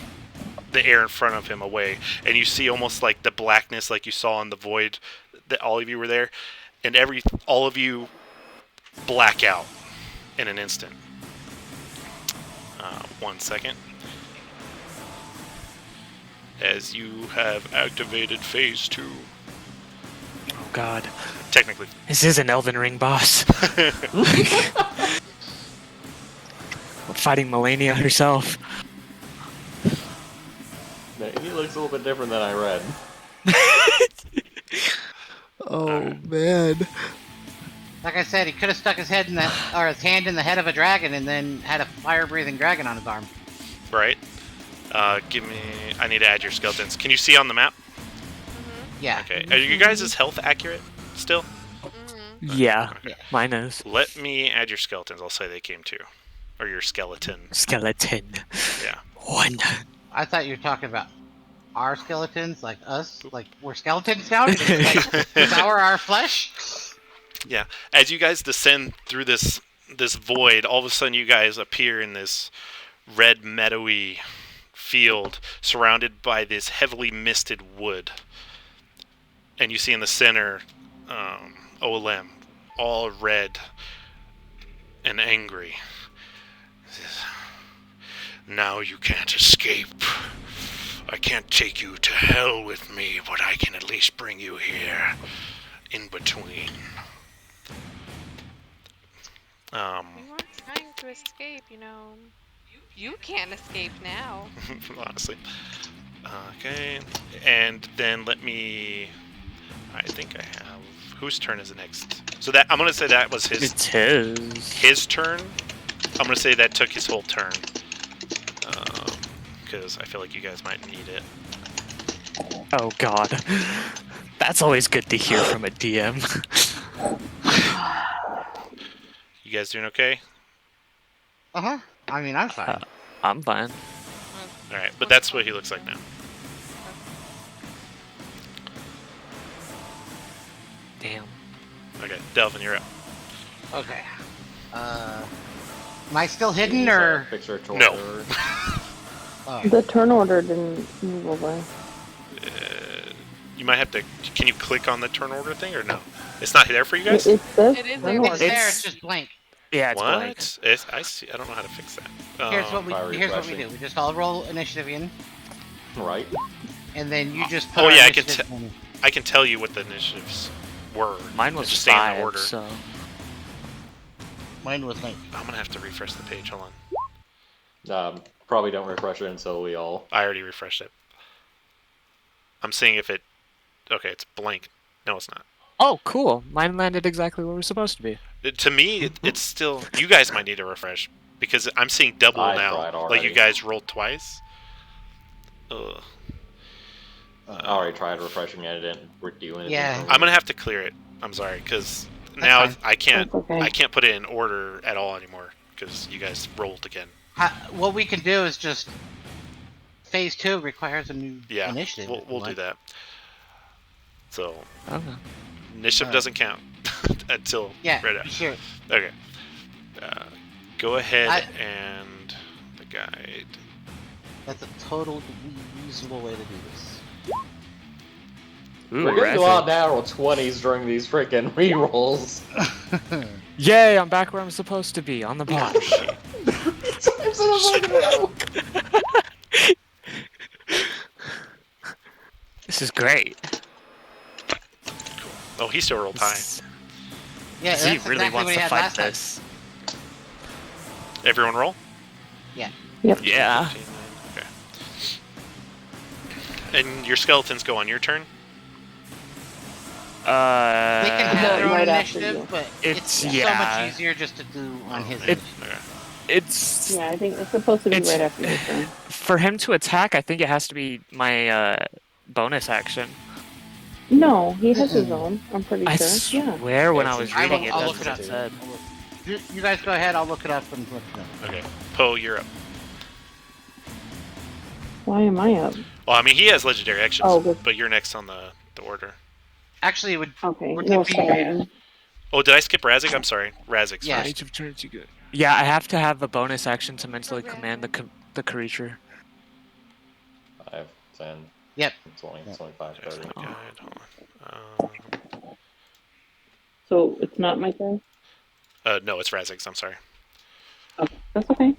the air in front of him away, and you see almost like the blackness like you saw in the void that all of you were there, and all of you black out in an instant. 1 second. As you have activated phase 2. Oh god. Technically. This is an Elden Ring boss. Fighting Melania herself. He looks a little bit different than I read. Oh man. Like I said, he could have stuck his hand in the head of a dragon and then had a fire-breathing dragon on his arm. Right. I need to add your skeletons. Can you see on the map? Yeah. Okay. Are you guys' health accurate still? Yeah, Okay. mine is. Let me add your skeletons. I'll say they came too. Or your skeleton. Skeleton. Yeah. 1. I thought you were talking about our skeletons, like us, like we're skeletons now. Devour our flesh. Yeah. As you guys descend through this void, all of a sudden you guys appear in this red meadowy field surrounded by this heavily misted wood. And you see in the center Olem, all red and angry. Now you can't escape. I can't take you to hell with me, but I can at least bring you here in between. We weren't trying to escape, you know. You can't escape now. Honestly. Okay, and then I think I have... Whose turn is it next? So I'm going to say that was It's his. his turn. I'm going to say that took his whole turn. Because I feel like you guys might need it. Oh god. That's always good to hear from a DM. You guys doing okay? Uh-huh. I mean, I'm fine. I'm fine. Alright, but that's what he looks like now. Damn. Okay, Delvin, you're up. Okay. Am I still hidden, Use a or...? picture of No. Torter. Oh. The turn order didn't move over. You might have to... Can you click on the turn order thing, or no? It's not there for you guys? It says It is turn there. order. It's there, It's- it's just blank. Yeah, it's What? blank. I see. I don't know how to fix that. Here's what we Fire do. refreshing. We just all roll initiative in, Right? and then you just put Oh, our yeah, I can initiative in. I can tell you what the initiatives were. Mine was just stay in 5, the order. so... Mine was like... I'm gonna have to refresh the page. Hold on. Probably don't refresh it until we all... I already refreshed it. I'm seeing if it... Okay, it's blank. No, it's not. Oh, cool. Mine landed exactly where it was supposed to be. To me, it's still... You guys might need to refresh. Because I'm seeing double I now. tried Like already. you guys rolled twice. Ugh. I already tried refreshing it. It didn't do anything. Yeah. for me. I'm gonna have to clear it. I'm sorry, because now fine. I can't... That's okay. I can't put it in order at all anymore. Because you guys rolled again. What we can do is just... Phase 2 requires a new Yeah, initiative. if you we'll do want. that. So, Okay. initiative doesn't count until Yeah, right after. sure. Okay. Go ahead I- and the guide. That's a totally reasonable way to do this. Ooh, We're gonna go Razzie. out natural 20s during these freaking rerolls. Yay, I'm back where I'm supposed to be, on the bottom. This is great. Oh, he still rolled high. Yeah, Z that's really exactly wants what he to had fight last time. this. Everyone roll? Yeah. Yep. Yeah. 15, okay. And your skeletons go on your turn? They can have their own Right after initiative, you. but it's It's- so yeah. much easier just to do on his It- initiative. Okay. It's Yeah, I think it's supposed to be It's- right after your turn. for him to attack. I think it has to be my bonus action. No, he has his own. I'm pretty I sure. Yeah. swear when I It's- was I reading will, it, I'll that's look it what up. it said. You guys go ahead. I'll look it up and let you know. Okay. Poe, you're up. Why am I up? Well, I mean, he has legendary actions, Oh, good. but you're next on the order. Actually, it would. Okay. Would No, it be- sorry. Oh, did I skip Razzik? I'm sorry. Razzik's Yeah. first. Each of turns you good. Yeah, I have to have a bonus action to mentally Okay. command the creature. 5, 10, Yep. 20, Yeah. 25, 30. Guide, hold on. So it's not my turn? No, it's Razzik's. I'm sorry. Okay. That's okay.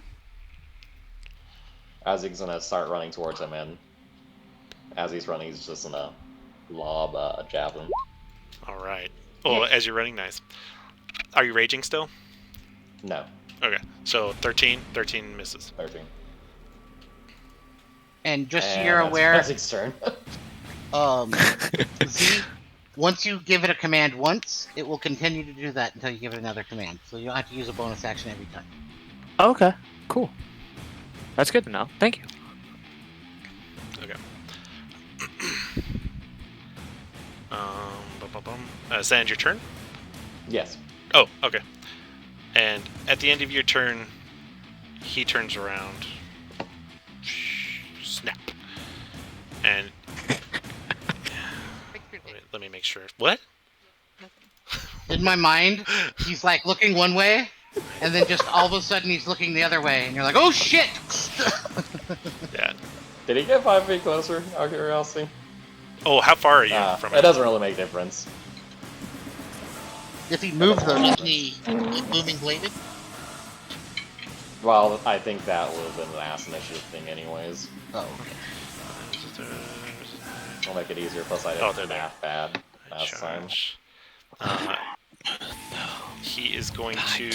Azig's gonna start running towards him, and as he's running, he's just gonna lob a javelin. All right. Oh, as you're running, nice. Are you raging still? No, Okay. So 13. 13 misses. 13. And just so And you're that's aware, Azig's turn. Z, once you give it a command once, it will continue to do that until you give it another command. So you don't have to use a bonus action every time. Okay, cool. That's good to know. Thank you. Okay. Is that end your turn? Yes. Oh, okay. And at the end of your turn, he turns around. Snap. And let me make sure. What? In my mind, he's like looking one way, and then just all of a sudden he's looking the other way, and you're like, oh shit! Yeah. Did he get 5 feet closer, out of curiosity? Oh, how far are you from It it? doesn't really make a difference. If he moves them, is he booming bladed? Well, I think that would have been an ass initiative thing anyways. Oh, I'll make it easier, plus I Oh, didn't they're there. math bad last time. Charge. He is going to.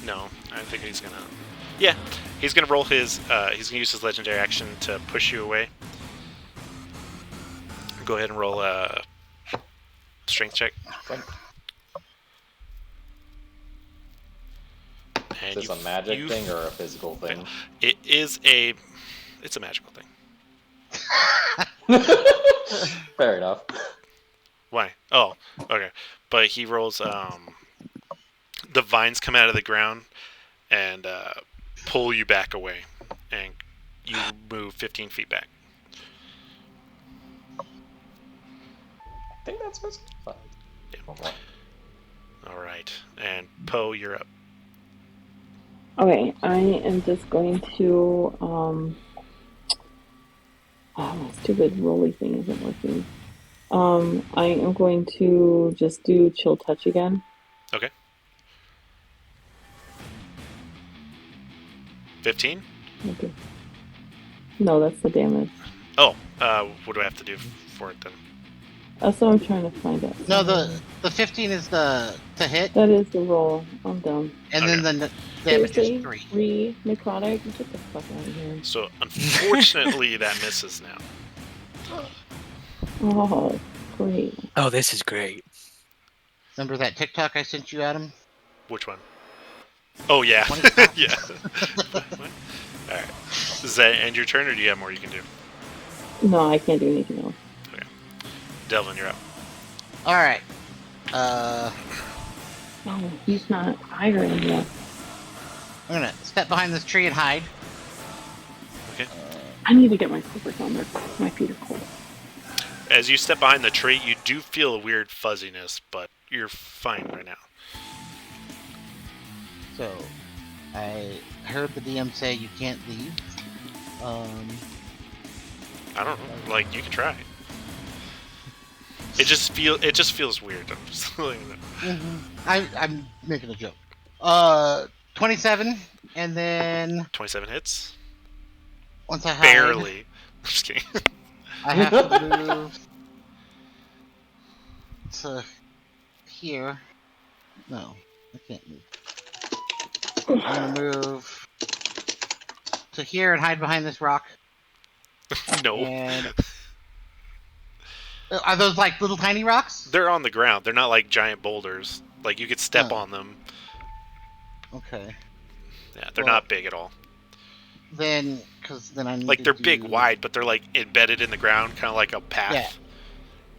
No, I think he's gonna. Yeah, he's gonna roll his. He's gonna use his legendary action to push you away. Go ahead and roll a strength check. And Is this a magic thing or a physical thing? It's a magical thing. Fair enough. Why? Oh, okay. But he rolls. The vines come out of the ground and pull you back away, and you move 15 feet back. I think that's what's fine. Yeah. Okay. All right, and Poe, you're up. Okay, I am just going to my stupid rolly thing isn't working. I am going to just do chill touch again. Okay. 15. Okay. No, that's the damage. Oh, what do I have to do for it then? That's what I'm trying to find out. No, the 15 is the to hit, That is the roll. I'm dumb. and Okay. then the damage Seriously? is 3. 3 necrotic? Get the fuck out of here. So unfortunately, that misses now. Oh, great. Oh, this is great. Remember that TikTok I sent you, Adam? Which one? Oh yeah, 25. yeah. All right. Does that end your turn, or do you have more you can do? No, I can't do anything else. Okay. Delvin, you're up. All right. Oh, he's not hiring yet. I'm gonna step behind this tree and hide. Okay. I need to get my slippers on. My feet are cold. As you step behind the tree, you do feel a weird fuzziness, but you're fine right now. So, I heard the DM say you can't leave. I don't know. Like, you can try. It just feels weird. I'm just letting you know. I'm making a joke. 27, and then 27 hits. once I hide, Barely. I'm just kidding. I have to move to here. No, I can't move. I'm gonna move to here and hide behind this rock. No. And are those like little tiny rocks? They're on the ground. They're not like giant boulders. Like, you could step on them. Okay. Yeah, they're not big at all. Then, because then I need Like, to they're big do- wide, but they're like embedded in the ground, kind of like a path. Yeah.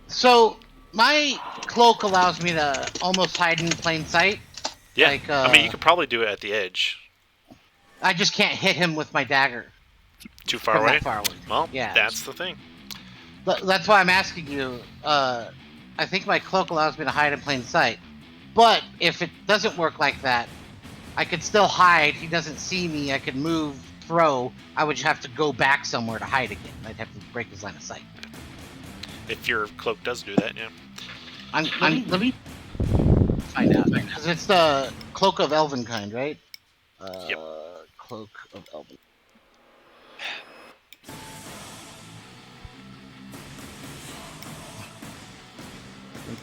So my cloak allows me to almost hide in plain sight. Yeah. Like, I mean, you could probably do it at the edge. I just can't hit him with my dagger. Too far from away? that far away. Well, Yeah. that's the thing. That's why I'm asking you. I think my cloak allows me to hide in plain sight. But if it doesn't work like that, I could still hide. He doesn't see me. I could move, throw. I would just have to go back somewhere to hide again. I'd have to break his line of sight. If your cloak does do that, yeah. Let me find out. Because it's the Cloak of Elvenkind, right? Yep. Cloak of Elven.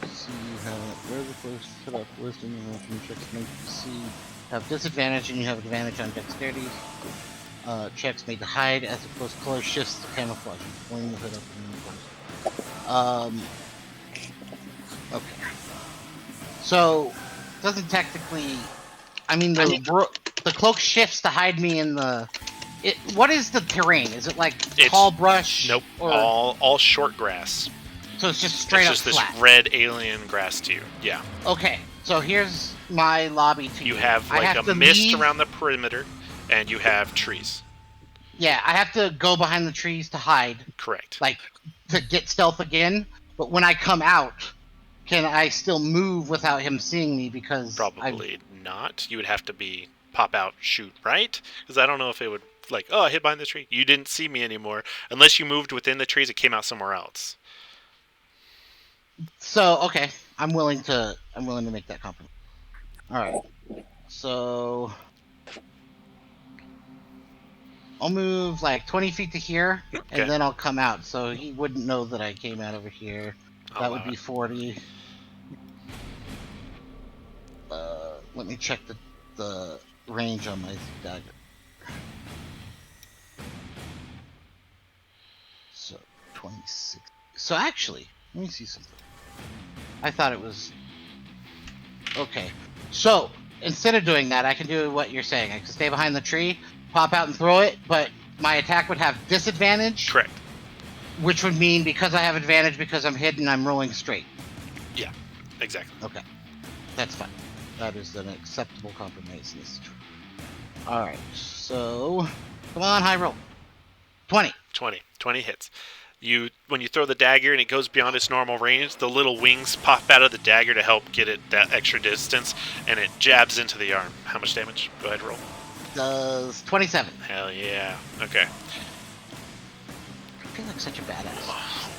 See how where the close set up wisdom and weapon checks make you see have disadvantage and you have advantage on dexterity. Checks made to hide as the close color shifts to camouflage, pulling the hood up and okay. So doesn't technically I mean the cloak shifts to hide me in the what is the terrain? Is it like tall brush? Nope. Or, All short grass. so it's just straight It's up just flat. this red alien grass to you. Yeah. Okay, so here's my lobby to You have like a to mist leave. around the perimeter, and you have trees. Yeah, I have to go behind the trees to hide, Correct. like to get stealth again. But when I come out, can I still move without him seeing me? Because Probably not. You would have to pop out, shoot, right? Because I don't know if it would like, oh, I hid behind the tree. You didn't see me anymore. Unless you moved within the trees, it came out somewhere else. So okay, I'm willing to make that compromise. All right, so I'll move like 20 feet to here, Okay. and then I'll come out, so he wouldn't know that I came out over here. I'll That would allow be it. 40. Let me check the range on my dagger. So 26. So actually, let me see something. I thought it was okay. So instead of doing that, I can do what you're saying. I can stay behind the tree, pop out and throw it, but my attack would have disadvantage. Correct. Which would mean because I have advantage because I'm hidden, I'm rolling straight. Yeah, exactly. Okay, that's fine. That is an acceptable compromise. All right, so come on, high roll. 20. 20 hits. When you throw the dagger and it goes beyond its normal range, the little wings pop out of the dagger to help get it that extra distance, and it jabs into the arm. How much damage? Go ahead, roll. Does 27. Hell yeah. Okay. I feel like such a badass.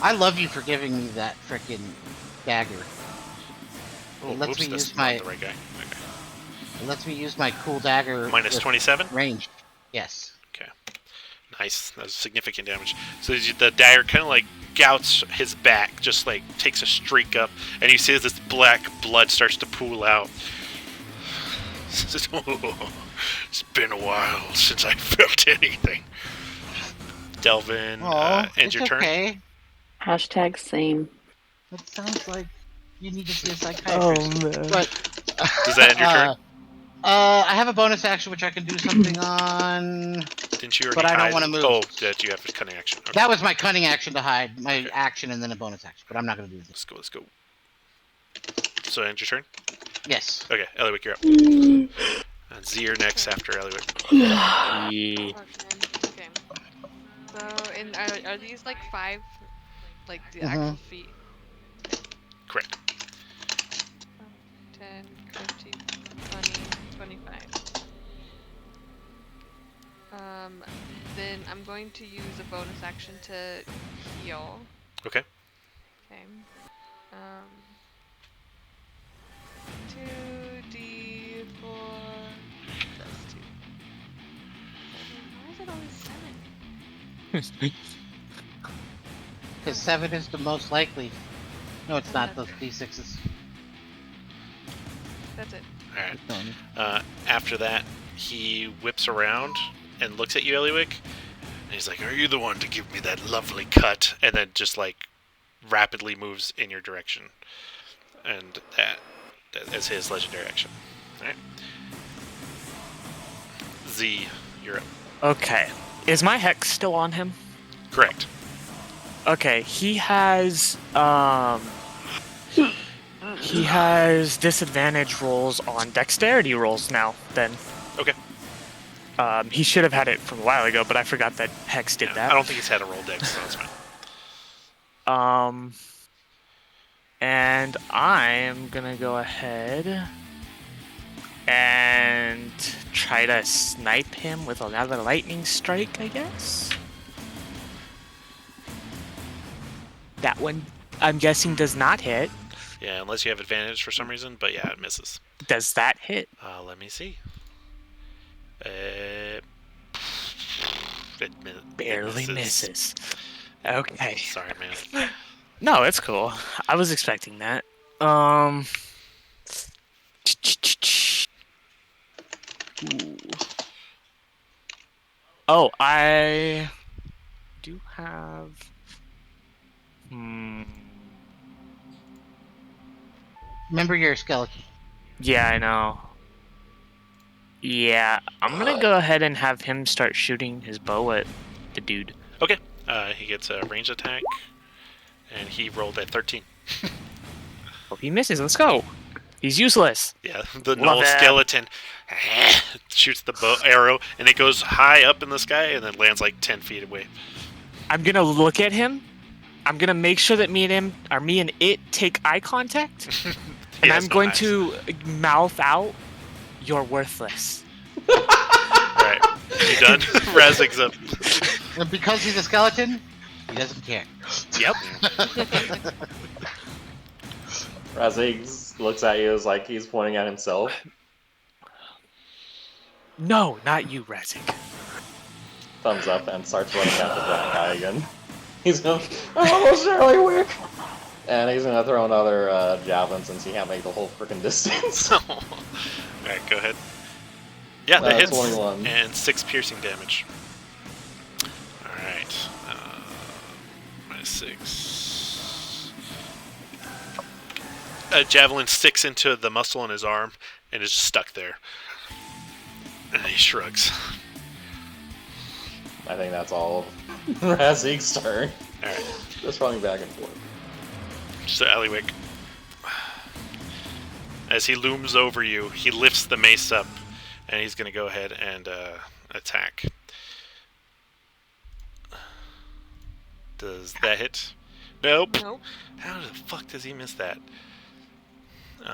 I love you for giving me that frickin' dagger. Oh, It lets oops, me that's use not my. the right guy. Okay. It lets me use my cool dagger. Minus with 27? range. Yes. Okay. Nice. That was significant damage. So the dagger kind of like gouts his back, just like takes a streak up, and you see as this black blood starts to pool out. It's been a while since I felt anything. Delvin, end it's your turn. okay. Hashtag same. That sounds like you need to see a psychiatrist. Oh man. But Does that end your turn? I have a bonus action which I can do something on. Didn't you already But I don't hide? wanna move. Oh, that you have a cunning action. Okay. That was my cunning action to hide my Okay. action and then a bonus action, but I'm not going to do this. Let's go. So end your turn? Yes. Okay, Eliwick, you're up. And Z, you're next after Eliwick. Yeah. Okay. So, are these like 5, like the Mhm. actual feet? Correct. 10, 15, 20, 25. Then I'm going to use a bonus action to heal. Okay. Okay. 2d4 plus 2. 7. Why is it always 7? Because 7 is the most likely. No, it's not. Those D6s. That's it. Alright. After that, he whips around and looks at you, Eliwick, and he's like, "Are you the one to give me that lovely cut?" And then just like rapidly moves in your direction. And that is his legendary action. Alright. Z, you're up. Okay. Is my hex still on him? Correct. Okay, he has disadvantage rolls on dexterity rolls now then. Okay. He should have had it from a while ago, but I forgot that Hex did that. I don't think he's had a roll dex, so that's fine. And I'm gonna go ahead and try to snipe him with another lightning strike, I guess. That one, I'm guessing, does not hit. Yeah, unless you have advantage for some reason, but yeah, it misses. Does that hit? Let me see. Barely misses. Okay. Sorry, man. No, it's cool. I was expecting that. Oh, I do have. Remember your skeleton. Yeah, I know. Yeah, I'm gonna go ahead and have him start shooting his bow at the dude. Okay. He gets a range attack, and he rolled at 13. Hope he misses. Let's go. He's useless. Yeah, the Love null it. skeleton shoots the bow arrow, and it goes high up in the sky, and then lands like 10 feet away. I'm gonna look at him. I'm gonna make sure that me and it take eye contact, and I'm going to mouth out, "You're worthless." Alright, you done? Razik's up. And because he's a skeleton, he doesn't care. Yep. Razig looks at you as like he's pointing at himself. No, not you, Razik. Thumbs up and starts running at the black guy again. He's going, "Oh, surely work!" And he's gonna throw another javelin since he can't make the whole freaking distance. Alright, go ahead. Yeah, that hits. 21. And 6 piercing damage. Alright. Minus 6. a javelin sticks into the muscle in his arm and is just stuck there. And he shrugs. I think that's all of Razig's turn. Alright. Just running back and forth. So Eliwick, as he looms over you, he lifts the mace up, and he's going to go ahead and attack. Does that hit? Nope. Nope. How the fuck does he miss that?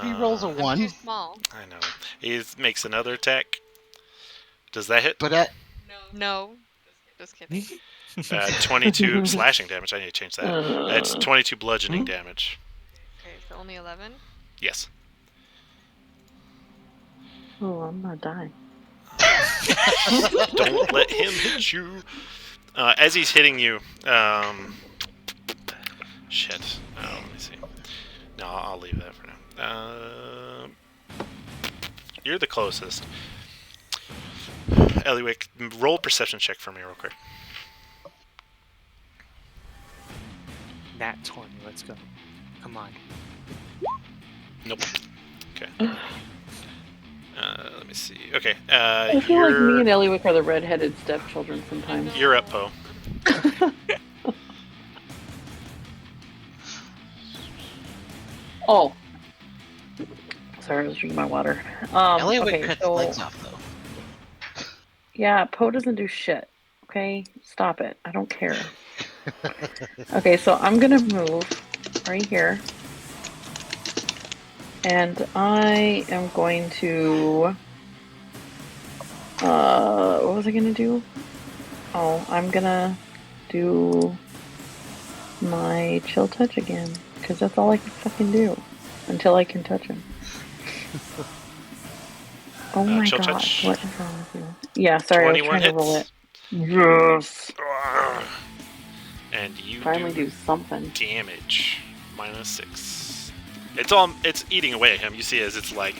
He rolls a I'm 1. too small. I know. He makes another attack. Does that hit? But No. Just kidding. 22 slashing damage. I need to change that. That's 22 bludgeoning damage. Okay, so only 11. Yes. Oh, I'm gonna die. Don't let him hit you. As he's hitting you, shit. Let me see. No, I'll leave that for now. You're the closest. Eliwick, roll perception check for me real quick. Nat 20, let's go. Come on. Nope. Okay. Let me see. Okay. I feel like me and Eliwick are the redheaded stepchildren sometimes. You're up, Poe. Oh. Sorry, I was drinking my water. Eliwick okay, cuts so, legs off, though. yeah, Poe doesn't do shit. Okay? Stop it. I don't care. Okay, so I'm gonna move right here. And I am going to... what was I gonna do? Oh, I'm gonna do my chill touch again. Because that's all I can fucking do. Until I can touch him. Oh my chill god, touch. what is wrong with you? Yeah, sorry, I was 21 trying to roll hits. it. Yes! And you Finally do something. damage. -6. It's eating away at him. You see as it's like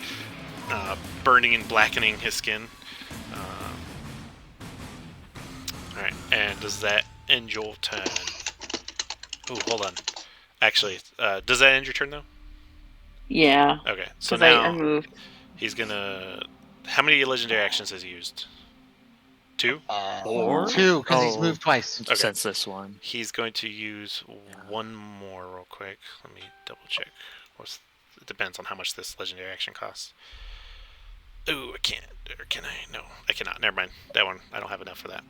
burning and blackening his skin. Alright, and does that end your turn? Ooh, hold on. Actually, does that end your turn though? Yeah. Okay, so Because now I moved. he's gonna... How many legendary actions has he used? 2? 4? 2, because he's Oh. moved twice. Okay. Since this one. He's going to use one more real quick. Let me double check. It depends on how much this legendary action costs. Ooh, I can't. Or can I? No, I cannot. Never mind. That one, I don't have enough for that.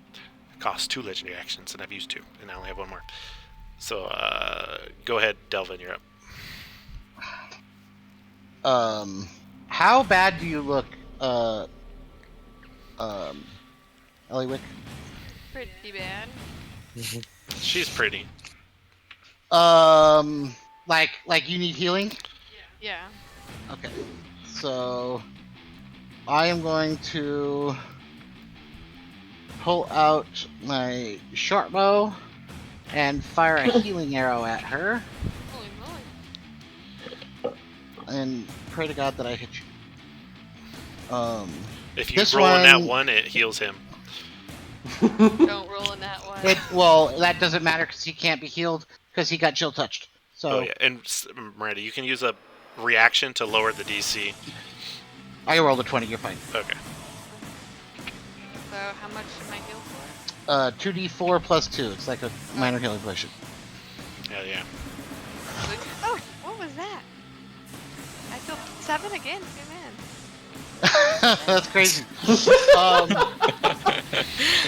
It costs 2 legendary actions, and I've used 2, and I only have 1 more. So, go ahead, Delvin, you're up. How bad do you look, Eliwick? Pretty bad. She's pretty. Like you need healing? Yeah. Okay. So I am going to pull out my short bow and fire a healing arrow at her Holy moly. and pray to God that I hit you. If you This roll in that one- one, it heals him. Don't roll in that one. Well, that doesn't matter because he can't be healed because he got chill touched. So Oh yeah, and Miranda, you can use a reaction to lower the DC. I rolled a 20. You're fine. Okay. So how much am I healed for? 2d4 plus 2. It's like a minor healing potion. Hell yeah. Oh, what was that? I feel 7 again. Good man. That's crazy.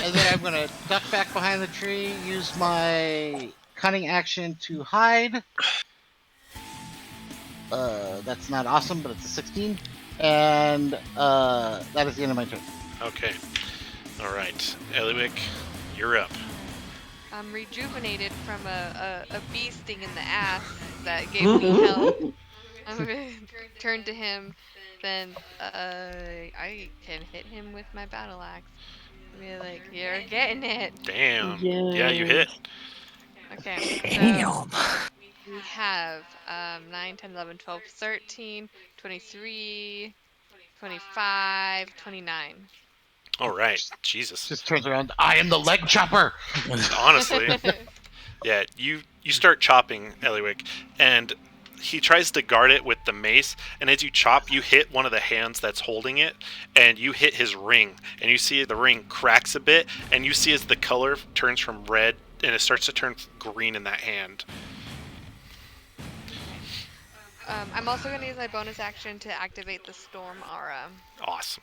And then I'm gonna duck back behind the tree, use my cunning action to hide. That's not awesome, but it's a 16. And that is the end of my turn. Okay. All right, Eliwick, you're up. I'm rejuvenated from a bee sting in the ass that gave me health. I'm gonna turn to him, then I can hit him with my battle axe. Be like, you're getting it. Damn. Yeah, you hit. Okay. So Damn. we have 9, 10, 11, 12, 13, 23, 25, 29. All right. Jesus. Just turns around. I am the leg chopper. Honestly. Yeah, you start chopping Eliwick, and he tries to guard it with the mace, and as you chop, you hit one of the hands that's holding it, and you hit his ring, and you see the ring cracks a bit, and you see as the color turns from red, and it starts to turn green in that hand. I'm also going to use my bonus action to activate the storm aura. Awesome.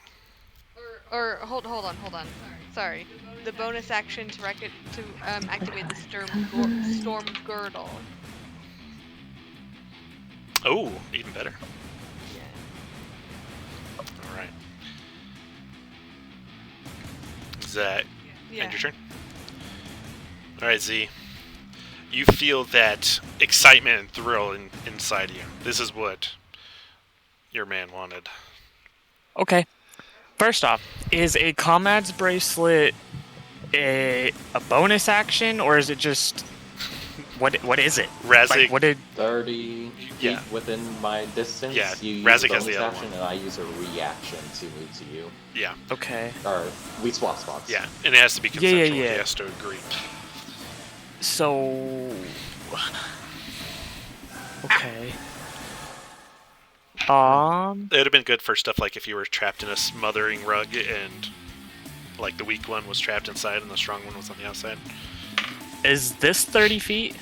Or hold on. Sorry, the bonus action to activate the storm girdle. Oh, even better. Yeah. All right. Is that end your turn? All right, Z. You feel that excitement and thrill inside you. This is what your man wanted. Okay. First off, is a comrades bracelet a bonus action, or is it just what is it? Razzik, Like, what did 30 feet Yeah. within my distance. Yeah, You use Razzik a has bonus the other action, one. and I use a reaction to move to you. Yeah, okay? Or we swap spots. yeah, and it has to be consensual. yeah. He has to agree. So okay. It would have been good for stuff like if you were trapped in a smothering rug and like the weak one was trapped inside and the strong one was on the outside. Is this 30 feet?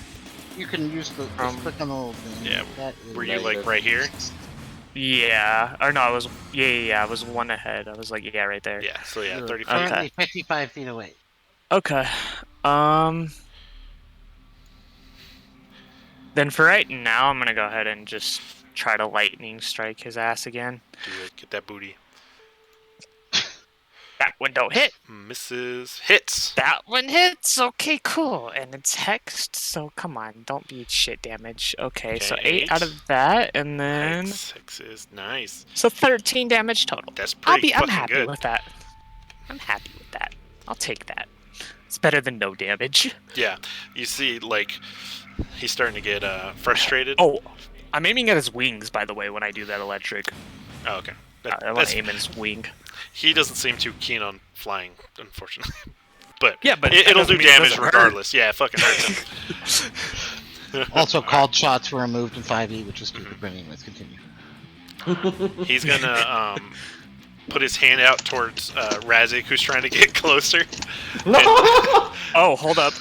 You can use the click on the little thing. Yeah, That is were you like right here? Yeah. Or no, I was I was one ahead. I was like right there. Yeah, so yeah, You're 30 feet. currently 55 feet away. Okay. Then for right now, I'm gonna go ahead and just try to lightning strike his ass again. Do it. Get that booty. That one don't hit. Misses. Hits. That one hits. Okay, cool. And it's hexed, so come on, don't be shit damage. Okay, so 8 out of that, and then 6 is nice. so 13 damage total. That's pretty I'm fucking happy good. with that. I'm happy with that. I'll take that. It's better than no damage. Yeah, you see, like, he's starting to get frustrated. Oh, I'm aiming at his wings, by the way, when I do that electric. Oh, okay. I want to aim at his wing. He doesn't seem too keen on flying, unfortunately. But Yeah, but it'll that do doesn't mean it damage doesn't hurt. regardless. Yeah, it fucking hurts him. Also, called shots were removed in 5e, which is stupid, but anyways, continue. He's gonna put his hand out towards Razzik, who's trying to get closer. Oh, hold up.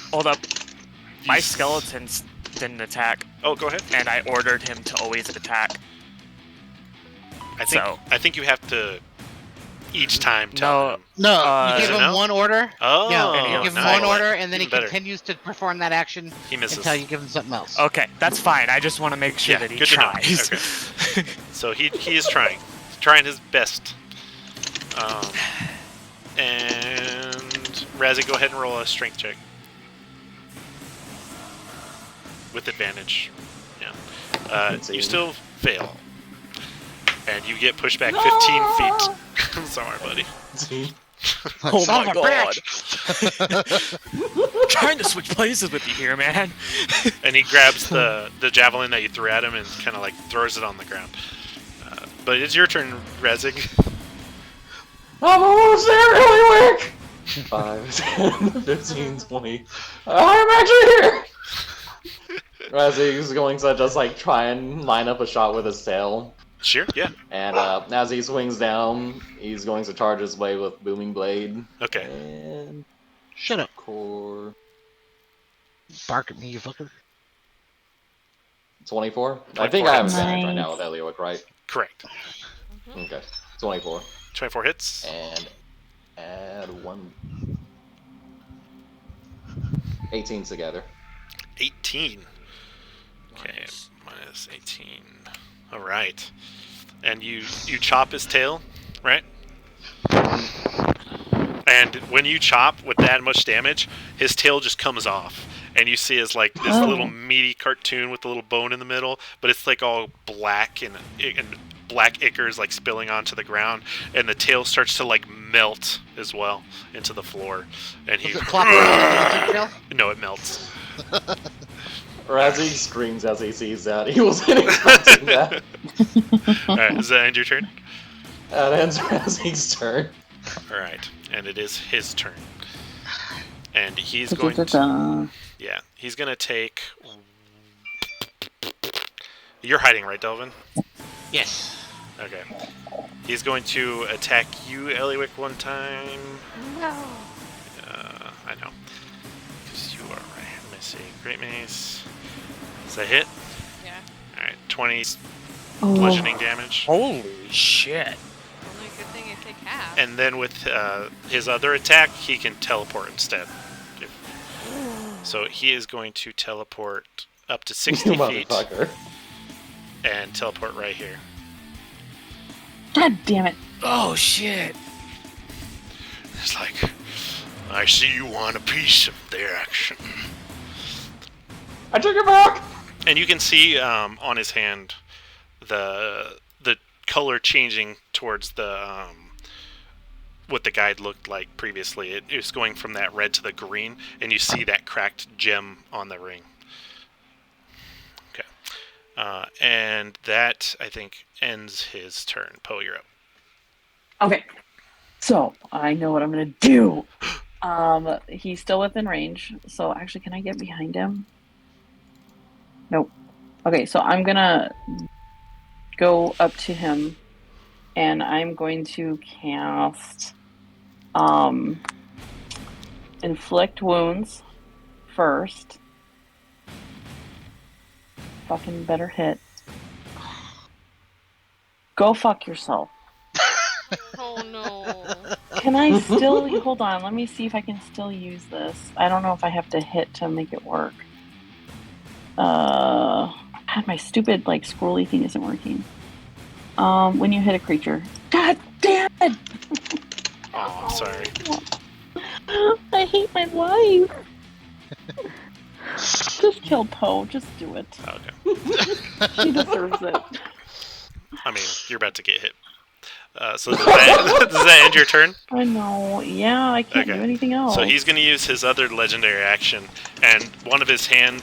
My skeletons didn't attack, Oh, go ahead. and I ordered him to always attack. I think you have to each time tell him. No, you Is give it him no? one order. Oh, Yeah, you give him nice. one order, and then Even he better. continues to perform that action He misses. until you give him something else. Okay, that's fine. I just want to make sure Yeah, that he good to know. tries. Okay. So he is trying. He's trying his best. And Razzie, go ahead and roll a strength check. With advantage. Yeah. You still fail. And you get pushed back 15 feet. I'm sorry, buddy. Oh Son my of a god. bitch! Trying to switch places with you here, man. And he grabs the javelin that you threw at him and kind of like throws it on the ground. But it's your turn, Razzie. I'm almost there really quick! 5, 10, 15, 20. I'm actually here! Razzie's going to just like try and line up a shot with his tail. Sure, yeah. And as he swings down, he's going to charge his way with Booming Blade. Okay. And Shut up. core Bark at me, you fucker. 24? I think I have advantage right Nice. now with Elioic, right? Correct. Okay. 24. 24 hits. And add 1. 18 together. 18. Okay, minus 18. All right. And you chop his tail, right? And when you chop with that much damage, his tail just comes off. And you see it's like this little meaty cartoon with a little bone in the middle, but it's like all black and black ichor is like spilling onto the ground, and the tail starts to like melt as well into the floor. And he Was it clockwork? no, it melts. Razzie screams as he sees that. He wasn't expecting that. Alright, does that end your turn? That ends Razzie's turn. Alright, and it is his turn. And he's going to... Yeah, he's going to take You're hiding, right, Delvin? Yes. Okay. He's going to attack you, Eliwick, one time. No. I know. Because you are right. Let me see. Great Mace. Is that hit? Yeah. Alright, 20 Oh. bludgeoning damage. Holy shit. Only good thing I take half. And then with his other attack, he can teleport instead. So he is going to teleport up to 60 You feet motherfucker. and teleport right here. God damn it. Oh shit. It's like, I see you want a piece of their action. I took it back! And you can see on his hand the color changing towards the what the guide looked like previously. It was going from that red to the green, and you see that cracked gem on the ring. Okay. And that, I think, ends his turn. Poe, you're up. Okay. So I know what I'm gonna do. He's still within range. So actually, can I get behind him? Nope. Okay, so I'm gonna go up to him, and I'm going to cast inflict wounds first. Fucking better hit. Go fuck yourself. Oh no. Can I still hold on? Let me see if I can still use this. I don't know if I have to hit to make it work. God, my stupid like scrolly thing isn't working. When you hit a creature. God damn it! Oh, I'm sorry. I hate my life. Just kill Poe. Just do it. Okay. She deserves it. I mean, you're about to get hit. So does that end your turn? I know. Yeah, I can't do anything else. So he's going to use his other legendary action, and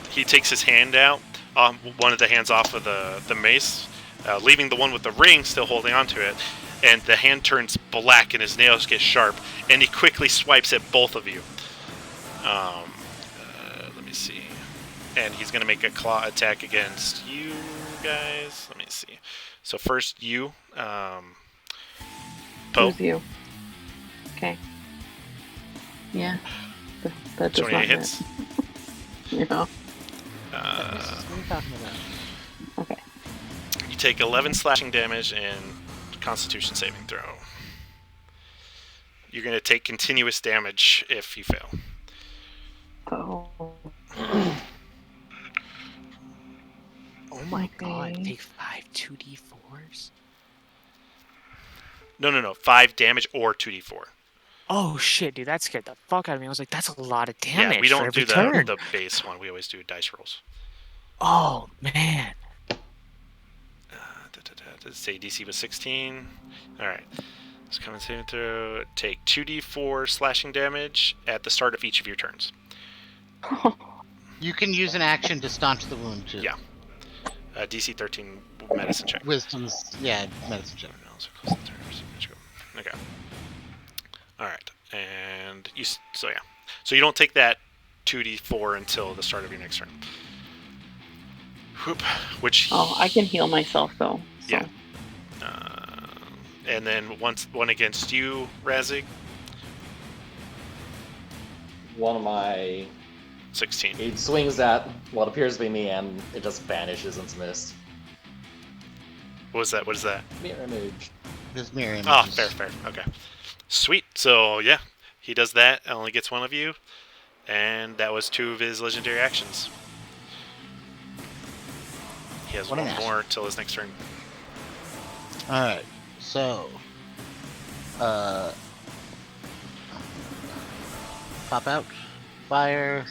he takes his hand out, one of the hands off of the mace, leaving the one with the ring still holding onto it, and the hand turns black and his nails get sharp, and he quickly swipes at both of you. Let me see. And he's going to make a claw attack against you guys. Let me see. So first you, Poe. Who's you? Okay. Yeah. That does 28 not hits. hit. Yeah. What are you talking about? Okay. You take 11 slashing damage and Constitution saving throw. You're going to take continuous damage if you fail. Oh. Oh my god. Okay. Take 5 2d4s? No. 5 damage or 2d4. Oh shit, dude, that scared the fuck out of me. I was like, that's a lot of damage. Yeah, we for don't every do turn. the base one. We always do dice rolls. Oh man. Does it say DC was 16? Alright. Let's come and saving throw. Take 2d4 slashing damage at the start of each of your turns. You can use an action to staunch the wound too. Yeah. DC 13 medicine check. Wisdom's, yeah, medicine check. Okay. Alright. And so yeah. So you don't take that 2d4 until the start of your next turn. Whoop. Which. Oh, I can heal myself though. So. Yeah. And then one against you, Razig. One of my 16. It swings at what appears to be me, and it just vanishes into mist. What was that? What is that? Mirror image. There's mirror images. Oh, fair. Okay. Sweet. So, yeah. He does that. Only gets one of you. And that was 2 of his legendary actions. He has What an one ass. more till his next turn. Alright, so... pop out. Fire.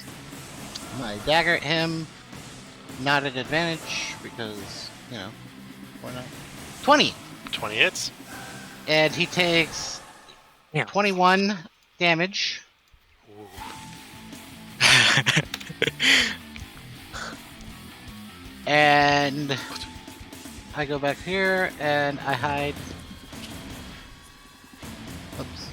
My dagger at him. Not at advantage, because, you know, why not? 20! 20 hits. And he takes Yeah. 21 damage. And I go back here and I hide. Oops.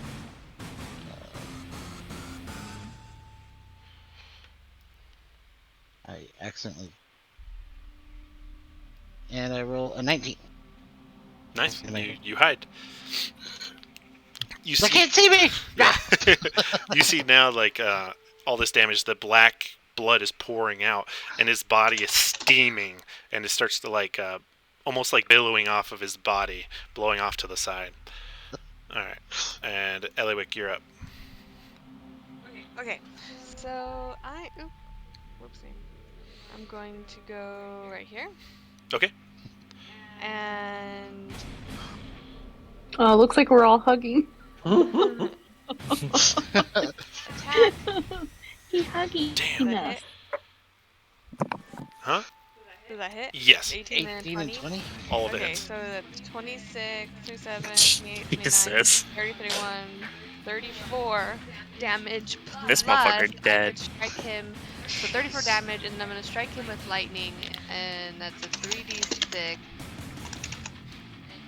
I accidentally and I roll a 19. Nice. You hide. You They can't see me! Yeah. You see now, like, all this damage, the black blood is pouring out, and his body is steaming, and it starts to, like, almost like billowing off of his body, blowing off to the side. Alright. And Eliwick, you're up. Okay. So whoopsie. I'm going to go right here. Okay. And Oh, looks like we're all hugging. attack. He hugging. Damn. Does that hit? Huh? Does that hit? Yes. 18 and 18 and 20? All of it Okay, hits. so that's 26, 27, 28, 29, Jesus. 30, 31, 34 damage plus This motherfucker I could dead. strike him. So 34 damage, and then I'm going to strike him with lightning, and that's a 3d6.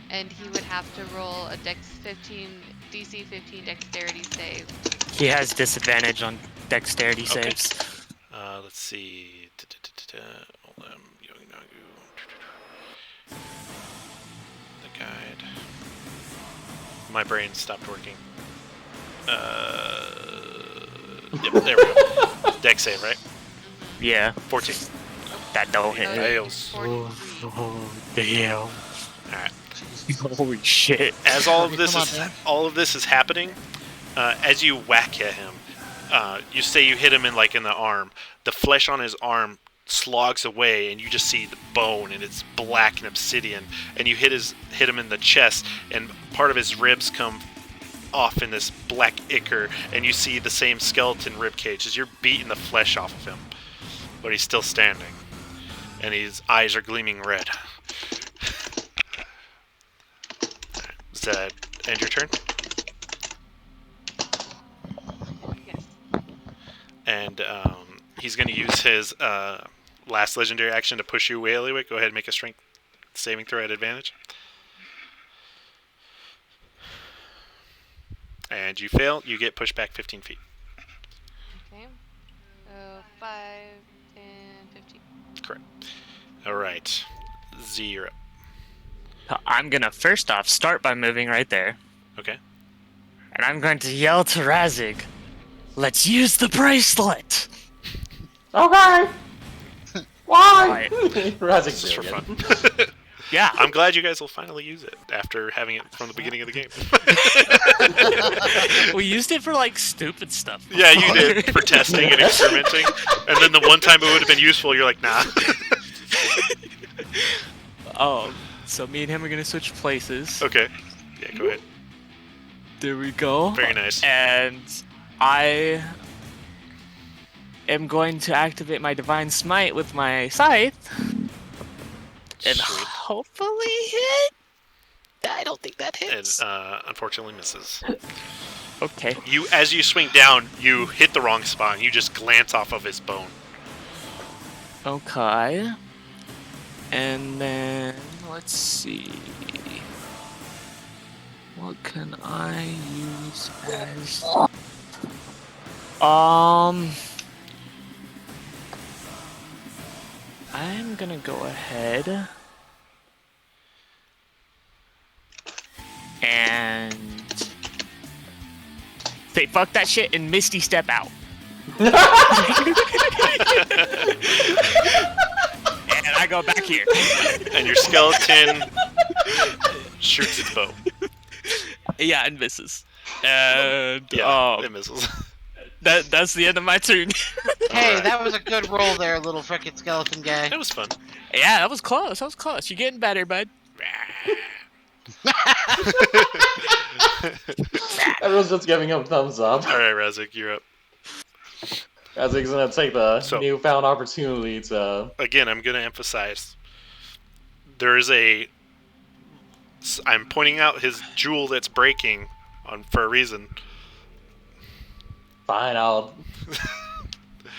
And he would have to roll a DC 15 dexterity save. He has disadvantage on dexterity Okay. saves. Let's see. Hold on. The guide. My brain stopped working. Yep, there we go. Dex save, right? Yeah, 14. that don't hit. Fails. 43. Damn. Alright. Holy shit. As all of this Come on, is man. happening, as you whack at him, you say you hit him in the arm. The flesh on his arm slogs away, and you just see the bone, and it's black and obsidian. And you hit him in the chest, and part of his ribs come off in this black ichor, and you see the same skeleton rib cage as you're beating the flesh off of him, but he's still standing, and his eyes are gleaming red. Does that end your turn? Yes. And he's going to use his last legendary action to push you away, Eliwick. Go ahead and make a strength saving throw at advantage. And you fail, you get pushed back 15 feet. Okay. So 5, 10, 15. Correct. Alright. Z, you're up. I'm gonna first off start by moving right there. Okay. And I'm going to yell to Razig, let's use the bracelet! Okay. Why? Right. Razik's This is for doing fun. it. Yeah. I'm glad you guys will finally use it after having it from the beginning of the game. We used it for like stupid stuff. Yeah, you did, for testing and experimenting. And then the one time it would have been useful, you're like, nah. Oh, so me and him are gonna switch places. Okay. Yeah, go ahead. There we go. Very nice. And I am going to activate my Divine Smite with my scythe. And Sweet. hopefully hit? I don't think that And hits. unfortunately misses. Okay. As you swing down, you hit the wrong spot. You just glance off of his bone. Okay. And then, let's see. What can I use as... I'm gonna go ahead and say fuck that shit and Misty step out. And I go back here. And your skeleton shoots its bow. Yeah, and misses. And Yeah, it misses. that's the end of my turn. Hey, Alright. that was a good roll there, little frickin' skeleton guy. That was fun. Yeah, that was close. That was close. You're getting better, bud. Everyone's just giving him thumbs up. Alright, Razik, you're up. Razik's gonna take the So- newfound opportunity to. Again, I'm going to emphasize there is I'm pointing out his jewel that's breaking for a reason. Fine, I'll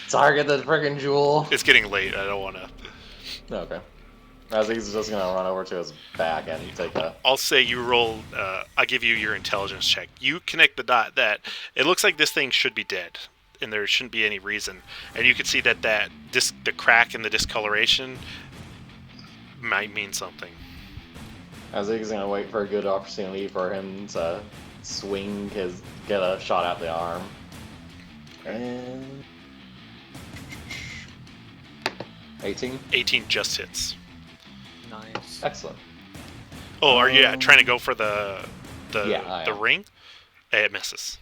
target the friggin' jewel. It's getting late. I don't want to. Okay. Razik's just gonna run over to his back and take a. I'll say you roll. I'll give you your intelligence check. You connect the dot that it looks like this thing should be dead, and there shouldn't be any reason. And you can see that the crack and the discoloration might mean something. Razig's gonna wait for a good opportunity for him to get a shot at the arm. And 18. 18 just hits. Nice. Excellent. Oh, are you trying to go for the Yeah, I am. ring? It misses.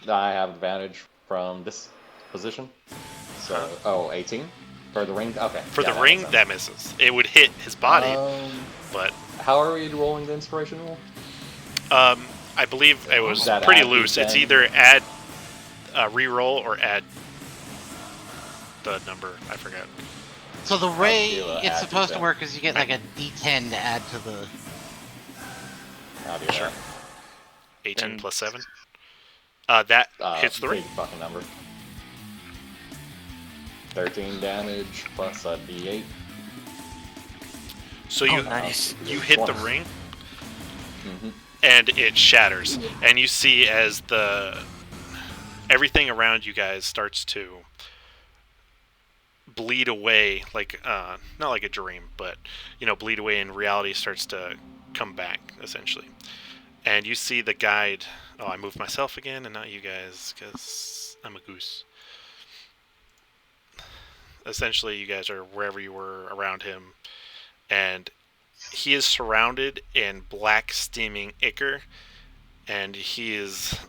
I have advantage from this position. So, 18 for the ring. Okay. For yeah, the ring, makes that misses. It would hit his body, sense. but How are we rolling the inspiration roll? I believe it was Is that pretty add loose. It's D10? either add re-roll or add the number. I forgot. So the way do a it's add supposed to D10. work is you get like a D10 to add to the. I'll do Sure. that. 18 Then- plus 7. That hits the ring. Big fucking number. 13 damage plus a D8. So Oh, you nice. you hit the ring, Mm-hmm. and it shatters, and you see as everything around you guys starts to bleed away, like not like a dream, but bleed away, and reality starts to come back essentially. And you see the guide. Oh, I moved myself again, and not you guys, because I'm a goose. Essentially, you guys are wherever you were around him, and he is surrounded in black, steaming ichor, and he is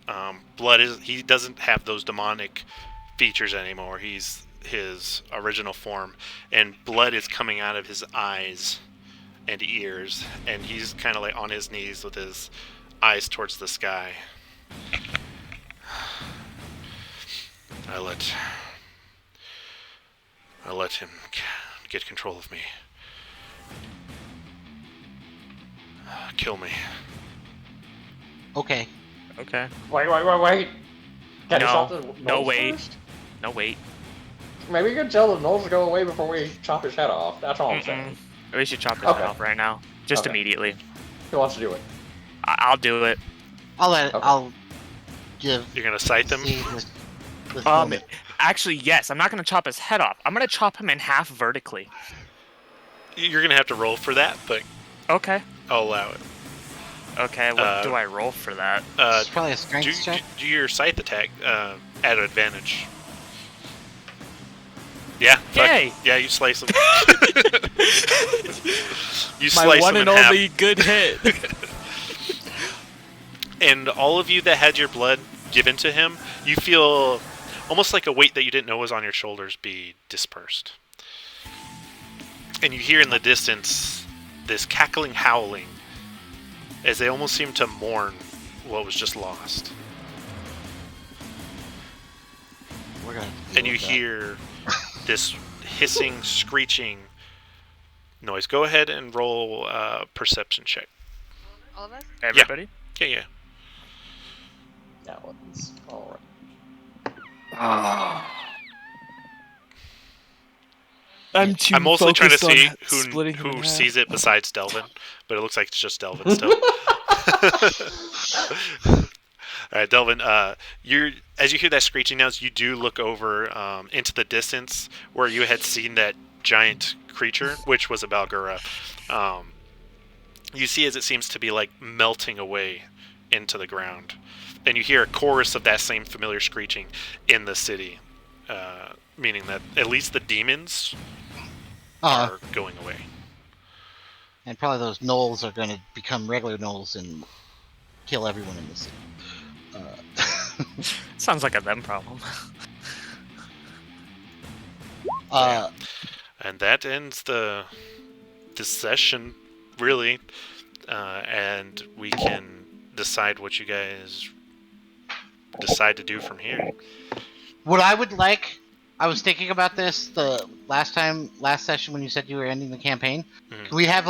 he doesn't have those demonic features anymore. He's his original form, and blood is coming out of his eyes and ears, and he's kind of like on his knees with his eyes towards the sky. I let him get control of me. Kill me. Okay. Okay. Wait. Can you chop the No, nose wait. first? No, wait. Maybe you can tell the nose to go away before we chop his head off. That's all I'm saying. We should chop his Okay. head off right now. Just Okay. immediately. Who wants to do it? I'll do it. I'll Okay. I'll give. You're gonna sight them? see this Um, moment. actually, yes. I'm not gonna chop his head off. I'm gonna chop him in half vertically. You're gonna have to roll for that, but Okay. I'll allow it. Okay. What do I roll for that? It's probably a Do, strength check. do your scythe attack at advantage. Yeah. fuck. Yay! Yeah, you slice them. You My slice one them and in half. only good hit. And all of you that had your blood given to him, you feel almost like a weight that you didn't know was on your shoulders be dispersed. And you hear in the distance this cackling howling as they almost seem to mourn what was just lost. We're gonna. And you hear this hissing, screeching noise. Go ahead and roll a perception check. All of us? Everybody? Yeah. That one's alright. I'm too I'm mostly trying to focused see on splitting him in who half. sees it besides Delvin, but it looks like it's just Delvin still. All right, Delvin. As you hear that screeching noise, you do look over into the distance where you had seen that giant creature, which was a Balgura. You see as it seems to be like melting away into the ground, and you hear a chorus of that same familiar screeching in the city, meaning that at least the demons are going away. And probably those gnolls are going to become regular gnolls and kill everyone in the city. Sounds like a them problem. And that ends this session, really, and we can decide what you guys decide to do from here. What I would like, I was thinking about this the last session when you said you were ending the campaign. Mhm. Can we have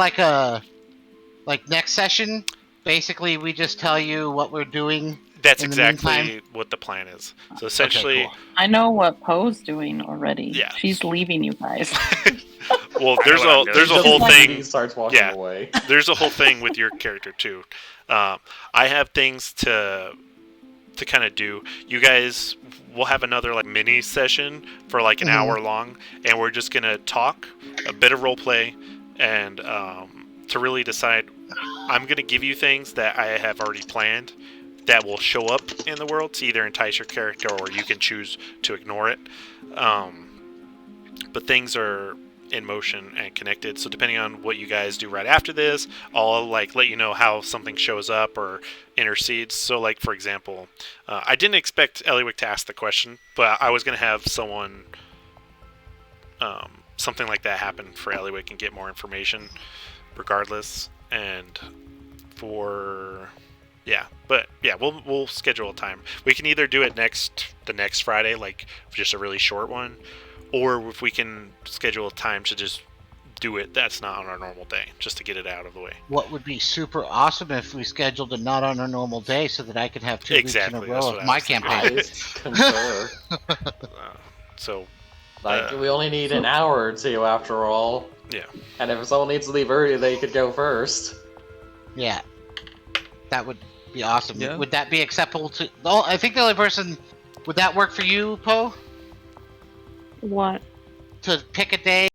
next session? Basically, we just tell you what we're doing. That's in the exactly meantime? what the plan is. So essentially, Okay, cool. I know what Poe's doing already. Yeah. She's leaving you guys. well, there's what I'm a there's a doing. whole Just like- thing. He starts walking Yeah. away. There's a whole thing with your character too. I have things to kind of do. You guys will have another mini session for an hour long, and we're just gonna talk, a bit of role play, and to really decide. I'm going to give you things that I have already planned that will show up in the world to either entice your character or you can choose to ignore it. But things are in motion and connected, so depending on what you guys do right after this, I'll like let you know how something shows up or intercedes. So like for example, I didn't expect Eliwick to ask the question, but I was going to have someone something like that happen for Eliwick and get more information regardless. And for we'll schedule a time. We can either do it the next Friday, like just a really short one, or if we can schedule a time to just do it that's not on our normal day, just to get it out of the way. What would be super awesome if we scheduled it not on our normal day so that I could have 2 weeks in a row of my campaign. Concur. So we only need an hour or two after all. Yeah. And if someone needs to leave early, they could go first. Yeah. That would be awesome. Yeah. Would that be acceptable to... Oh, I think the only person... Would that work for you, Poe? What? To pick a day